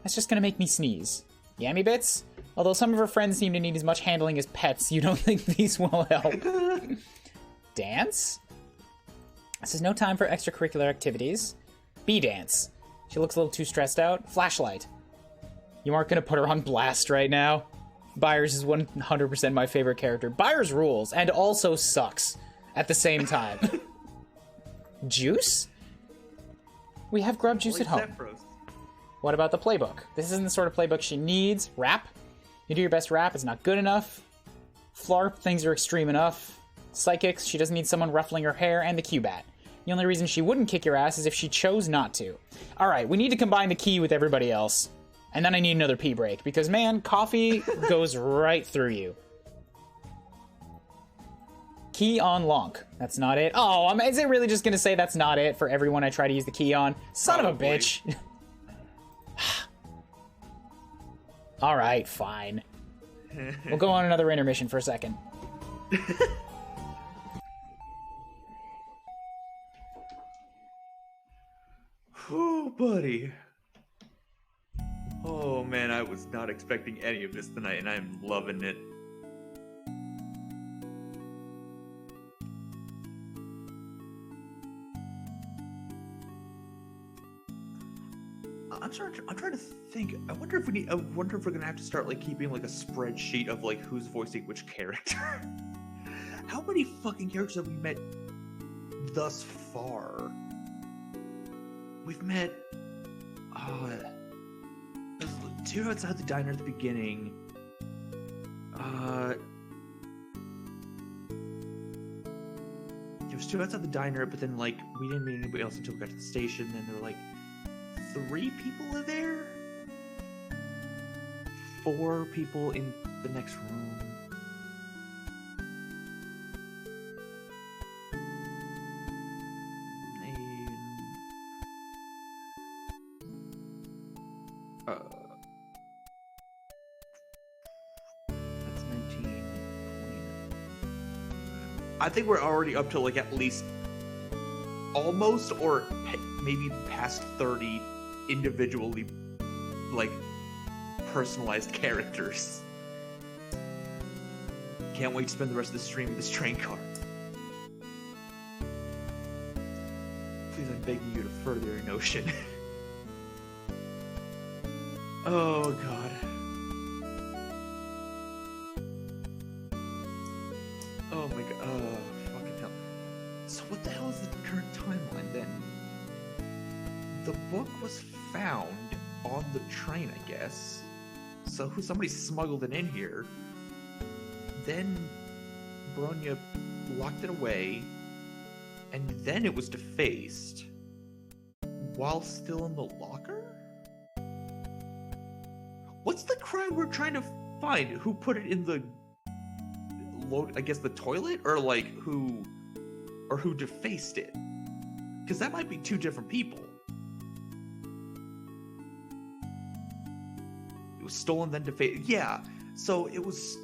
That's just gonna make me sneeze. Yammy bits? Although some of her friends seem to need as much handling as pets, you don't think these will help. Dance? This is no time for extracurricular activities. Bee dance. She looks a little too stressed out. Flashlight. You aren't gonna put her on blast right now. Byers is 100% my favorite character. Byers rules, and also sucks at the same time. Juice? We have grub juice at home. What about the playbook? This isn't the sort of playbook she needs. Rap? You do your best rap, it's not good enough. Flarp, things are extreme enough. Psychics, she doesn't need someone ruffling her hair, and the Q-Bat. The only reason she wouldn't kick your ass is if she chose not to. Alright, we need to combine the key with everybody else. And then I need another pee break, because man, coffee goes right through you. Key on Lonk. That's not it. Oh, is it really just gonna say that's not it for everyone I try to use the key on? Son of a bitch. Alright, fine. We'll go on another intermission for a second. Oh, buddy. Oh, man, I was not expecting any of this tonight, and I'm loving it. I'm trying to think. I wonder if we're gonna have to start like keeping like a spreadsheet of like who's voicing which character. How many fucking characters have we met thus far? We've met there's 2 outside the diner at the beginning. There was 2 outside the diner, but then like we didn't meet anybody else until we got to the station. Then there were like 3 people are there? 4 people in the next room. That's 19, 20. I think we're already up to like at least almost or maybe past 30 individually, like, personalized characters. Can't wait to spend the rest of the stream in this train car. Please, I'm begging you to further your notion. Oh, God. Oh, my God. Oh, fucking hell. So what the hell is the current timeline, then? The book was found on the train, I guess. So somebody smuggled it in here. Then Bronya locked it away. And then it was defaced. While still in the locker? What's the crime we're trying to find? Who put it in the... I guess the toilet? Or like who defaced it? Because that might be two different people. It was stolen, then defaced. Yeah. So it was...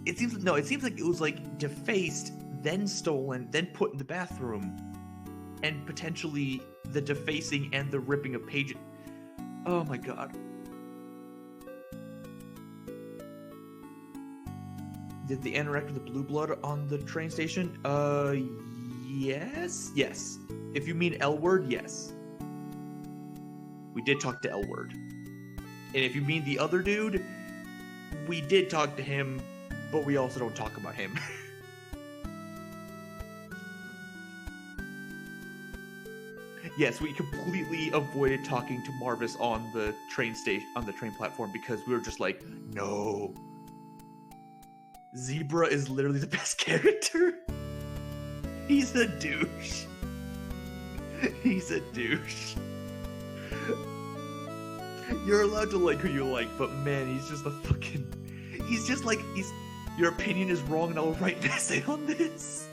It seems like it was like defaced, then stolen, then put in the bathroom. And potentially the defacing and the ripping of pages. Oh my god. Did the interact with the blue blood on the train station? Yes. Yes. If you mean L-word, yes. We did talk to L-word. And if you mean the other dude, we did talk to him, but we also don't talk about him. Yes, we completely avoided talking to Marvis on the train station, on the train platform, because we were just like, no. Zebra is literally the best character. He's a douche. He's a douche. You're allowed to like who you like, but man, he's just a fucking... He's just like, your opinion is wrong and I'll write an essay on this.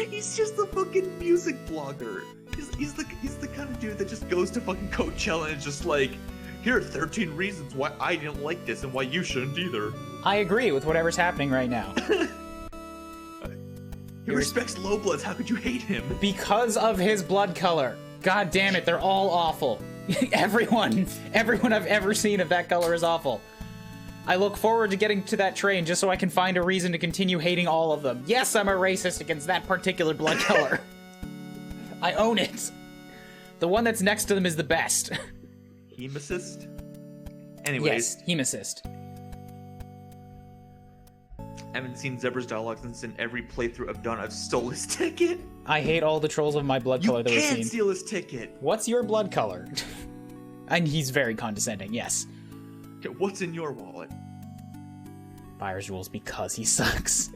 He's just a fucking music blogger. He's the kind of dude that just goes to fucking Coachella and is just like, here are 13 reasons why I didn't like this and why you shouldn't either. I agree with whatever's happening right now. He respects low bloods. How could you hate him? Because of his blood color. God damn it, they're all awful. Everyone I've ever seen of that color is awful. I look forward to getting to that train just so I can find a reason to continue hating all of them. Yes, I'm a racist against that particular blood color. I own it. The one that's next to them is the best. Hemocist? Anyways. Yes, hemocist. I haven't seen Zebra's dialogue since in every playthrough I've done, I've stole his ticket. I hate all the trolls of my blood color that we've seen. You can't steal his ticket. What's your blood color? And he's very condescending, yes. Okay, what's in your wallet? Fires rules because he sucks.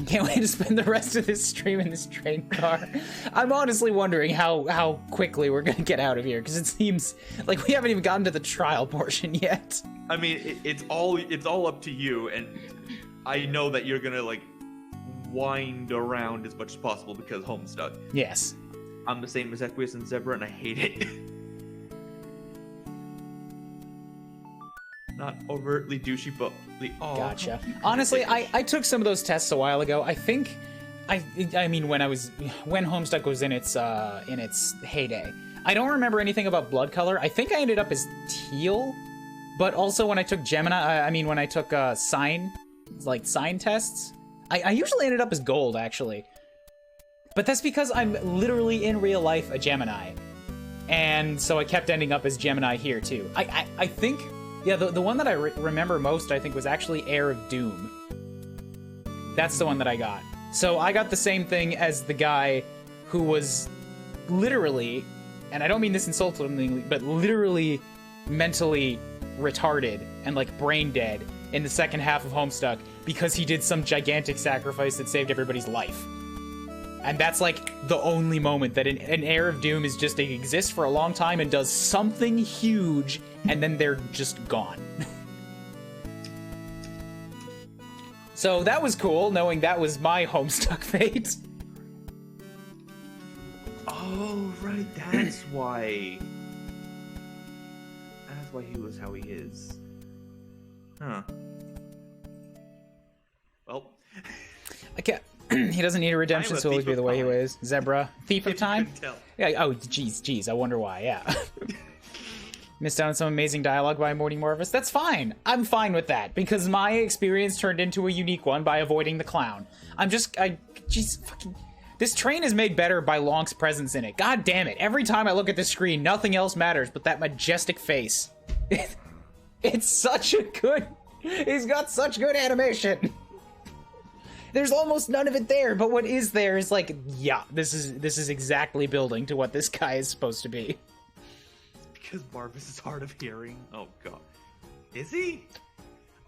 Can't wait to spend the rest of this stream in this train car. I'm honestly wondering how quickly we're gonna get out of here, because it seems like we haven't even gotten to the trial portion yet. I mean, it's all up to you, and I know that you're gonna like wind around as much as possible because Homestuck. Yes. I'm the same as Equius and Zebra, and I hate it. Not overtly douchey, but oh. Gotcha. Honestly, I took some of those tests a while ago. I think, I mean, when Homestuck was in its heyday. I don't remember anything about blood color. I think I ended up as teal, but also when I took Gemini, when I took sign tests, I usually ended up as gold, actually. But that's because I'm literally in real life a Gemini, and so I kept ending up as Gemini here too. I think. Yeah, the one that I remember most, I think, was actually Heir of Doom. That's the one that I got. So I got the same thing as the guy who was literally, and I don't mean this insultingly, but literally mentally retarded and, like, brain dead in the second half of Homestuck because he did some gigantic sacrifice that saved everybody's life. And that's, like, the only moment that an Heir of Doom is just, exists for a long time and does something huge, and then they're just gone. So that was cool, knowing that was my Homestuck fate. Oh, right, that's why. That's why he was how he is. Huh. Well. I can't... He doesn't need a redemption, I'm a so he'll always thief be the of way he time. was. Zebra. Thief of time? Couldn't tell. Yeah, oh, jeez, I wonder why, yeah. Missed out on some amazing dialogue by Morty Morvis. That's fine. I'm fine with that, because my experience turned into a unique one by avoiding the clown. Jeez, fucking... This train is made better by Lonk's presence in it. God damn it. Every time I look at the screen, nothing else matters but that majestic face. It's such a good... He's got such good animation. There's almost none of it there, but what is there is like, yeah, this is exactly building to what this guy is supposed to be. Because Marvis is hard of hearing. Oh god, is he?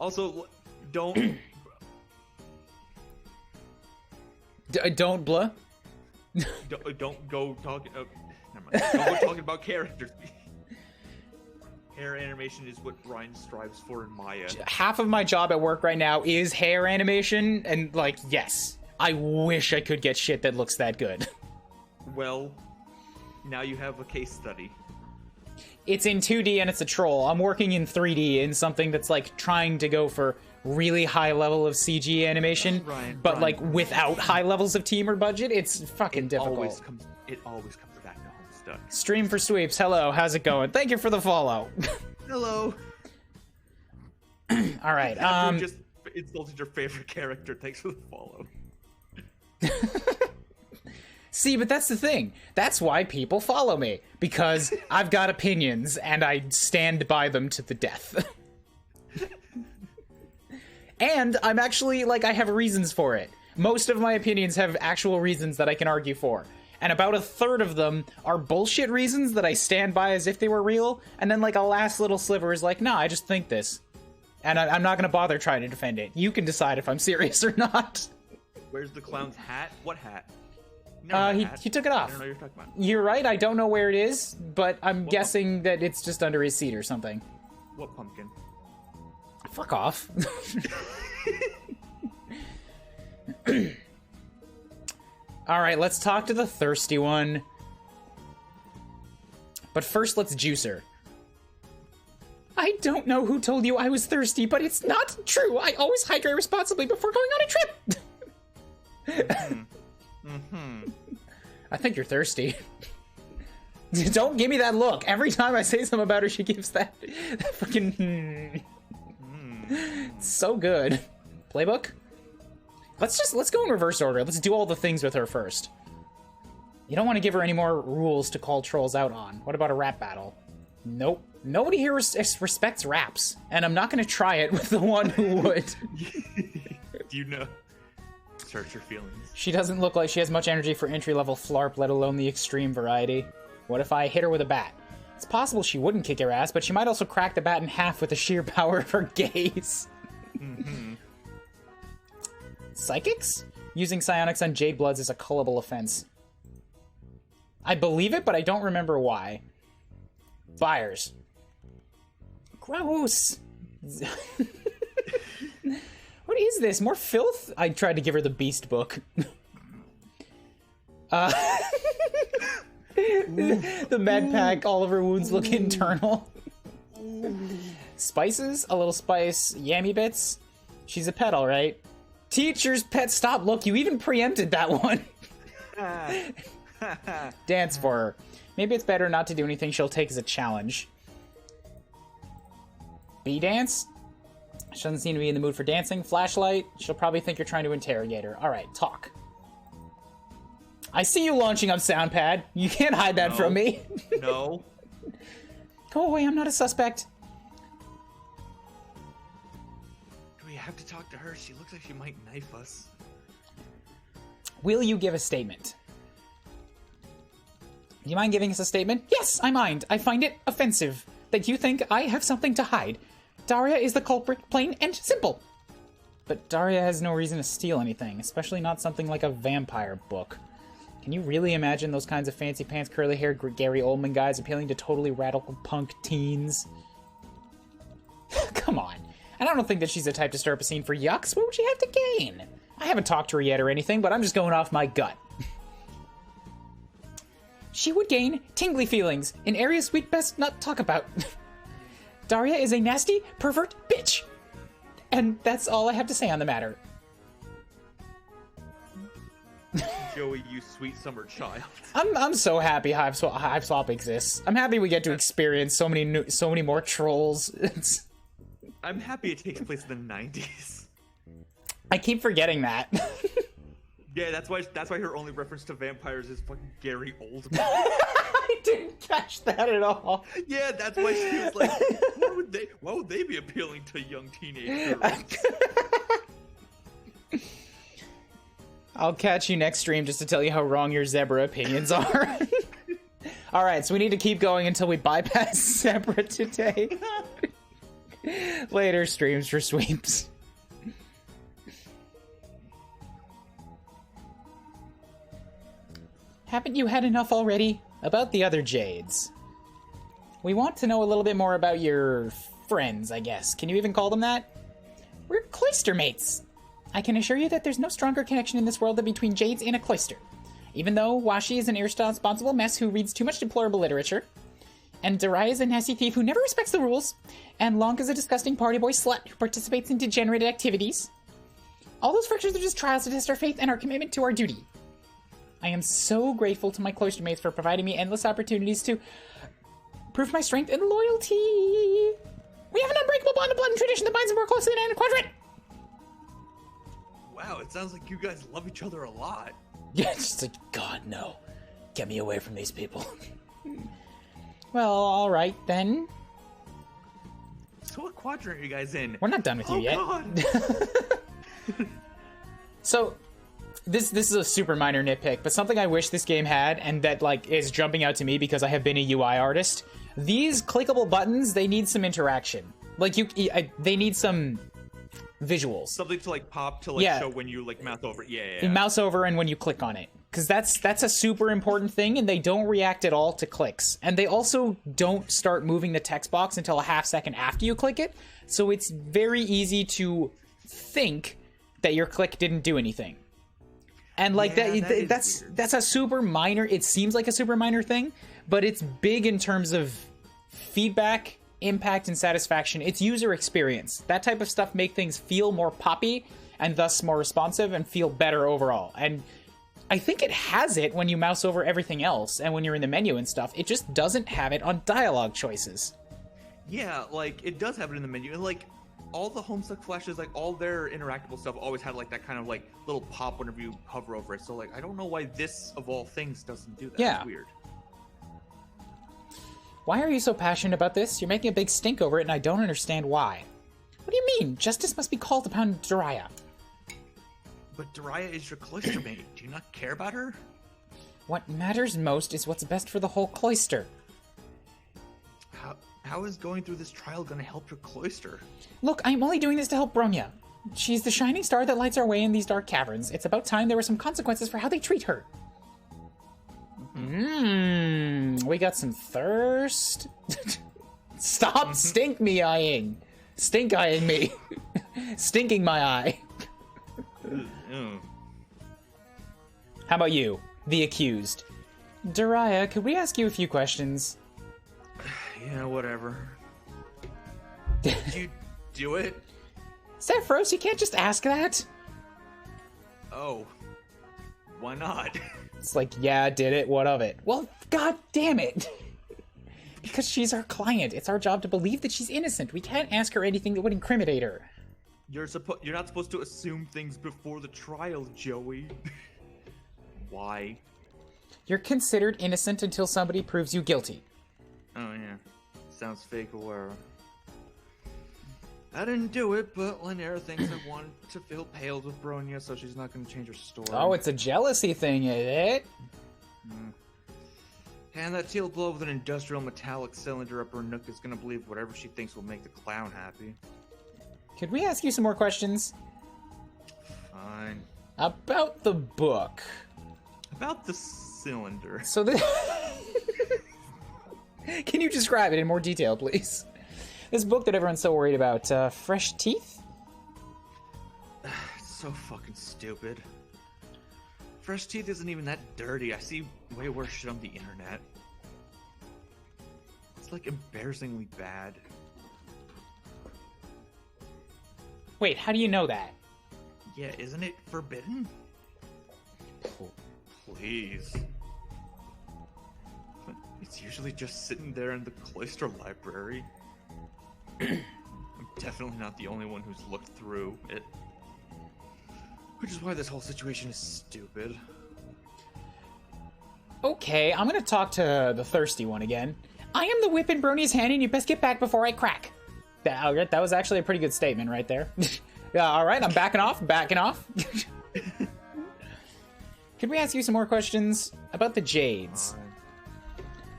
Also, don't Don't blah. don't go talking. Never mind. Don't go talking about characters. Hair animation is what Ryan strives for in Maya. Half of my job at work right now is hair animation, and like, yes, I wish I could get shit that looks that good. Well, now you have a case study. It's in 2D and it's a troll. I'm working in 3D in something that's like trying to go for really high level of CG animation, but like without high levels of team or budget. It's fucking difficult. It always comes back to Homestuck. Stream for Sweeps. Hello, how's it going? Thank you for the follow. Hello. All right. You just insulted your favorite character. Thanks for the follow. See, but that's the thing. That's why people follow me. Because I've got opinions, and I stand by them to the death. And I'm actually, like, I have reasons for it. Most of my opinions have actual reasons that I can argue for. And about a third of them are bullshit reasons that I stand by as if they were real. And then, like, a last little sliver is like, nah, I just think this. And I'm not gonna bother trying to defend it. You can decide if I'm serious or not. Where's the clown's hat? What hat? He took it off. I don't know what you're talking about. You're right, I don't know where it is, but I'm guessing that it's just under his seat or something. What pumpkin? Fuck off. Alright, let's talk to the thirsty one. But first, let's juice her. I don't know who told you I was thirsty, but it's not true. I always hydrate responsibly before going on a trip. I think you're thirsty. Don't give me that look. Every time I say something about her, she gives that fucking... It's so good. Playbook? Let's go in reverse order. Let's do all the things with her first. You don't want to give her any more rules to call trolls out on. What about a rap battle? Nope. Nobody here respects raps, and I'm not going to try it with the one who would. Do you know? Search your feelings. She doesn't look like she has much energy for entry-level flarp, let alone the extreme variety. What if I hit her with a bat? It's possible she wouldn't kick your ass, but she might also crack the bat in half with the sheer power of her gaze. Psychics? Using psionics on Jade Bloods is a culpable offense. I believe it, but I don't remember why. Fires. Gross! What is this? More filth? I tried to give her the Beast book. The med pack, all of her wounds look internal. Spices? A little spice. Yammy bits? She's a pet, alright. Teacher's pet, stop, look, you even preempted that one. Dance for her. Maybe it's better not to do anything she'll take as a challenge. Bee dance? She doesn't seem to be in the mood for dancing. Flashlight? She'll probably think you're trying to interrogate her. Alright, talk. I see you launching up Soundpad. You can't hide that from me. No. Go away, I'm not a suspect. Do we have to talk to her? She looks like she might knife us. Will you give a statement? Do you mind giving us a statement? Yes, I mind. I find it offensive that you think I have something to hide. Daria is the culprit, plain and simple. But Daria has no reason to steal anything, especially not something like a vampire book. Can you really imagine those kinds of fancy pants, curly-haired Gary Oldman guys appealing to totally radical punk teens? Come on. I don't think that she's the type to stir up a scene for yucks. What would she have to gain? I haven't talked to her yet or anything, but I'm just going off my gut. She would gain tingly feelings in areas we'd best not talk about. Daria is a nasty, pervert bitch. And that's all I have to say on the matter. Joey, you sweet summer child. I'm so happy Hiveswap exists. I'm happy we get to experience so many more trolls. I'm happy it takes place in the 90s. I keep forgetting that. Yeah, that's why her only reference to vampires is fucking Gary Oldman. I didn't catch that at all. Yeah, that's why she was like, why would they be appealing to young teenagers? I'll catch you next stream just to tell you how wrong your zebra opinions are. Alright, so we need to keep going until we bypass zebra today. Later streams for sweeps. Haven't you had enough already? About the other Jades. We want to know a little bit more about your friends, I guess. Can you even call them that? We're cloister mates. I can assure you that there's no stronger connection in this world than between Jades and a cloister. Even though Washi is an irresponsible mess who reads too much deplorable literature, and Darai is a nasty thief who never respects the rules, and Lonk is a disgusting party boy slut who participates in degenerate activities. All those frictions are just trials to test our faith and our commitment to our duty. I am so grateful to my cloister mates for providing me endless opportunities to prove my strength and loyalty. We have an unbreakable bond of blood and tradition that binds us more closely than any quadrant. Wow, it sounds like you guys love each other a lot. Yeah, it's just like, God, no. Get me away from these people. Well, alright then. So what quadrant are you guys in? We're not done with you yet. God. So, this is a super minor nitpick, but something I wish this game had, and that like is jumping out to me because I have been a UI artist. These clickable buttons, they need some interaction. Like they need some visuals. Something to like pop to like show when you like mouse over. Yeah. Mouse over and when you click on it. Because that's a super important thing, and they don't react at all to clicks. And they also don't start moving the text box until a half second after you click it. So it's very easy to think that your click didn't do anything. And like that's a super minor, it seems like a super minor thing, but it's big in terms of feedback, impact, and satisfaction. It's user experience. That type of stuff make things feel more poppy and thus more responsive and feel better overall. And I think it has it when you mouse over everything else and when you're in the menu and stuff. It just doesn't have it on dialogue choices. Yeah, like it does have it in the menu, and like all the Homestuck flashes, like all their interactable stuff always had like that kind of like little pop whenever you hover over it. So like I don't know why this of all things doesn't do that. Yeah. It's weird. Why are you so passionate about this? You're making a big stink over it and I don't understand why. What do you mean? Justice must be called upon Daria. But Daria is your cloister mate. Do you not care about her? What matters most is what's best for the whole cloister. How is going through this trial going to help your cloister? Look, I'm only doing this to help Bronya. She's the shining star that lights our way in these dark caverns. It's about time there were some consequences for how they treat her. We got some thirst. Stop stink-eyeing me. Stinking my eye. How about you, the accused? Daria, could we ask you a few questions? Yeah, whatever. Did you do it? Zephyros, you can't just ask that. Oh. Why not? It's like, yeah, I did it. What of it? Well, god damn it. Because she's our client. It's our job to believe that she's innocent. We can't ask her anything that would incriminate her. You're not supposed to assume things before the trial, Joey. Why? You're considered innocent until somebody proves you guilty. Oh, yeah. Sounds fake or I didn't do it, but Linnea thinks I wanted to fill pails with Bronya, so she's not going to change her story. Oh, it's a jealousy thing, is it? And that teal blow with an industrial metallic cylinder up her nook is going to believe whatever she thinks will make the clown happy. Could we ask you some more questions? Fine. About the book. About the cylinder. So Can you describe it in more detail, please? This book that everyone's so worried about, Fresh Teeth? It's so fucking stupid. Fresh Teeth isn't even that dirty. I see way worse shit on the internet. It's like embarrassingly bad. Wait, how do you know that? Yeah, isn't it forbidden? Please. It's usually just sitting there in the cloister library. I'm definitely not the only one who's looked through it. Which is why this whole situation is stupid. Okay, I'm gonna talk to the thirsty one again. I am the whip in Brony's hand, and you best get back before I crack. That was actually a pretty good statement right there. Yeah, all right, I'm backing off. Could we ask you some more questions about the Jades?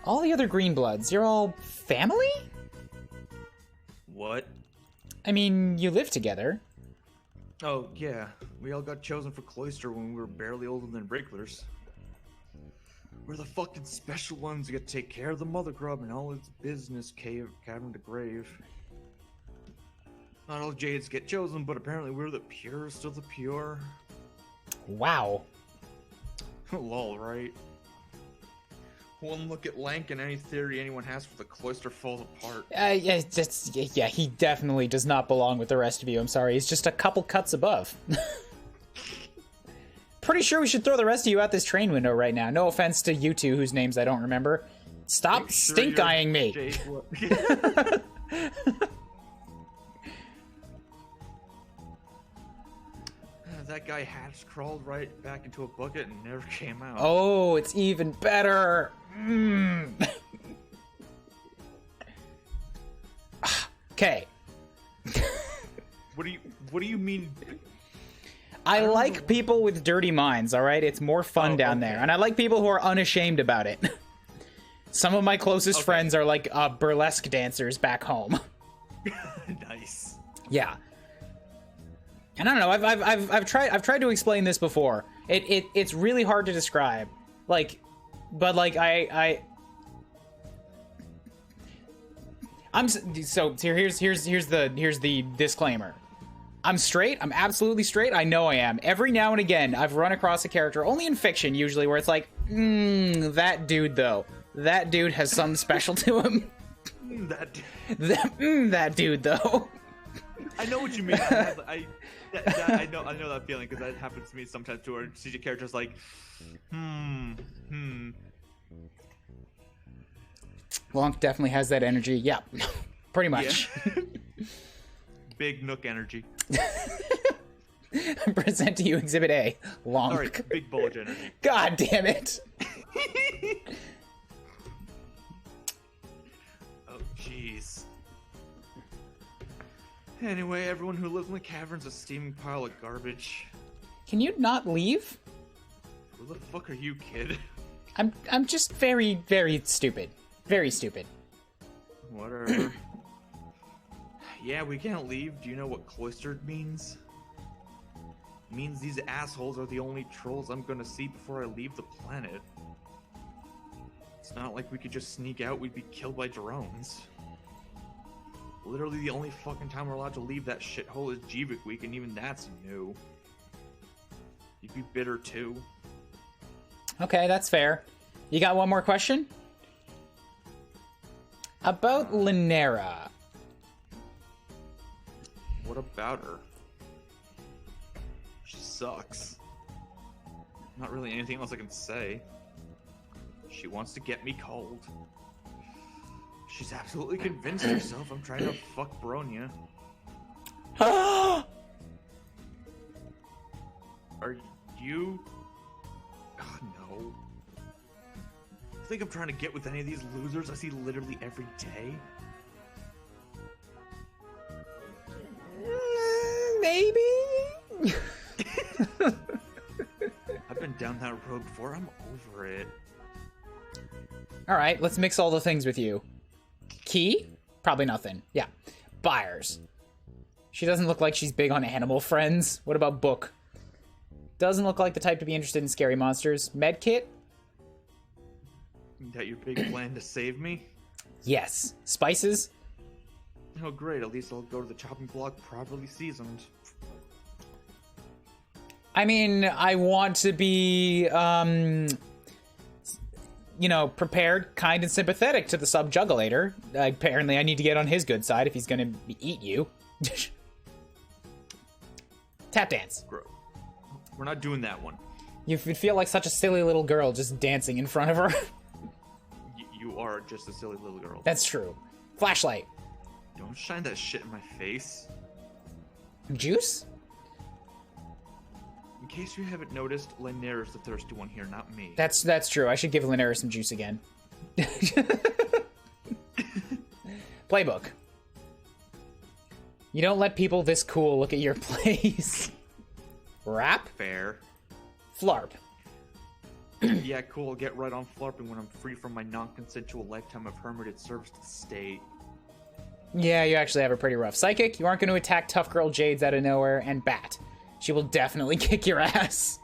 All the other Greenbloods, you're all family? What? I mean, you live together. Oh, yeah. We all got chosen for Cloister when we were barely older than Breaklers. We're the fucking special ones who get to take care of the Mother Grub and all its business, cavern to grave. Not all Jades get chosen, but apparently we're the purest of the pure. Wow. Lol, right? One look at Lank and any theory anyone has for the Cloister falls apart. Yeah, he definitely does not belong with the rest of you. I'm sorry, he's just a couple cuts above. Pretty sure we should throw the rest of you out this train window right now. No offense to you two whose names I don't remember. Stop stink-eyeing me. That guy hatch crawled right back into a bucket and never came out. Oh, it's even better. Okay. What do you mean? I like people with dirty minds, all right? It's more fun down there. And I like people who are unashamed about it. Some of my closest friends are like burlesque dancers back home. Nice. Yeah. And I don't know, I've tried to explain this before. It's really hard to describe. Like, but like here's the disclaimer. I'm straight. I'm absolutely straight. I know I am. Every now and again, I've run across a character, only in fiction usually, where it's like, that dude though. That dude has something special to him. That dude though. I know what you mean. I know that feeling because that happens to me sometimes too. Where CG characters like, Wonk definitely has that energy. Yeah, pretty much. Yeah. Big Nook energy. Present to you Exhibit A. Wonk. All right, big bulge energy. God damn it. Oh, jeez. Anyway, everyone who lives in the cavern's a steaming pile of garbage. Can you not leave? Who the fuck are you, kid? I'm just very, very stupid. Very stupid. Whatever. Yeah, we can't leave. Do you know what cloistered means? It means these assholes are the only trolls I'm gonna see before I leave the planet. It's not like we could just sneak out, we'd be killed by drones. Literally the only fucking time we're allowed to leave that shithole is Jeevik Week, and even that's new. You'd be bitter too. Okay, that's fair. You got one more question? About Linera. What about her? She sucks. Not really anything else I can say. She wants to get me cold. She's absolutely convinced herself I'm trying to fuck Bronya. Are you... Oh, no. You think I'm trying to get with any of these losers I see literally every day? Maybe? I've been down that road before. I'm over it. Alright, let's mix all the things with you. Key? Probably nothing. Yeah. Buyers. She doesn't look like she's big on animal friends. What about book? Doesn't look like the type to be interested in scary monsters. Medkit? That your big plan to save me? Yes. Spices? Oh great, at least I'll go to the chopping block properly seasoned. I mean, I want to be, you know, prepared, kind, and sympathetic to the sub-juggulator. Apparently I need to get on his good side if he's gonna eat you. Tap dance. We're not doing that one. You feel like such a silly little girl just dancing in front of her. You are just a silly little girl. That's true. Flashlight. Don't shine that shit in my face. Juice? In case you haven't noticed, Linaire is the thirsty one here, not me. That's true. I should give Linaire some juice again. Playbook. You don't let people this cool look at your plays. Rap? Fair. Flarp. Yeah, cool. I'll get right on flarping when I'm free from my non-consensual lifetime of hermited service to the state. Yeah, you actually have a pretty rough. Psychic, you aren't going to attack tough girl Jades out of nowhere. And Bat. She will definitely kick your ass.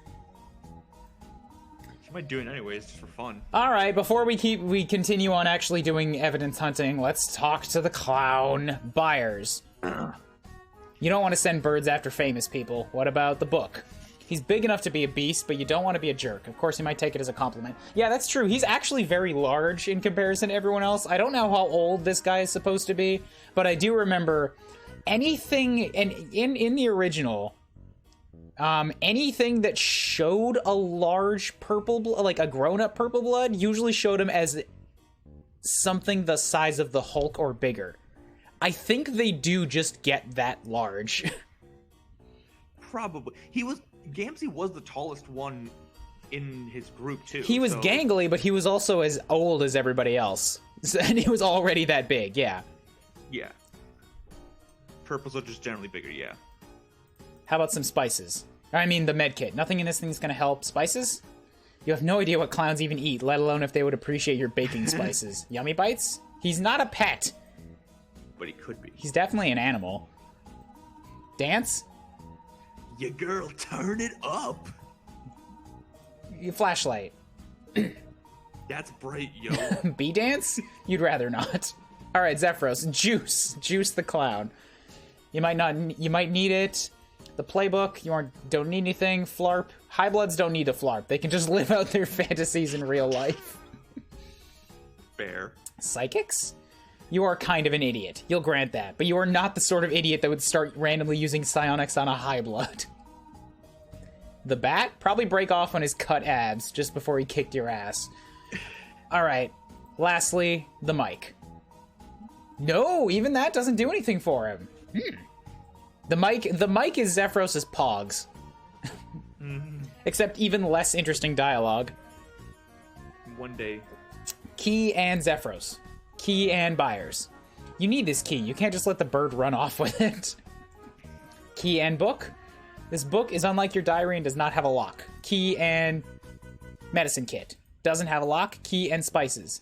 She might do it anyways, just for fun. Alright, before we continue on actually doing evidence hunting, let's talk to the clown buyers. You don't want to send birds after famous people. What about the book? He's big enough to be a beast, but you don't want to be a jerk. Of course, he might take it as a compliment. Yeah, that's true. He's actually very large in comparison to everyone else. I don't know how old this guy is supposed to be, but I do remember anything in the original, anything that showed a large purple, like a grown-up purple blood, usually showed him as something the size of the Hulk or bigger. I think they do just get that large. Probably. Gamzee was the tallest one in his group, too. He was gangly, but he was also as old as everybody else. And he was already that big, yeah. Yeah. Purples are just generally bigger, yeah. How about some spices? I mean, the med kit. Nothing in this thing's gonna help. Spices? You have no idea what clowns even eat, let alone if they would appreciate your baking spices. Yummy bites? He's not a pet. But he could be. He's definitely an animal. Dance? Yeah, girl, turn it up. Flashlight. That's bright, yo. Bee dance? You'd rather not. Alright, Zephyros. Juice. Juice the clown. You might need it. The playbook, don't need anything. Flarp. High bloods don't need to flarp. They can just live out their fantasies in real life. Fair. Psychics? You are kind of an idiot. You'll grant that. But you are not the sort of idiot that would start randomly using psionics on a high blood. The Bat? Probably break off on his cut abs just before he kicked your ass. Alright. Lastly, the mic. No, even that doesn't do anything for him. The mic is Zephyros' Pogs. Except even less interesting dialogue. One day. Key and Zephyros. Key and buyers. You need this key. You can't just let the bird run off with it. Key and book. This book is unlike your diary and does not have a lock. Key and medicine kit. Doesn't have a lock. Key and spices.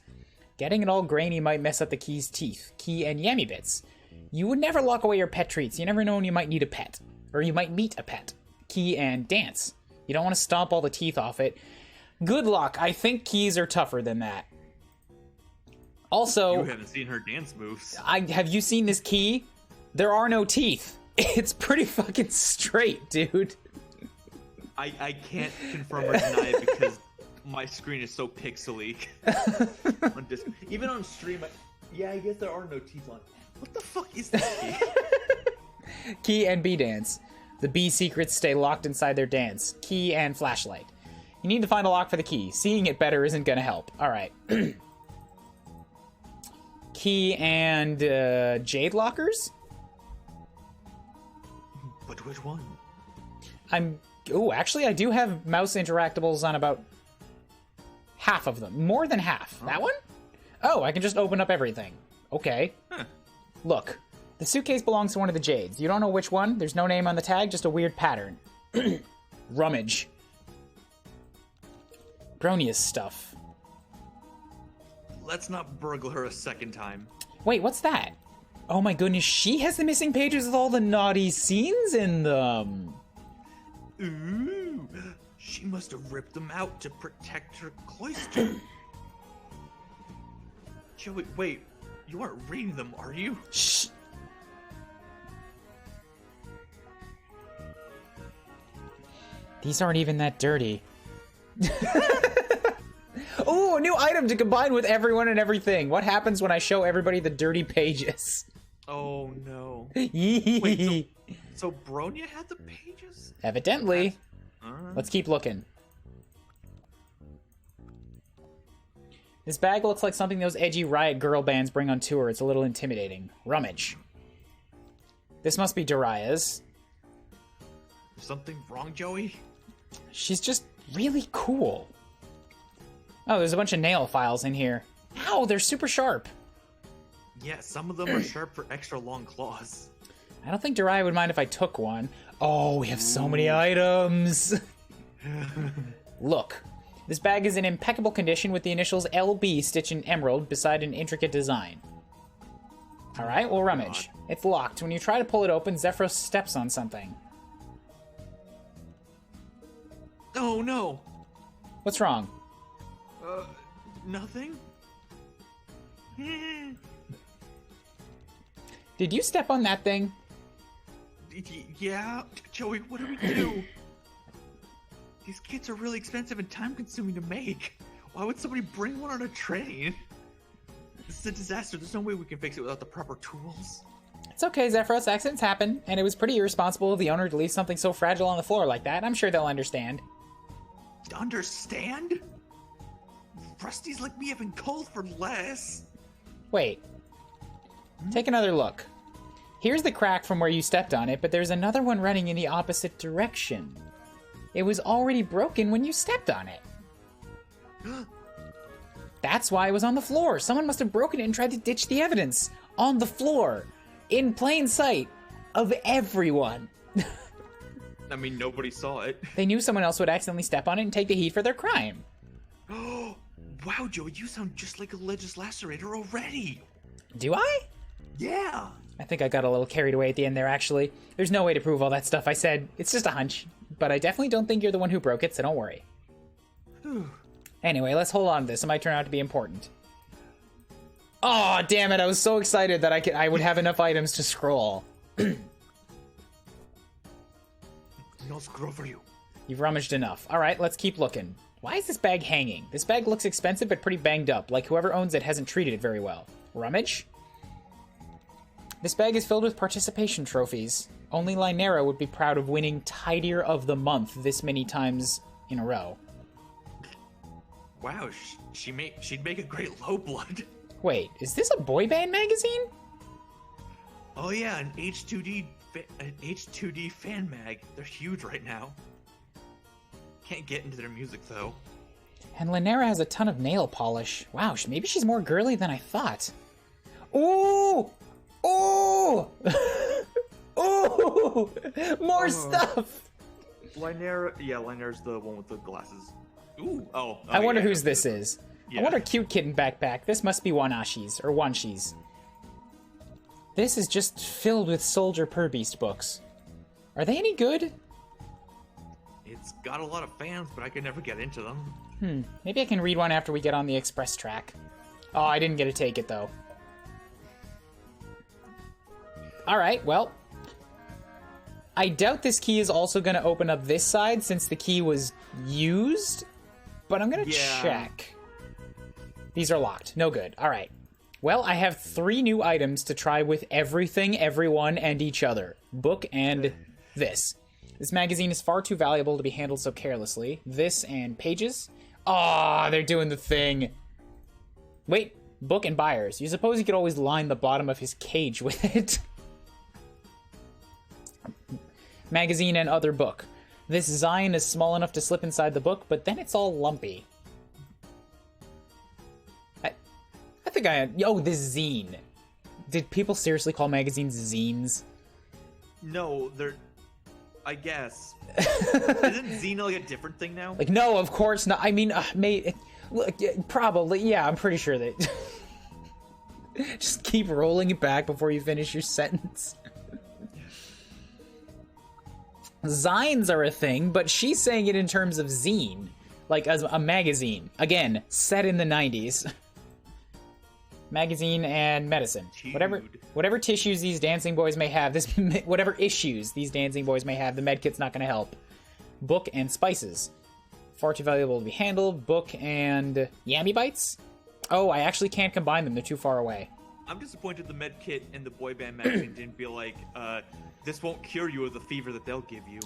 Getting it all grainy might mess up the key's teeth. Key and yummy bits. You would never lock away your pet treats. You never know when you might need a pet. Or you might meet a pet. Key and dance. You don't want to stomp all the teeth off it. Good luck. I think keys are tougher than that. Also, you haven't seen her dance moves. Have you seen this key? There are no teeth. It's pretty fucking straight, dude. I can't confirm or deny it because my screen is so pixely. Even on stream, I guess there are no teeth on. What the fuck is this key? Key and bee dance. The bee secrets stay locked inside their dance. Key and flashlight. You need to find a lock for the key. Seeing it better isn't gonna help. Alright. Key and jade lockers? But which one? Actually, I do have mouse interactables on about half of them. More than half. Oh. That one? Oh, I can just open up everything. Okay. Huh. Look, the suitcase belongs to one of the jades. You don't know which one? There's no name on the tag, just a weird pattern. Rummage. Bronia's stuff. Let's not burgle her a second time. Wait, what's that? Oh my goodness, she has the missing pages with all the naughty scenes in them. Ooh, she must have ripped them out to protect her cloister. Joey, wait, you aren't reading them, are you? Shh. These aren't even that dirty. Oh, a new item to combine with everyone and everything. What happens when I show everybody the dirty pages? Oh, no. Wait, so Bronya had the pages? Evidently. Right. Let's keep looking. This bag looks like something those edgy riot girl bands bring on tour. It's a little intimidating. Rummage. This must be Daria's. Something wrong, Joey? She's just really cool. Oh, there's a bunch of nail files in here. Ow, they're super sharp. Yeah, some of them are sharp for extra long claws. I don't think Daria would mind if I took one. Oh, we have so many items. Look. This bag is in impeccable condition with the initials LB stitched in emerald beside an intricate design. Alright, we'll rummage. It's locked. When you try to pull it open, Zephyros steps on something. Oh, no. What's wrong? Nothing? Did you step on that thing? Yeah, Joey, what do we do? These kits are really expensive and time-consuming to make. Why would somebody bring one on a train? This is a disaster. There's no way we can fix it without the proper tools. It's okay, Zephyros. Accidents happen, and it was pretty irresponsible of the owner to leave something so fragile on the floor like that. I'm sure they'll understand. Understand? Rusties like me have been cold for less. Wait. Take another look. Here's the crack from where you stepped on it, but there's another one running in the opposite direction. It was already broken when you stepped on it. That's why it was on the floor. Someone must have broken it and tried to ditch the evidence. On the floor. In plain sight. Of everyone. I mean, nobody saw it. They knew someone else would accidentally step on it and take the heat for their crime. Oh, wow, Joey, you sound just like a Legis Lacerator already. Do I? Yeah. I think I got a little carried away at the end there, actually. There's no way to prove all that stuff I said. It's just a hunch. But I definitely don't think you're the one who broke it, so don't worry. Anyway, let's hold on to this. It might turn out to be important. Oh, damn it. I was so excited that I would have enough items to scroll. No scroll for you. You've rummaged enough. All right, let's keep looking. Why is this bag hanging? This bag looks expensive but pretty banged up, like whoever owns it hasn't treated it very well. Rummage? This bag is filled with participation trophies. Only Lynera would be proud of winning Tidier of the Month this many times in a row. Wow, she'd make a great low blood. Wait, is this a boy band magazine? Oh yeah, an H2D fan mag. They're huge right now. Can't get into their music though. And Lynera has a ton of nail polish. Wow, maybe she's more girly than I thought. Ooh! Ooh! Ooh! More stuff! Lynera's the one with the glasses. Ooh, I wonder whose this is. Yeah. I wonder cute kitten backpack. This must be Wanashi's, or Wanshi's. This is just filled with Soldier Purbeast books. Are they any good? It's got a lot of fans, but I could never get into them. Maybe I can read one after we get on the express track. Oh, I didn't get to take it, though. Alright, well. I doubt this key is also going to open up this side, since the key was used. But I'm going to check. These are locked. No good. Alright. Well, I have 3 new items to try with everything, everyone, and each other. Book and this. This magazine is far too valuable to be handled so carelessly. This and pages. Ah, they're doing the thing. Wait, book and buyers. You suppose he could always line the bottom of his cage with it. Magazine and other book. This Zion is small enough to slip inside the book, but then it's all lumpy. I think this zine. Did people seriously call magazines zines? No, they're... I guess. Isn't zine like a different thing now? Like, no, of course not. I mean, probably, yeah, I'm pretty sure that... Just keep rolling it back before you finish your sentence. Zines are a thing, but she's saying it in terms of zine. Like, as a magazine. Again, set in the 90s. Magazine and medicine. Dude. Whatever tissues these dancing boys may have, whatever issues these dancing boys may have, the medkit's not going to help. Book and spices. Far too valuable to be handled. Book and yammy bites? Oh, I actually can't combine them. They're too far away. I'm disappointed the med kit and the boy band magazine didn't feel like, this won't cure you of the fever that they'll give you.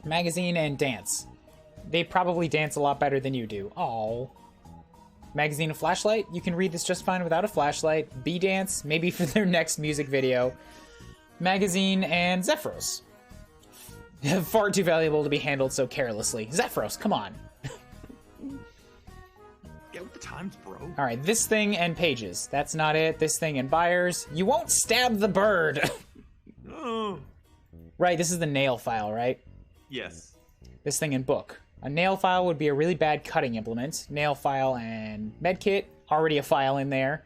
Magazine and dance. They probably dance a lot better than you do. Oh. Magazine and flashlight. You can read this just fine without a flashlight. B-Dance, maybe for their next music video. Magazine and Zephyros. Far too valuable to be handled so carelessly. Zephyros, come on. Get with the times, bro. Alright, this thing and pages. That's not it. This thing and buyers. You won't stab the bird! Oh. Right, this is the nail file, right? Yes. This thing and book. A nail file would be a really bad cutting implement. Nail file and medkit. Already a file in there.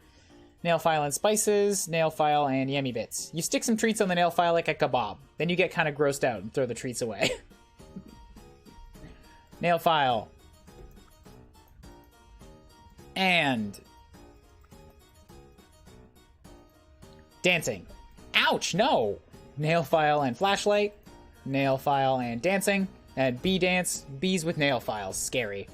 Nail file and spices. Nail file and yummy bits. You stick some treats on the nail file like a kebab. Then you get kind of grossed out and throw the treats away. Nail file. And dancing. Ouch, no! Nail file and flashlight. Nail file and dancing. And bee dance. Bees with nail files. Scary.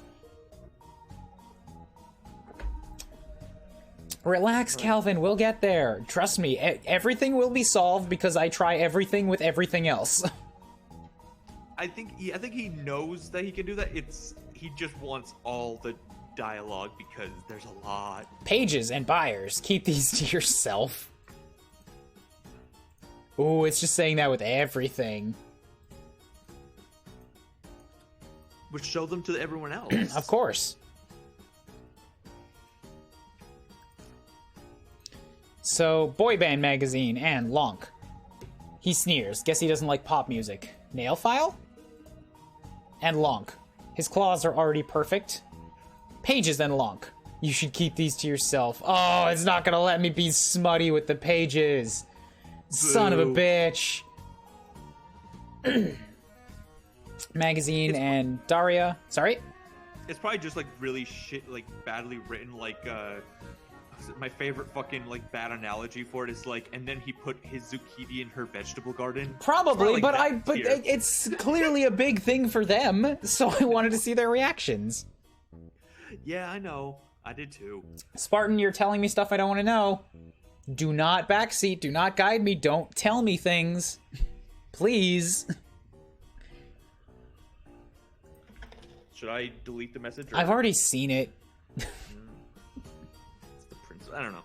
Relax, Calvin. We'll get there. Trust me. Everything will be solved because I try everything with everything else. I think he knows that he can do that. He just wants all the dialogue because there's a lot. Pages and buyers. Keep these to yourself. Ooh, it's just saying that with everything. Which show them to everyone else. Of course. So, boy band magazine and Lonk. He sneers. Guess he doesn't like pop music. Nail file? And Lonk. His claws are already perfect. Pages and Lonk. You should keep these to yourself. Oh, it's not gonna let me be smutty with the pages. Boo. Son of a bitch. Magazine and Daria. Sorry? It's probably just like really shit, like badly written, like my favorite fucking like bad analogy for it is like, and then he put his zucchini in her vegetable garden. Probably, like but it's clearly a big thing for them, so I wanted to see their reactions. Yeah, I know. I did too. Spartan, you're telling me stuff I don't want to know. Do not backseat. Do not guide me. Don't tell me things. Please. Should I delete the message? Or... I've already seen it. It's the prince. I don't know.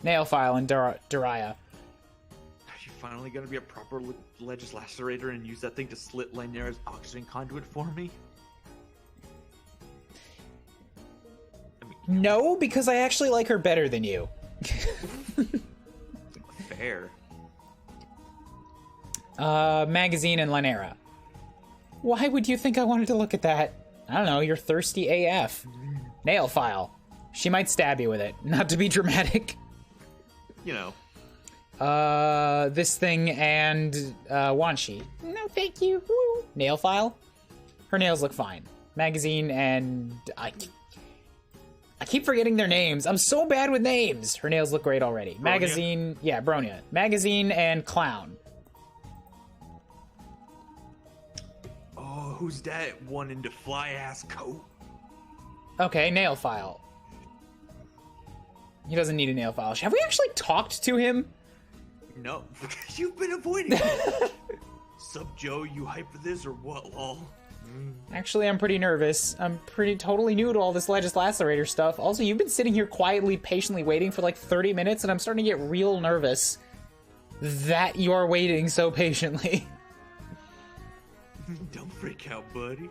Nail file and Daria. Are you finally gonna be a proper legislator and use that thing to slit Lynera's oxygen conduit for me? No, because I actually like her better than you. Fair. Magazine and Lynera. Why would you think I wanted to look at that? I don't know, you're thirsty AF. Nail file. She might stab you with it. Not to be dramatic. You know. This thing and, Wanshi. No, thank you. Woo. Nail file? Her nails look fine. Magazine and... I keep forgetting their names. I'm so bad with names. Her nails look great already. Bronya. Magazine... Yeah, Bronya. Magazine and Clown. Oh, who's that one in the fly-ass coat? Okay, nail file. He doesn't need a nail file. Have we actually talked to him? No, you've been avoiding it. Sup, Joe, you hyped for this or what, lol? Actually, I'm pretty nervous. I'm totally new to all this Legislacerator stuff. Also, you've been sitting here quietly, patiently waiting for like 30 minutes, and I'm starting to get real nervous that you're waiting so patiently. Don't freak out, buddy.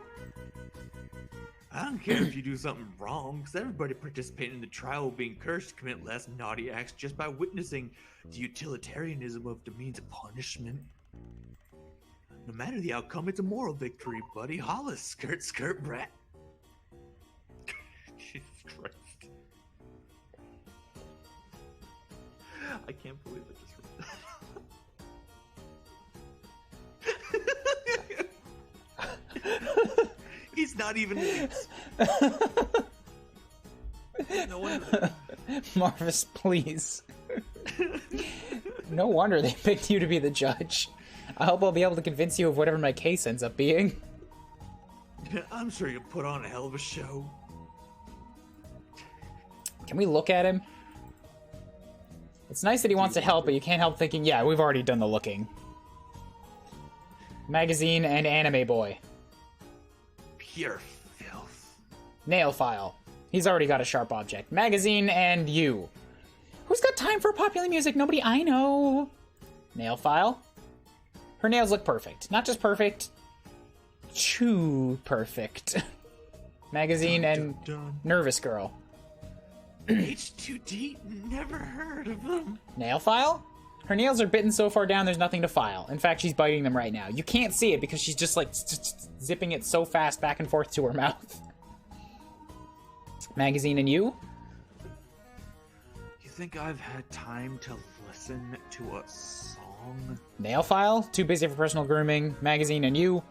I don't care if you do something wrong, because everybody participating in the trial will be encouraged to commit less naughty acts just by witnessing the utilitarianism of the means of punishment. No matter the outcome, it's a moral victory, buddy. Holla, skirt, skirt, brat. Jesus Christ. I can't believe it just... He's not even... No wonder. Marvis, please. No wonder they picked you to be the judge. I hope I'll be able to convince you of whatever my case ends up being. I'm sure you'll put on a hell of a show. Can we look at him? It's nice that he wants to help, but you can't help thinking, yeah, we've already done the looking. Magazine and anime boy. Pure filth. Nail file. He's already got a sharp object. Magazine and you. Who's got time for popular music? Nobody I know. Nail file. Her nails look perfect. Not just perfect. Too perfect. Magazine and nervous girl. H2D, never heard of them. Nail file? Her nails are bitten so far down there's nothing to file. In fact, she's biting them right now. You can't see it because she's just like zipping it so fast back and forth to her mouth. Magazine and you? You think I've had time to listen to a song? Nail file? Too busy for personal grooming. Magazine and you?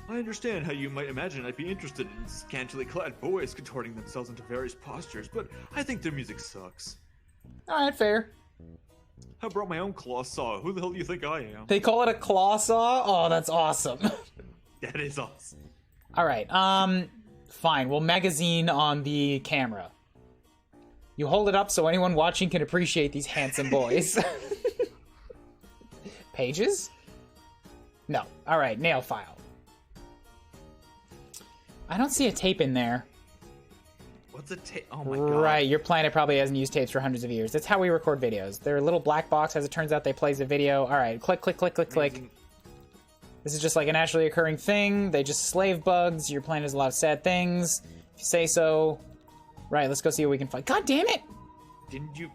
I understand how you might imagine I'd be interested in scantily clad boys contorting themselves into various postures, but I think their music sucks. Alright, fair. I brought my own claw saw. Who the hell do you think I am? They call it a claw saw? Oh, that's awesome. That is awesome. Alright, fine. We'll magazine on the camera. You hold it up so anyone watching can appreciate these handsome boys. Pages? No. Alright, nail file. I don't see a tape in there. What's a tape? Oh my god. Right, your planet probably hasn't used tapes for hundreds of years. That's how we record videos. They're a little black box. As it turns out, they plays a video. Alright, click, click, click, click, click. This is just like a naturally occurring thing. They just slave bugs. Your planet has a lot of sad things. If you say so. Right, let's go see what we can find. God damn it! Didn't you?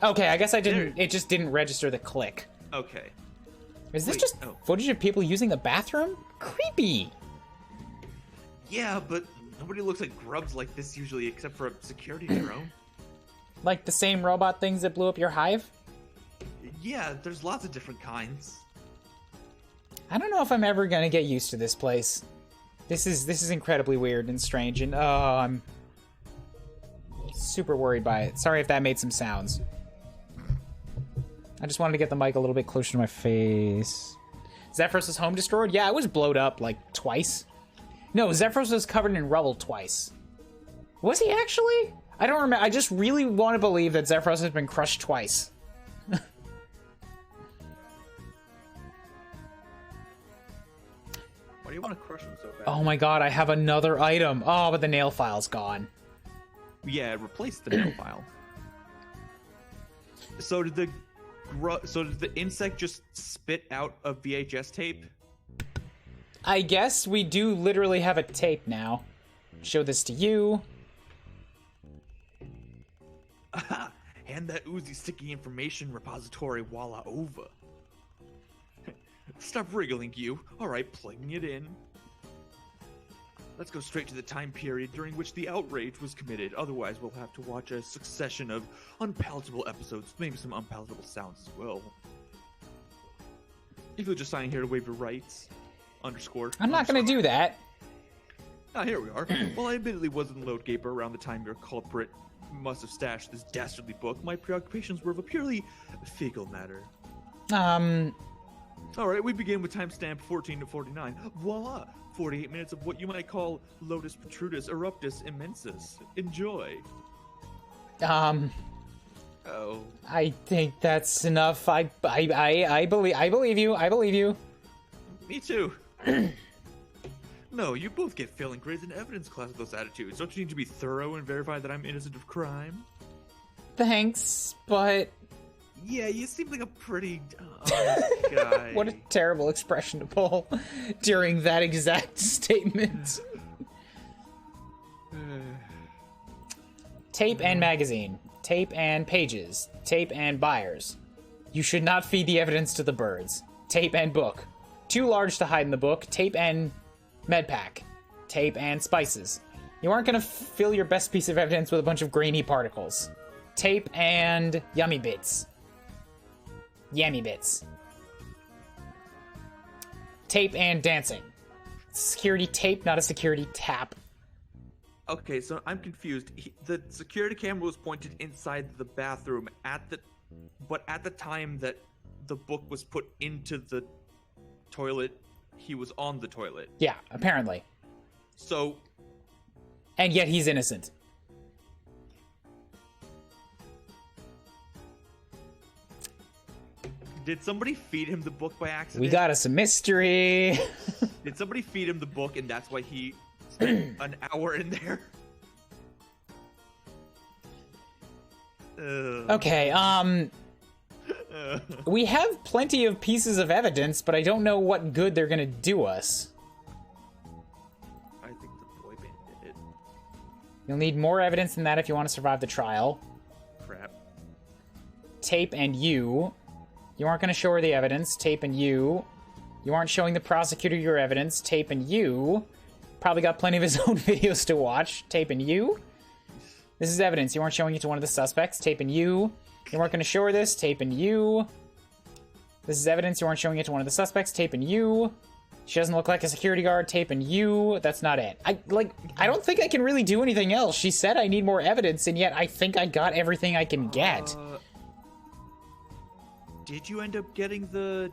Okay, I guess I didn't. It just didn't register the click. Okay. Is this Wait, just oh. footage of people using the bathroom? Creepy. Yeah, but nobody looks like grubs like this usually, except for a security drone. Like the same robot things that blew up your hive? Yeah, there's lots of different kinds. I don't know if I'm ever gonna get used to this place. This is incredibly weird and strange, and I'm super worried by it. Sorry if that made some sounds. I just wanted to get the mic a little bit closer to my face. Zephyros' home destroyed? Yeah, it was blowed up like twice. No, Zephyros was covered in rubble twice. Was he actually? I don't remember. I just really want to believe that Zephyros has been crushed twice. Why do you want to crush him so bad? Oh my god, I have another item. Oh, but the nail file's gone. Yeah, replace the nail file. So did the insect just spit out a VHS tape? I guess we do literally have a tape now. Show this to you. Aha! Hand that Uzi sticky information repository voila over. Stop wriggling, you. Alright, plugging it in. Let's go straight to the time period during which the outrage was committed. Otherwise, we'll have to watch a succession of unpalatable episodes, maybe some unpalatable sounds as well. If you'll just sign here to waive your rights. Underscore. I'm not gonna do that. Ah, here we are. While I admittedly wasn't in Loadgaper around the time your culprit must have stashed this dastardly book, my preoccupations were of a purely fecal matter. Alright, we begin with timestamp 14 to 49. Voila! 48 minutes of what you might call Lotus Protrudus Eruptus Immensus. Enjoy. Oh. I think that's enough. I believe you. I believe you. Me too. No, you both get failing grades in evidence class with those attitudes. Don't you need to be thorough and verify that I'm innocent of crime? Thanks, but Yeah, you seem like a pretty honest guy. what a terrible expression to pull during that exact statement. Tape and magazine. Tape and pages. Tape and buyers. You should not feed the evidence to the birds. Tape and book. Too large to hide in the book. Tape and medpack. Tape and spices. You aren't gonna fill your best piece of evidence with a bunch of grainy particles. Tape and yummy bits. Yummy bits. Tape and dancing. Security tape, not a security tap. Okay, so I'm confused. The security camera was pointed inside the bathroom but at the time that the book was put into the toilet, he was on the toilet. Yeah, apparently. So... And yet he's innocent. Did somebody feed him the book by accident? We got us a mystery. Did somebody feed him the book and that's why he spent an hour in there? Okay, we have plenty of pieces of evidence, but I don't know what good they're gonna do us. I think the boy band did it. You'll need more evidence than that if you want to survive the trial. Crap. Tape and you. You aren't gonna show her the evidence. Tape and you. You aren't showing the prosecutor your evidence. Tape and you. Probably got plenty of his own videos to watch. Tape and you. This is evidence. You weren't showing it to one of the suspects. Tape and you. You weren't going to show her this. Tape and you. This is evidence. You weren't showing it to one of the suspects. Tape and you. She doesn't look like a security guard. Tape and you. That's not it. I don't think I can really do anything else. She said I need more evidence, and yet I think I got everything I can get. Did you end up getting the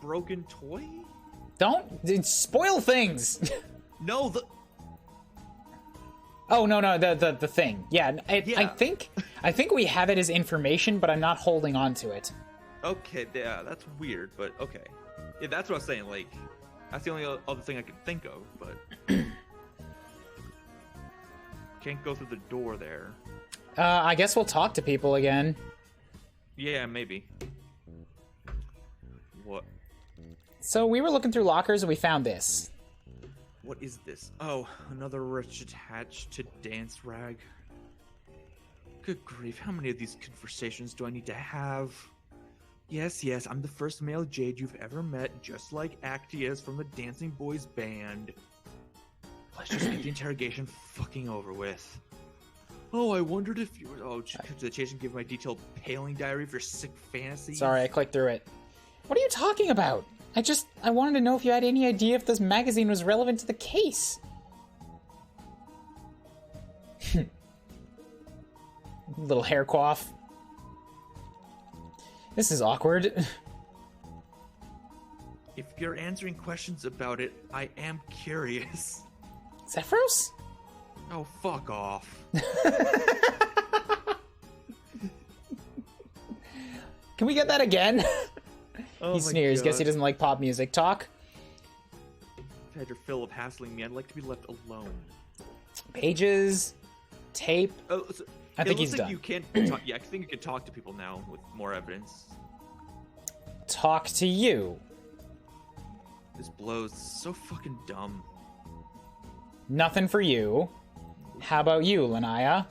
broken toy? Don't spoil things. No, the... Oh, no, the thing. Yeah, Yeah. I think we have it as information, but I'm not holding on to it. Okay, yeah, that's weird, but okay. Yeah, that's what I was saying, like, that's the only other thing I could think of, but... Can't go through the door there. I guess we'll talk to people again. Yeah, maybe. What? So we were looking through lockers and we found this. What is this? Oh, another rich attached to dance rag. Good grief, how many of these conversations do I need to have? Yes, I'm the first male Jade you've ever met, just like Actias from the Dancing Boys band. Let's just get the interrogation fucking over with. Oh, I wondered if you were... Oh, cut to the chase and give my detailed paling diary of your sick fantasies. Sorry, I clicked through it. What are you talking about? I wanted to know if you had any idea if this magazine was relevant to the case. Little hair coif. This is awkward. If you're answering questions about it, I am curious. Zephyros? Oh, fuck off. Can we get that again? Oh, he sneers. God. Guess he doesn't like pop music. Talk. I've had your fill of hassling me. I'd like to be left alone. Pages. Tape. Oh, so I think it looks he's like done. You can't talk. Yeah, I think you can talk to people now with more evidence. Talk to you. This blows. So fucking dumb. Nothing for you. How about you, Lanaya?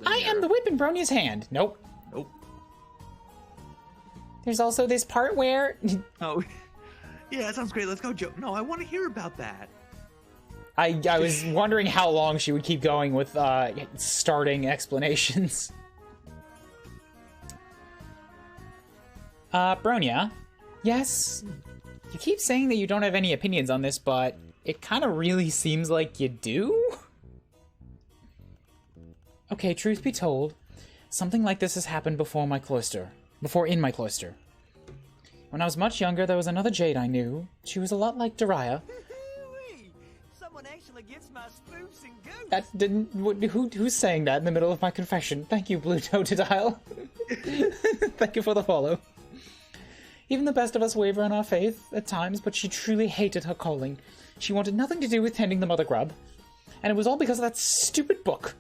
I am the whip in Bronia's hand. Nope. Nope. There's also this part where... Oh, yeah, that sounds great. Let's go, Joe. No, I want to hear about that. I was wondering how long she would keep going with starting explanations. Bronia? Yes? You keep saying that you don't have any opinions on this, but it kind of really seems like you do? Okay, truth be told, something like this has happened before in my cloister. When I was much younger, there was another Jade I knew. She was a lot like Daria. Someone actually gets my spoofs and goofs. That didn't... Who's saying that in the middle of my confession? Thank you, Blue Totodile. Thank you for the follow. Even the best of us waver in our faith at times, but she truly hated her calling. She wanted nothing to do with tending the mother grub. And it was all because of that stupid book.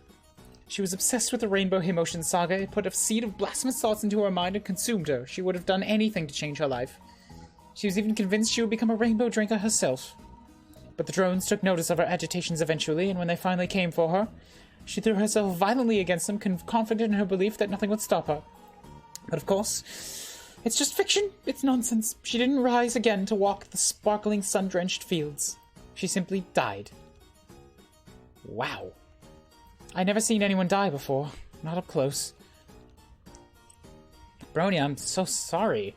She was obsessed with the Rainbow Emotion Saga. It put a seed of blasphemous thoughts into her mind and consumed her. She would have done anything to change her life. She was even convinced she would become a rainbow drinker herself. But the drones took notice of her agitations eventually, and when they finally came for her, she threw herself violently against them, confident in her belief that nothing would stop her. But of course, it's just fiction. It's nonsense. She didn't rise again to walk the sparkling sun-drenched fields. She simply died. Wow. I'd never seen anyone die before. Not up close. Bronya, I'm so sorry.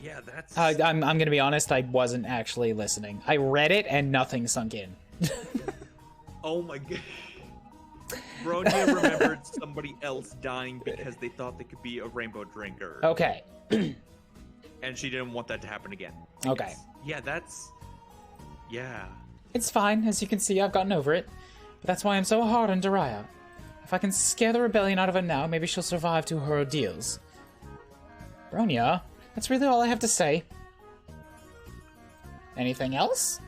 Yeah, that's... I'm gonna be honest, I wasn't actually listening. I read it and nothing sunk in. Oh my god. Bronya remembered somebody else dying because they thought they could be a rainbow drinker. Okay. And she didn't want that to happen again. Okay. Yeah, that's... Yeah. It's fine, as you can see, I've gotten over it. But that's why I'm so hard on Daria. If I can scare the rebellion out of her now, maybe she'll survive to her ordeals. Bronya, that's really all I have to say. Anything else?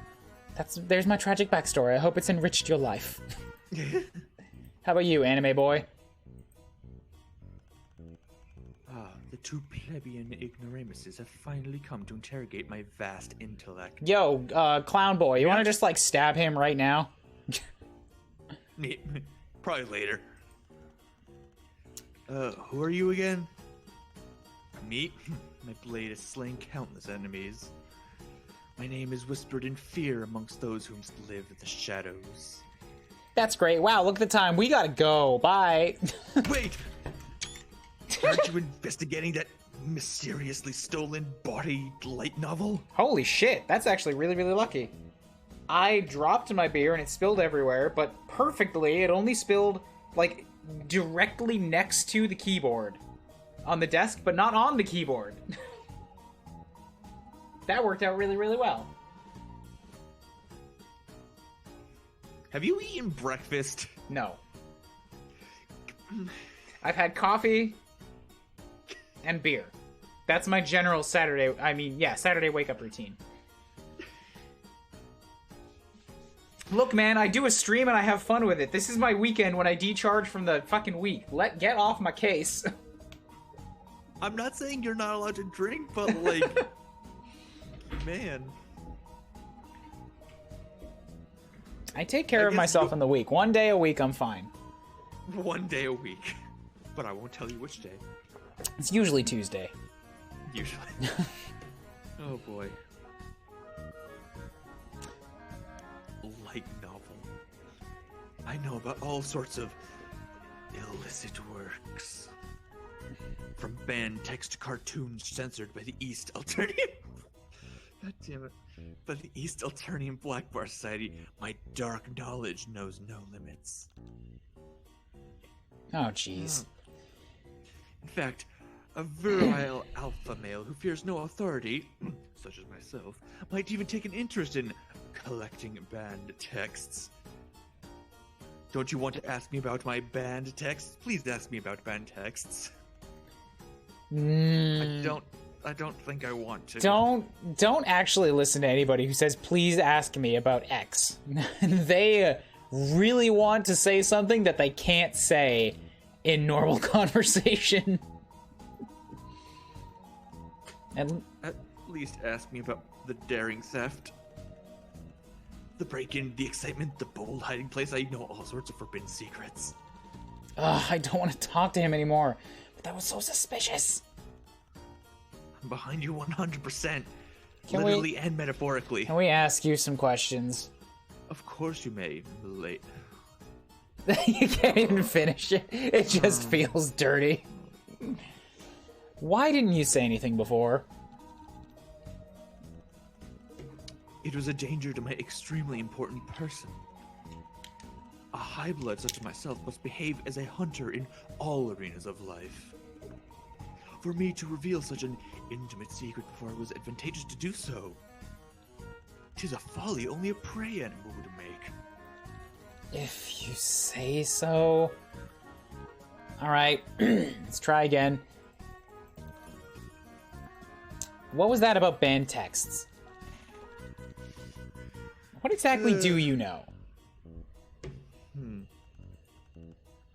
There's my tragic backstory. I hope it's enriched your life. How about you, anime boy? The two plebeian ignoramuses have finally come to interrogate my vast intellect. Yo, clown boy, you want to just like stab him right now? Probably later. Who are you again? Me? My blade has slain countless enemies. My name is whispered in fear amongst those who live in the shadows. That's great. Wow, look at the time. We gotta go. Bye. Wait! Aren't you investigating that mysteriously stolen body light novel? Holy shit, that's actually really, really lucky. I dropped my beer and it spilled everywhere, but perfectly, it only spilled, like, directly next to the keyboard. On the desk, but not on the keyboard. That worked out really, really well. Have you eaten breakfast? No. I've had coffee and beer. That's my general Saturday wake-up routine. Look, man, I do a stream and I have fun with it. This is my weekend when I decharge from the fucking week. Get off my case. I'm not saying you're not allowed to drink, but, like... man. I take care of myself in the week. One day a week, I'm fine. One day a week. But I won't tell you which day. It's usually Tuesday. Usually. Oh, boy. Light novel. I know about all sorts of illicit works. From banned text cartoons censored by the East Alternium. God damn it. By the East Alternium Black Bar Society, my dark knowledge knows no limits. Oh, jeez. In fact, a virile alpha male who fears no authority, such as myself, might even take an interest in collecting banned texts. Don't you want to ask me about my banned texts? Please ask me about banned texts. I don't think I want to. Don't actually listen to anybody who says, please ask me about X. They really want to say something that they can't say in normal conversation. And at least ask me about the daring theft. The break-in, the excitement, the bold hiding place. I know all sorts of forbidden secrets. I don't want to talk to him anymore. But that was so suspicious. I'm behind you 100%. Can literally and metaphorically. Can we ask you some questions? Of course you may. Late. You can't even finish it. It just feels dirty. Why didn't you say anything before? It was a danger to my extremely important person. A high blood such as myself must behave as a hunter in all arenas of life. For me to reveal such an intimate secret before it was advantageous to do so, 'tis a folly only a prey animal would make. If you say so. Alright, let's try again. What was that about banned texts? What exactly do you know?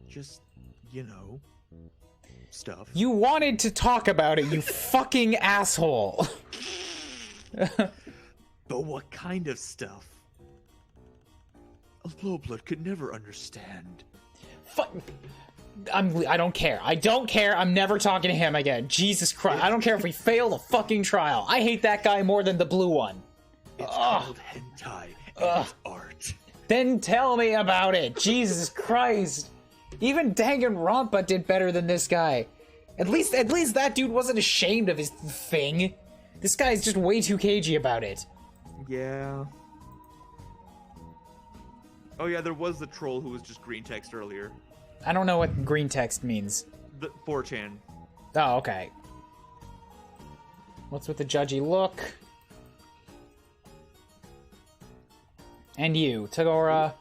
Just, stuff. You wanted to talk about it, you fucking asshole. But what kind of stuff? A low-blood could never understand. I don't care. I don't care. I'm never talking to him again. Jesus Christ. I don't care if we fail the fucking trial. I hate that guy more than the blue one. It's called hentai and it's art. Then tell me about it. Jesus Christ. Even Danganronpa did better than this guy. At least that dude wasn't ashamed of his thing. This guy's just way too cagey about it. Yeah. Oh yeah, there was the troll who was just green text earlier. I don't know what green text means. The 4chan. Oh, okay. What's with the judgy look? And you, Tagora.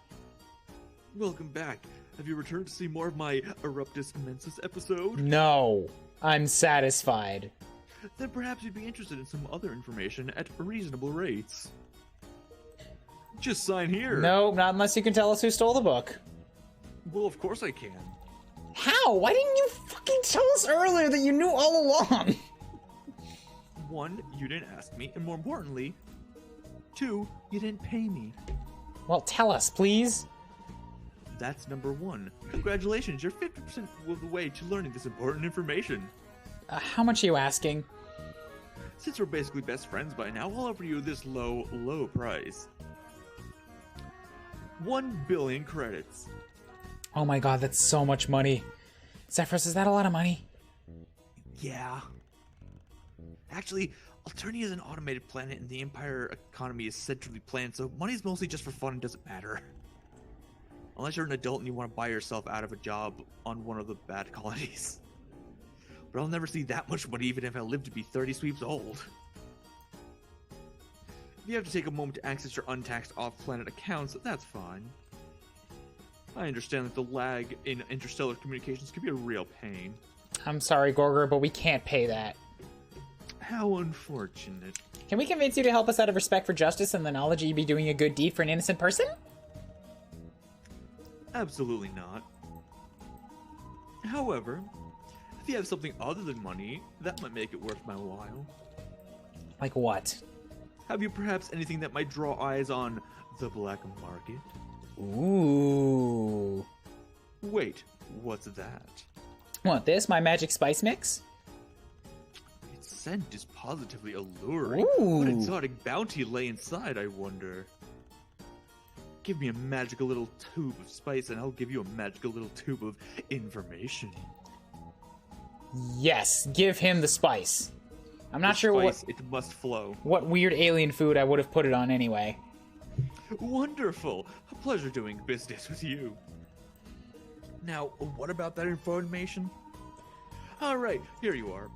Welcome back. Have you returned to see more of my Eruptus Immensus episode? No, I'm satisfied. then perhaps you'd be interested in some other information at reasonable rates. Just sign here. No, not unless you can tell us who stole the book. Well, of course I can. How? Why didn't you fucking tell us earlier that you knew all along? 1, you didn't ask me, and more importantly, 2, you didn't pay me. Well, tell us, please. That's number 1. Congratulations, you're 50% of the way to learning this important information. How much are you asking? Since we're basically best friends by now, I'll offer you this low, low price. 1 billion credits. Oh my god, that's so much money. Zephyrus, is that a lot of money? Yeah. Actually, Alternia is an automated planet and the Empire economy is centrally planned, so money's mostly just for fun and doesn't matter. Unless you're an adult and you want to buy yourself out of a job on one of the bad colonies. But I'll never see that much money even if I live to be 30 sweeps old. If you have to take a moment to access your untaxed off-planet accounts, that's fine. I understand that the lag in interstellar communications can be a real pain. I'm sorry, Gorger, but we can't pay that. How unfortunate. Can we convince you to help us out of respect for justice and the knowledge that you'd be doing a good deed for an innocent person? Absolutely not. However, if you have something other than money, that might make it worth my while. Like what? Have you perhaps anything that might draw eyes on the black market? Ooh. Wait, what's that? Want this, my magic spice mix? Its scent is positively alluring. Ooh. What exotic bounty lay inside, I wonder? Give me a magical little tube of spice and I'll give you a magical little tube of information. Yes, give him the spice. I'm not The sure spice, what it must flow. what weird alien food I would have put it on anyway. Wonderful! A pleasure doing business with you. Now, what about that information? Alright, here you are.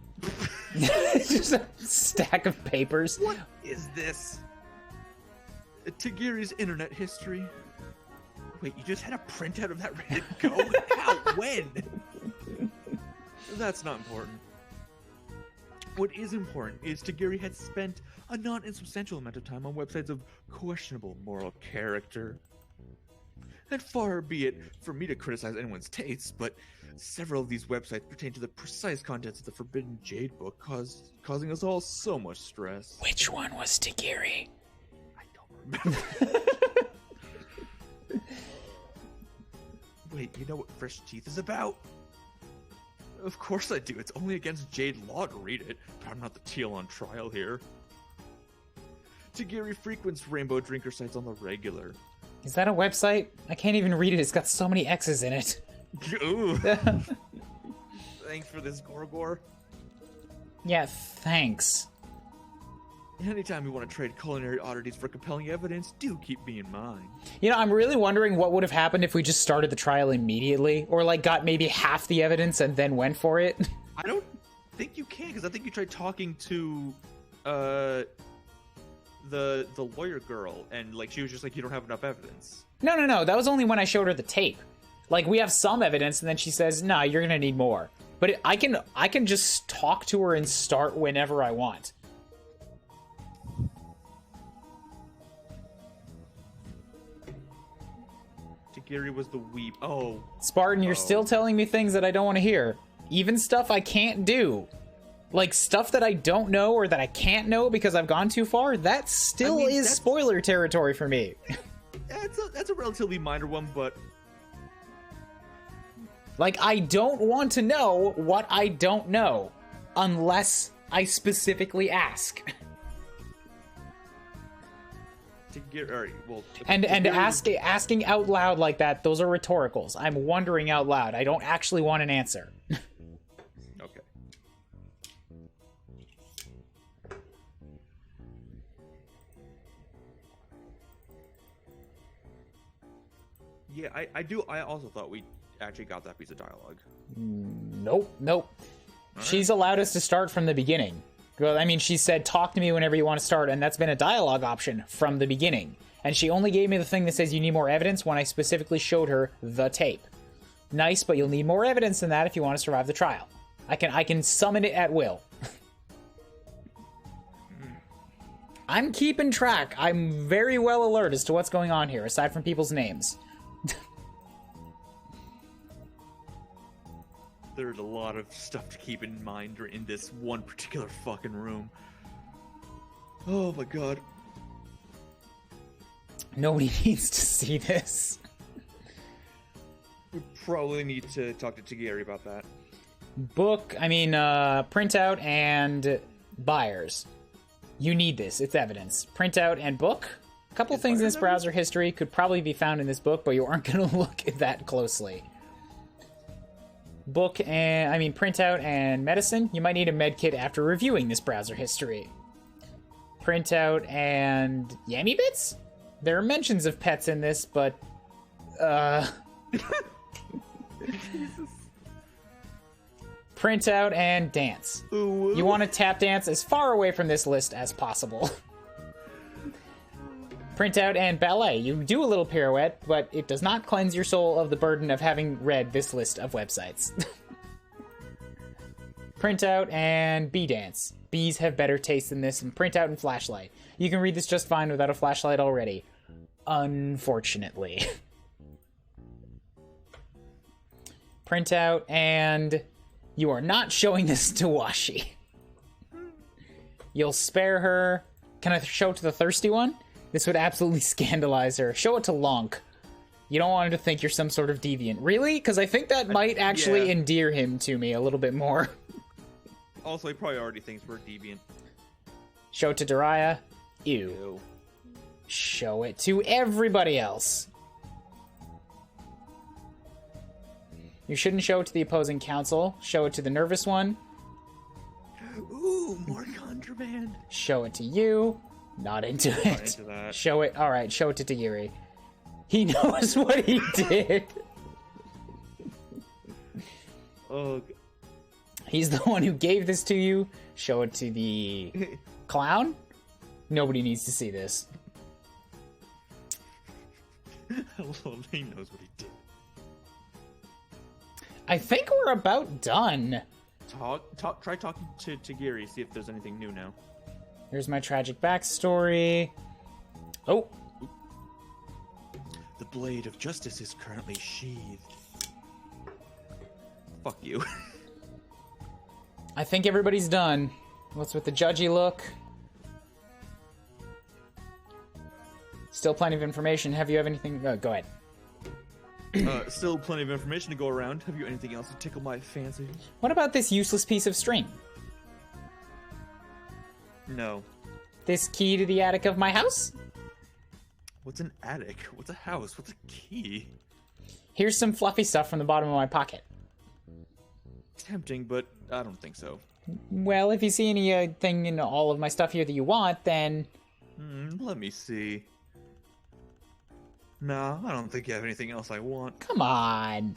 Just a stack of papers. What is this? Tagiri's internet history. Wait, you just had a printout of that ready to go? How? When? That's not important. What is important is Tagiri had spent a not insubstantial amount of time on websites of questionable moral character. And far be it for me to criticize anyone's tastes, but several of these websites pertain to the precise contents of the Forbidden Jade book, causing us all so much stress. Which one was Tagiri? I don't remember. Wait, you know what Fresh Teeth is about? Of course I do. It's only against Jade law to read it, but I'm not the teal on trial here. Tagiri frequents rainbow drinker sites on the regular. Is that a website? I can't even read it. It's got so many X's in it. Ooh. Thanks for this, Gorgor. Yeah, thanks. Anytime you want to trade culinary oddities for compelling evidence, do keep me in mind. You know, I'm really wondering what would have happened if we just started the trial immediately, or like got maybe half the evidence and then went for it. I don't think you can, because I think you tried talking to the lawyer girl, and like she was just like, you don't have enough evidence. No. That was only when I showed her the tape. Like, we have some evidence, and then she says, "Nah, you're gonna need more." But I can just talk to her and start whenever I want. Tagiri was the weep. Oh. Spartan, you're still telling me things that I don't want to hear. Even stuff I can't do. Like, stuff that I don't know or that I can't know because I've gone too far, that still is spoiler territory for me. That's a relatively minor one, but... Like, I don't want to know what I don't know. Unless I specifically ask. And asking out loud like that, those are rhetoricals. I'm wondering out loud. I don't actually want an answer. Okay. Yeah, I also thought we actually got that piece of dialogue. Nope. Right. She's allowed us to start from the beginning. Well, I mean, she said, talk to me whenever you want to start, and that's been a dialogue option from the beginning. And she only gave me the thing that says you need more evidence when I specifically showed her the tape. Nice, but you'll need more evidence than that if you want to survive the trial. I can summon it at will. I'm keeping track. I'm very well alert as to what's going on here, aside from people's names. There's a lot of stuff to keep in mind in this one particular fucking room. Oh my god. Nobody needs to see this. We probably need to talk to Tagari about that. Printout and buyers. You need this. It's evidence. Printout and book. A couple things in this browser history could probably be found in this book, but you aren't going to look at that closely. Printout and medicine. You might need a med kit after reviewing this browser history. Printout and yammy bits? There are mentions of pets in this, but, Printout and dance. Ooh. You want to tap dance as far away from this list as possible. Printout and ballet. You do a little pirouette, but it does not cleanse your soul of the burden of having read this list of websites. Printout and bee dance. Bees have better taste than this, and printout and flashlight. You can read this just fine without a flashlight already. Unfortunately. Printout and... You are not showing this to Washi. You'll spare her. Can I show it to the thirsty one? This would absolutely scandalize her. Show it to Lonk. You don't want him to think you're some sort of deviant. Really? Because I think that might actually endear him to me a little bit more. Also, he probably already thinks we're deviant. Show it to Daria. Ew. Ew. Show it to everybody else. You shouldn't show it to the opposing counsel. Show it to the nervous one. Ooh, more contraband. Show it to you. Not into it. Not into that. Show it. All right, show it to Tagari. He knows what he did. Oh. He's the one who gave this to you. Show it to the clown. Nobody needs to see this. Well, he knows what he did. I think we're about done. Try talking to Tagari, see if there's anything new now. Here's my tragic backstory. Oh. The blade of justice is currently sheathed. Fuck you. I think everybody's done. What's with the judgy look? Still plenty of information. Have anything? Go ahead. Still plenty of information to go around. Have you anything else to tickle my fancy? What about this useless piece of string? No. This key to the attic of my house? What's an attic? What's a house? What's a key? Here's some fluffy stuff from the bottom of my pocket. Tempting, but I don't think so. Well, if you see anything in all of my stuff here that you want, then... Let me see. Nah, I don't think you have anything else I want. Come on.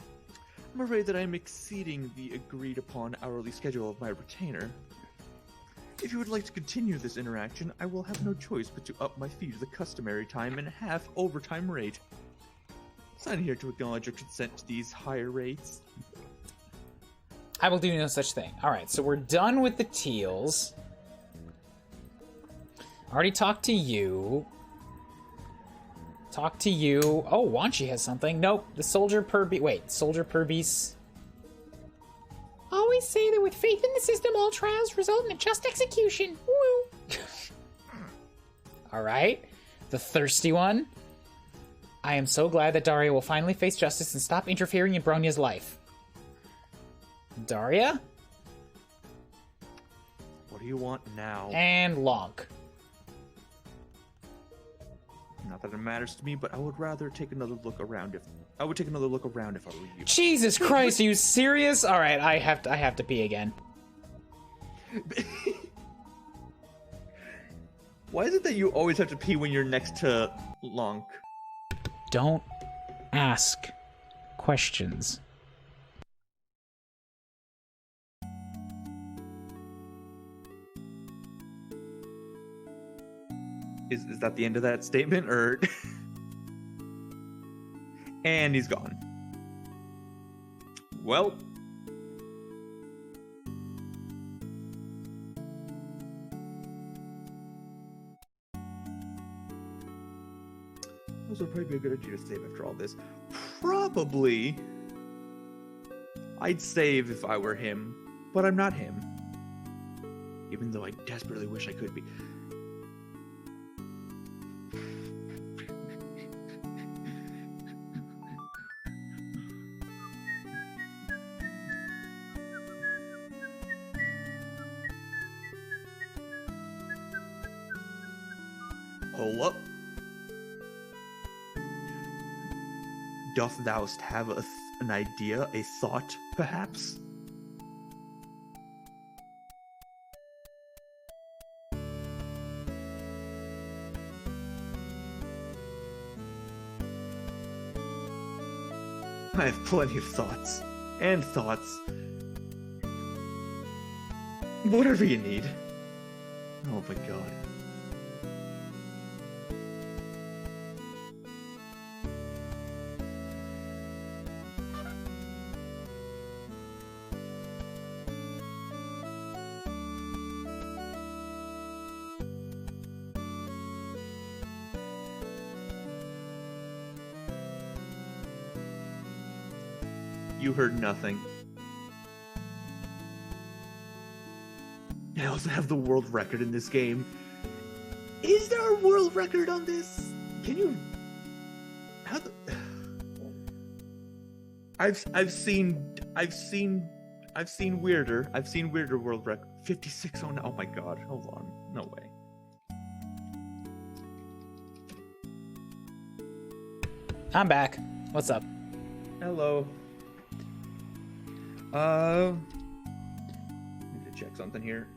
I'm afraid that I'm exceeding the agreed-upon hourly schedule of my retainer. If you would like to continue this interaction, I will have no choice but to up my fee to the customary time and half overtime rate. Sign here to acknowledge your consent to these higher rates. I will do no such thing. Alright, so we're done with the teals. Already talked to you. Talk to you. Oh, Wanshi has something. Nope. The soldier per beast. Wait, soldier per beast. Always say that with faith in the system, all trials result in a just execution. Woo! Alright. The thirsty one. I am so glad that Daria will finally face justice and stop interfering in Bronya's life. Daria? What do you want now? And Lonk. Not that it matters to me, but I would rather take another look around if I were you. Jesus Christ, are you serious? All right, I have to pee again. Why is it that you always have to pee when you're next to Lonk? Don't ask questions. Is that the end of that statement, or? And he's gone. Well, suppose it would probably be a good idea to save after all this. Probably. I'd save if I were him, but I'm not him. Even though I desperately wish I could be. Hold up. Doth thou have an idea, a thought, perhaps? I have plenty of thoughts. And thoughts. Whatever you need. Oh my god. You heard nothing. I also have the world record in this game. Is there a world record on this? Can you? How the? I've seen weirder. I've seen weirder world record. 56. Oh no! Oh my god! Hold on. No way. I'm back. What's up? Hello. Need to check something here.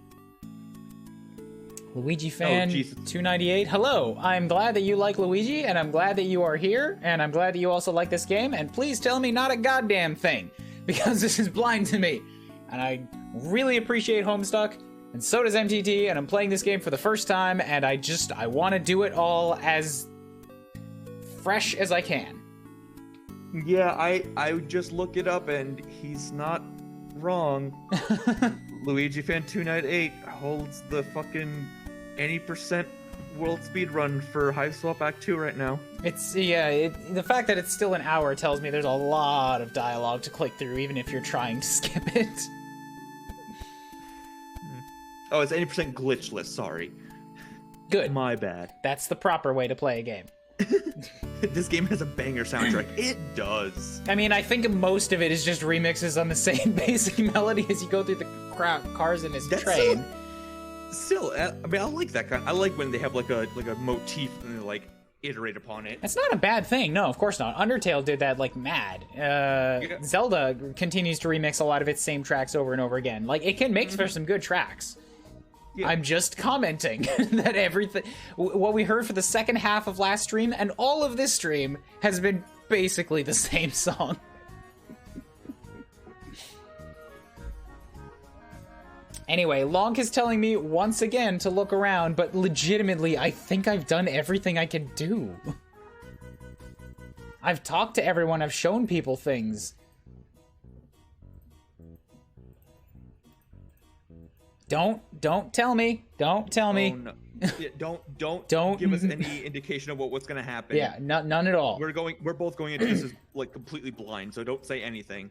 Luigi fan Jesus. 298. Hello, I'm glad that you like Luigi, and I'm glad that you are here, and I'm glad that you also like this game, and please tell me not a goddamn thing, because this is blind to me. And I really appreciate Homestuck, and so does MTT, and I'm playing this game for the first time, and I want to do it all as fresh as I can. Yeah, I would just look it up and he's not wrong. Luigi Fan 298 holds the fucking any percent world speed run for Hiveswap Act 2 right now. It's, yeah, the fact that it's still an hour tells me there's a lot of dialogue to click through, even if you're trying to skip it. Oh, it's 80% glitchless, sorry. Good. My bad. That's the proper way to play a game. This game has a banger soundtrack. It does. I mean, I think most of it is just remixes on the same basic melody as you go through the cars in his train. Still, I mean, I like that kind. I like when they have like a motif and they like iterate upon it. That's not a bad thing. No, of course not. Undertale did that like mad. Yeah. Zelda continues to remix a lot of its same tracks over and over again. Like, it can make for some good tracks. Yeah. I'm just commenting that everything, what we heard for the second half of last stream and all of this stream has been basically the same song. Anyway, Lonk is telling me once again to look around, but legitimately, I think I've done everything I can do. I've talked to everyone, I've shown people things. Don't tell me. Don't tell me. Oh, no. Yeah, don't give us any indication of what's gonna happen. Yeah, none at all. We're both going into this as like completely blind, so don't say anything.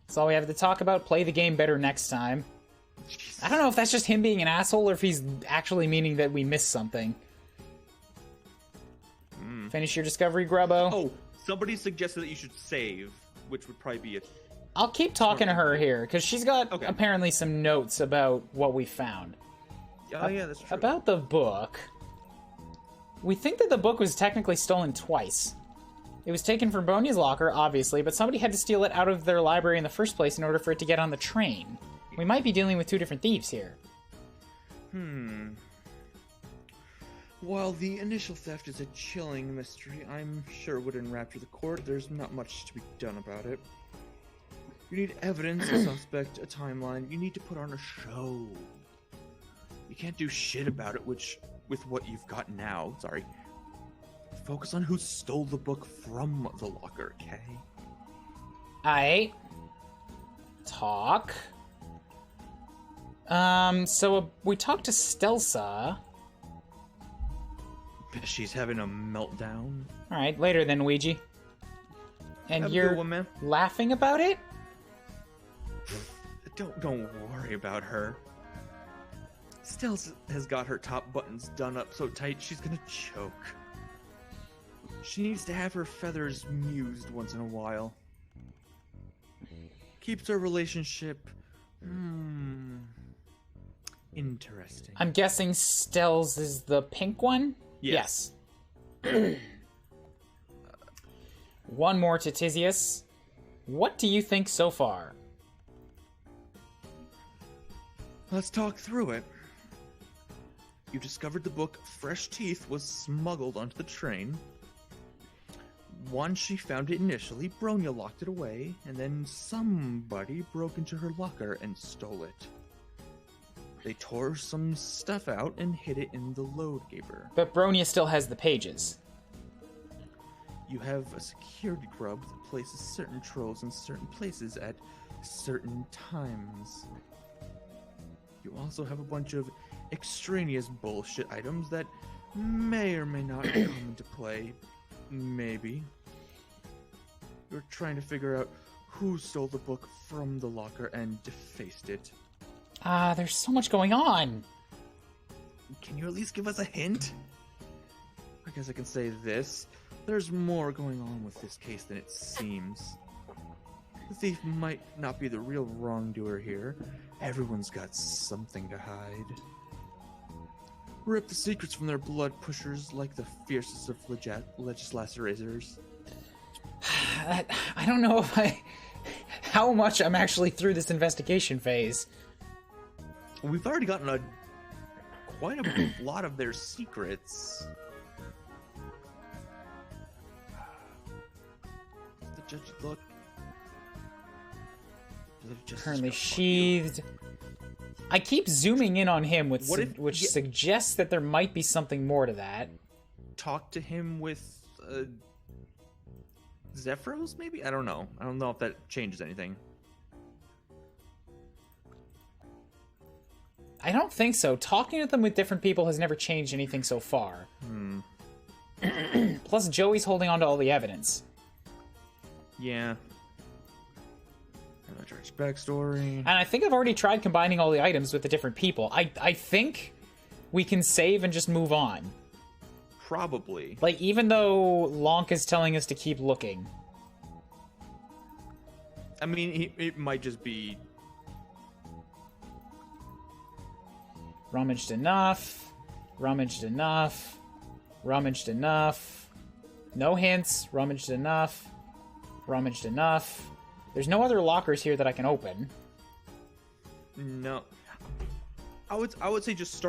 That's all we have to talk about. Play the game better next time. Jesus. I don't know if that's just him being an asshole or if he's actually meaning that we missed something. Finish your discovery, Grubbo. Oh, somebody suggested that you should save, which would probably be it. I'll keep talking to her here, because she's got apparently some notes about what we found. Oh, yeah, that's true. About the book. We think that the book was technically stolen twice. It was taken from Boney's locker, obviously, but somebody had to steal it out of their library in the first place in order for it to get on the train. We might be dealing with two different thieves here. While the initial theft is a chilling mystery, I'm sure would enrapture the court, there's not much to be done about it. You need evidence, a suspect, a timeline. You need to put on a show. You can't do shit about it, with what you've got now. Sorry. Focus on who stole the book from the locker, okay? Aight. Talk. So we talked to Stelsa. She's having a meltdown. All right, later then, Ouija. And Have a you're good one, man. laughing about it? Don't worry about her. Stills has got her top buttons done up so tight she's gonna choke. She needs to have her feathers mused once in a while. Keeps our relationship interesting. I'm guessing Stelz is the pink one? Yes. One more to Tizius. What do you think so far? Let's talk through it. You discovered the book Fresh Teeth was smuggled onto the train. Once she found it initially, Bronya locked it away, and then somebody broke into her locker and stole it. They tore some stuff out and hid it in the load giver. But Bronya still has the pages. You have a security grub that places certain trolls in certain places at certain times. You also have a bunch of extraneous bullshit items that may or may not come into play. Maybe. You're trying to figure out who stole the book from the locker and defaced it. There's so much going on. Can you at least give us a hint? I guess I can say this. There's more going on with this case than it seems. The thief might not be the real wrongdoer here. Everyone's got something to hide. Rip the secrets from their blood pushers like the fiercest of legislators. I don't know if how much I'm actually through this investigation phase. We've already gotten quite a lot of their secrets. The judge look. Currently sheathed. I keep zooming in on him, which suggests that there might be something more to that. Talk to him with Zephyros, maybe? I don't know. I don't know if that changes anything. I don't think so. Talking to them with different people has never changed anything so far. Plus, Joey's holding on to all the evidence. Yeah. Backstory. And I think I've already tried combining all the items with the different people. I think we can save and just move on. Probably. Like, even though Lonk is telling us to keep looking. I mean, it might just be... Rummaged enough. Rummaged enough. Rummaged enough. No hints. Rummaged enough. Rummaged enough. There's no other lockers here that I can open. No. I would say just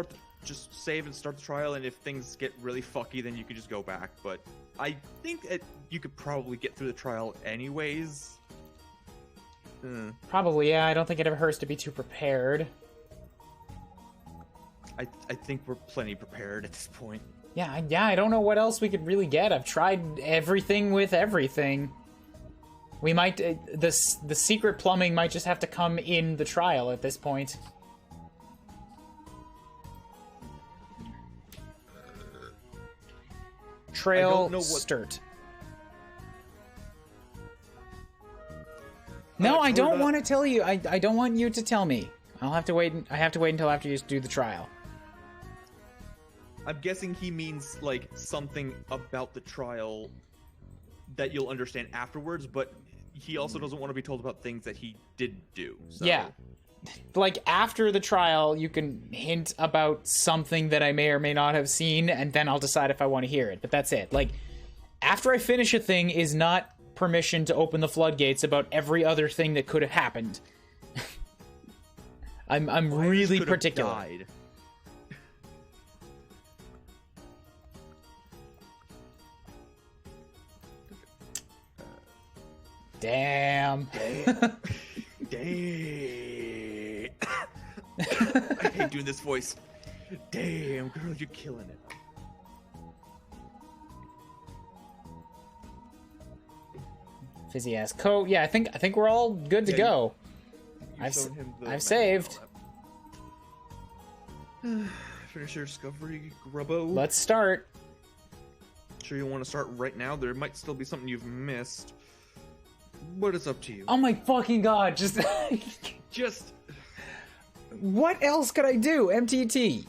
save and start the trial, and if things get really fucky, then you can just go back. But I think you could probably get through the trial anyways. Probably, yeah. I don't think it ever hurts to be too prepared. I think we're plenty prepared at this point. Yeah, I don't know what else we could really get. I've tried everything with everything. We might... the secret plumbing might just have to come in the trial at this point. Trail Sturt. No, I don't want to tell you. I don't want you to tell me. I'll have to wait. I have to wait until after you do the trial. I'm guessing he means, like, something about the trial that you'll understand afterwards, but he also doesn't want to be told about things that he did do. So. Yeah. Like, after the trial, you can hint about something that I may or may not have seen, and then I'll decide if I want to hear it. But that's it. Like, after I finish a thing is not permission to open the floodgates about every other thing that could have happened. I'm really particular. Died. Damn. Damn. I hate doing this voice. Damn, girl, you're killing it. Fizzy ass coat. Yeah, I think we're all good to go. I've saved. Finish your discovery, Grubbo. Let's start. Sure you want to start right now? There might still be something you've missed. But it's up to you. Oh my fucking god, just... Just... What else could I do? MTT.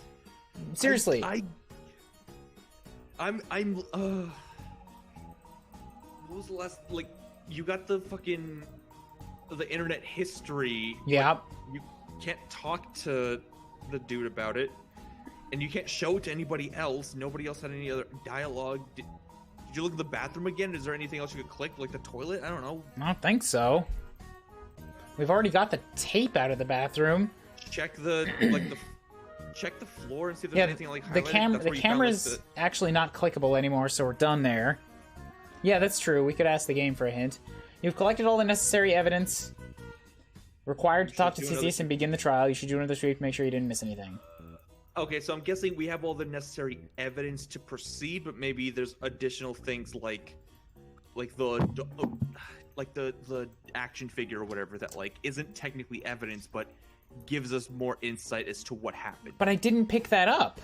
Seriously. I'm what was the last, like, you got the fucking, the internet history. Yeah. You can't talk to the dude about it, and you can't show it to anybody else. Nobody else had any other dialogue. Did you look at the bathroom again? Is there anything else you could click, like the toilet? I don't know. I don't think so. We've already got the tape out of the bathroom. Check the, like, check the floor and see if there's anything, like, highlighted. The camera's actually not clickable anymore, so we're done there. Yeah, that's true. We could ask the game for a hint. You've collected all the necessary evidence required to talk to Cease and begin the trial. You should do another sweep to make sure you didn't miss anything. Okay, so I'm guessing we have all the necessary evidence to proceed, but maybe there's additional things like the action figure or whatever that, like, isn't technically evidence, but gives us more insight as to what happened. But I didn't pick that up.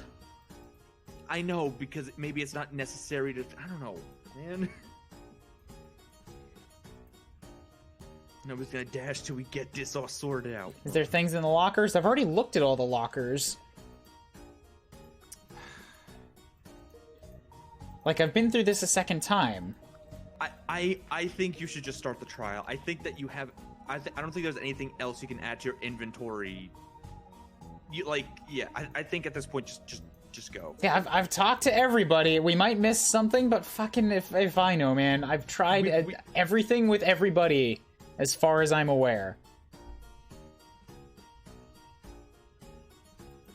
I know, because maybe it's not necessary to... I don't know, man. Nobody's gonna dash till we get this all sorted out. Is there things in the lockers? I've already looked at all the lockers. Like, I've been through this a second time. I think you should just start the trial. I think that you have... I don't think there's anything else you can add to your inventory. I think at this point, just go. Yeah, I've talked to everybody. We might miss something, but fucking if I know, man. I've tried everything with everybody, as far as I'm aware.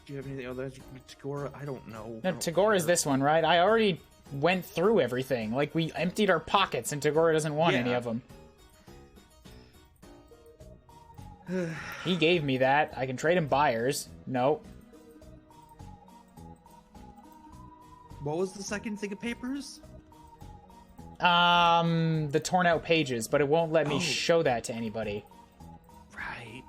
Do you have anything other than Tagora? I don't know. No, Tagora is this one, right? I already went through everything. Like, we emptied our pockets, and Tagora doesn't want any of them. He gave me that. I can trade him buyers. No. What was the second thing of papers? The torn out pages, but it won't let me show that to anybody. Right.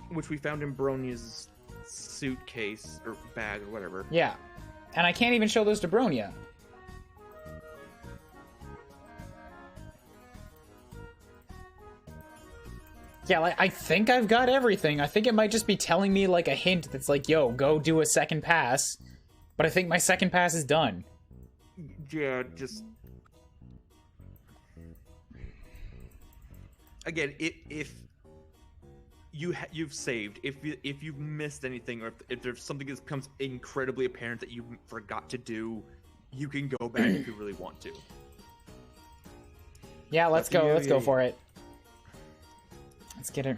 Which we found in Bronia's suitcase, or bag, or whatever. Yeah. And I can't even show those to Bronia. Yeah, like, I think I've got everything. I think it might just be telling me, like, a hint that's like, yo, go do a second pass. But I think my second pass is done. Yeah, just... Again, if you've saved, if you've missed anything, or if there's something that becomes incredibly apparent that you forgot to do, you can go back if you really want to. Yeah, let's go. Let's go for it. Let's get it.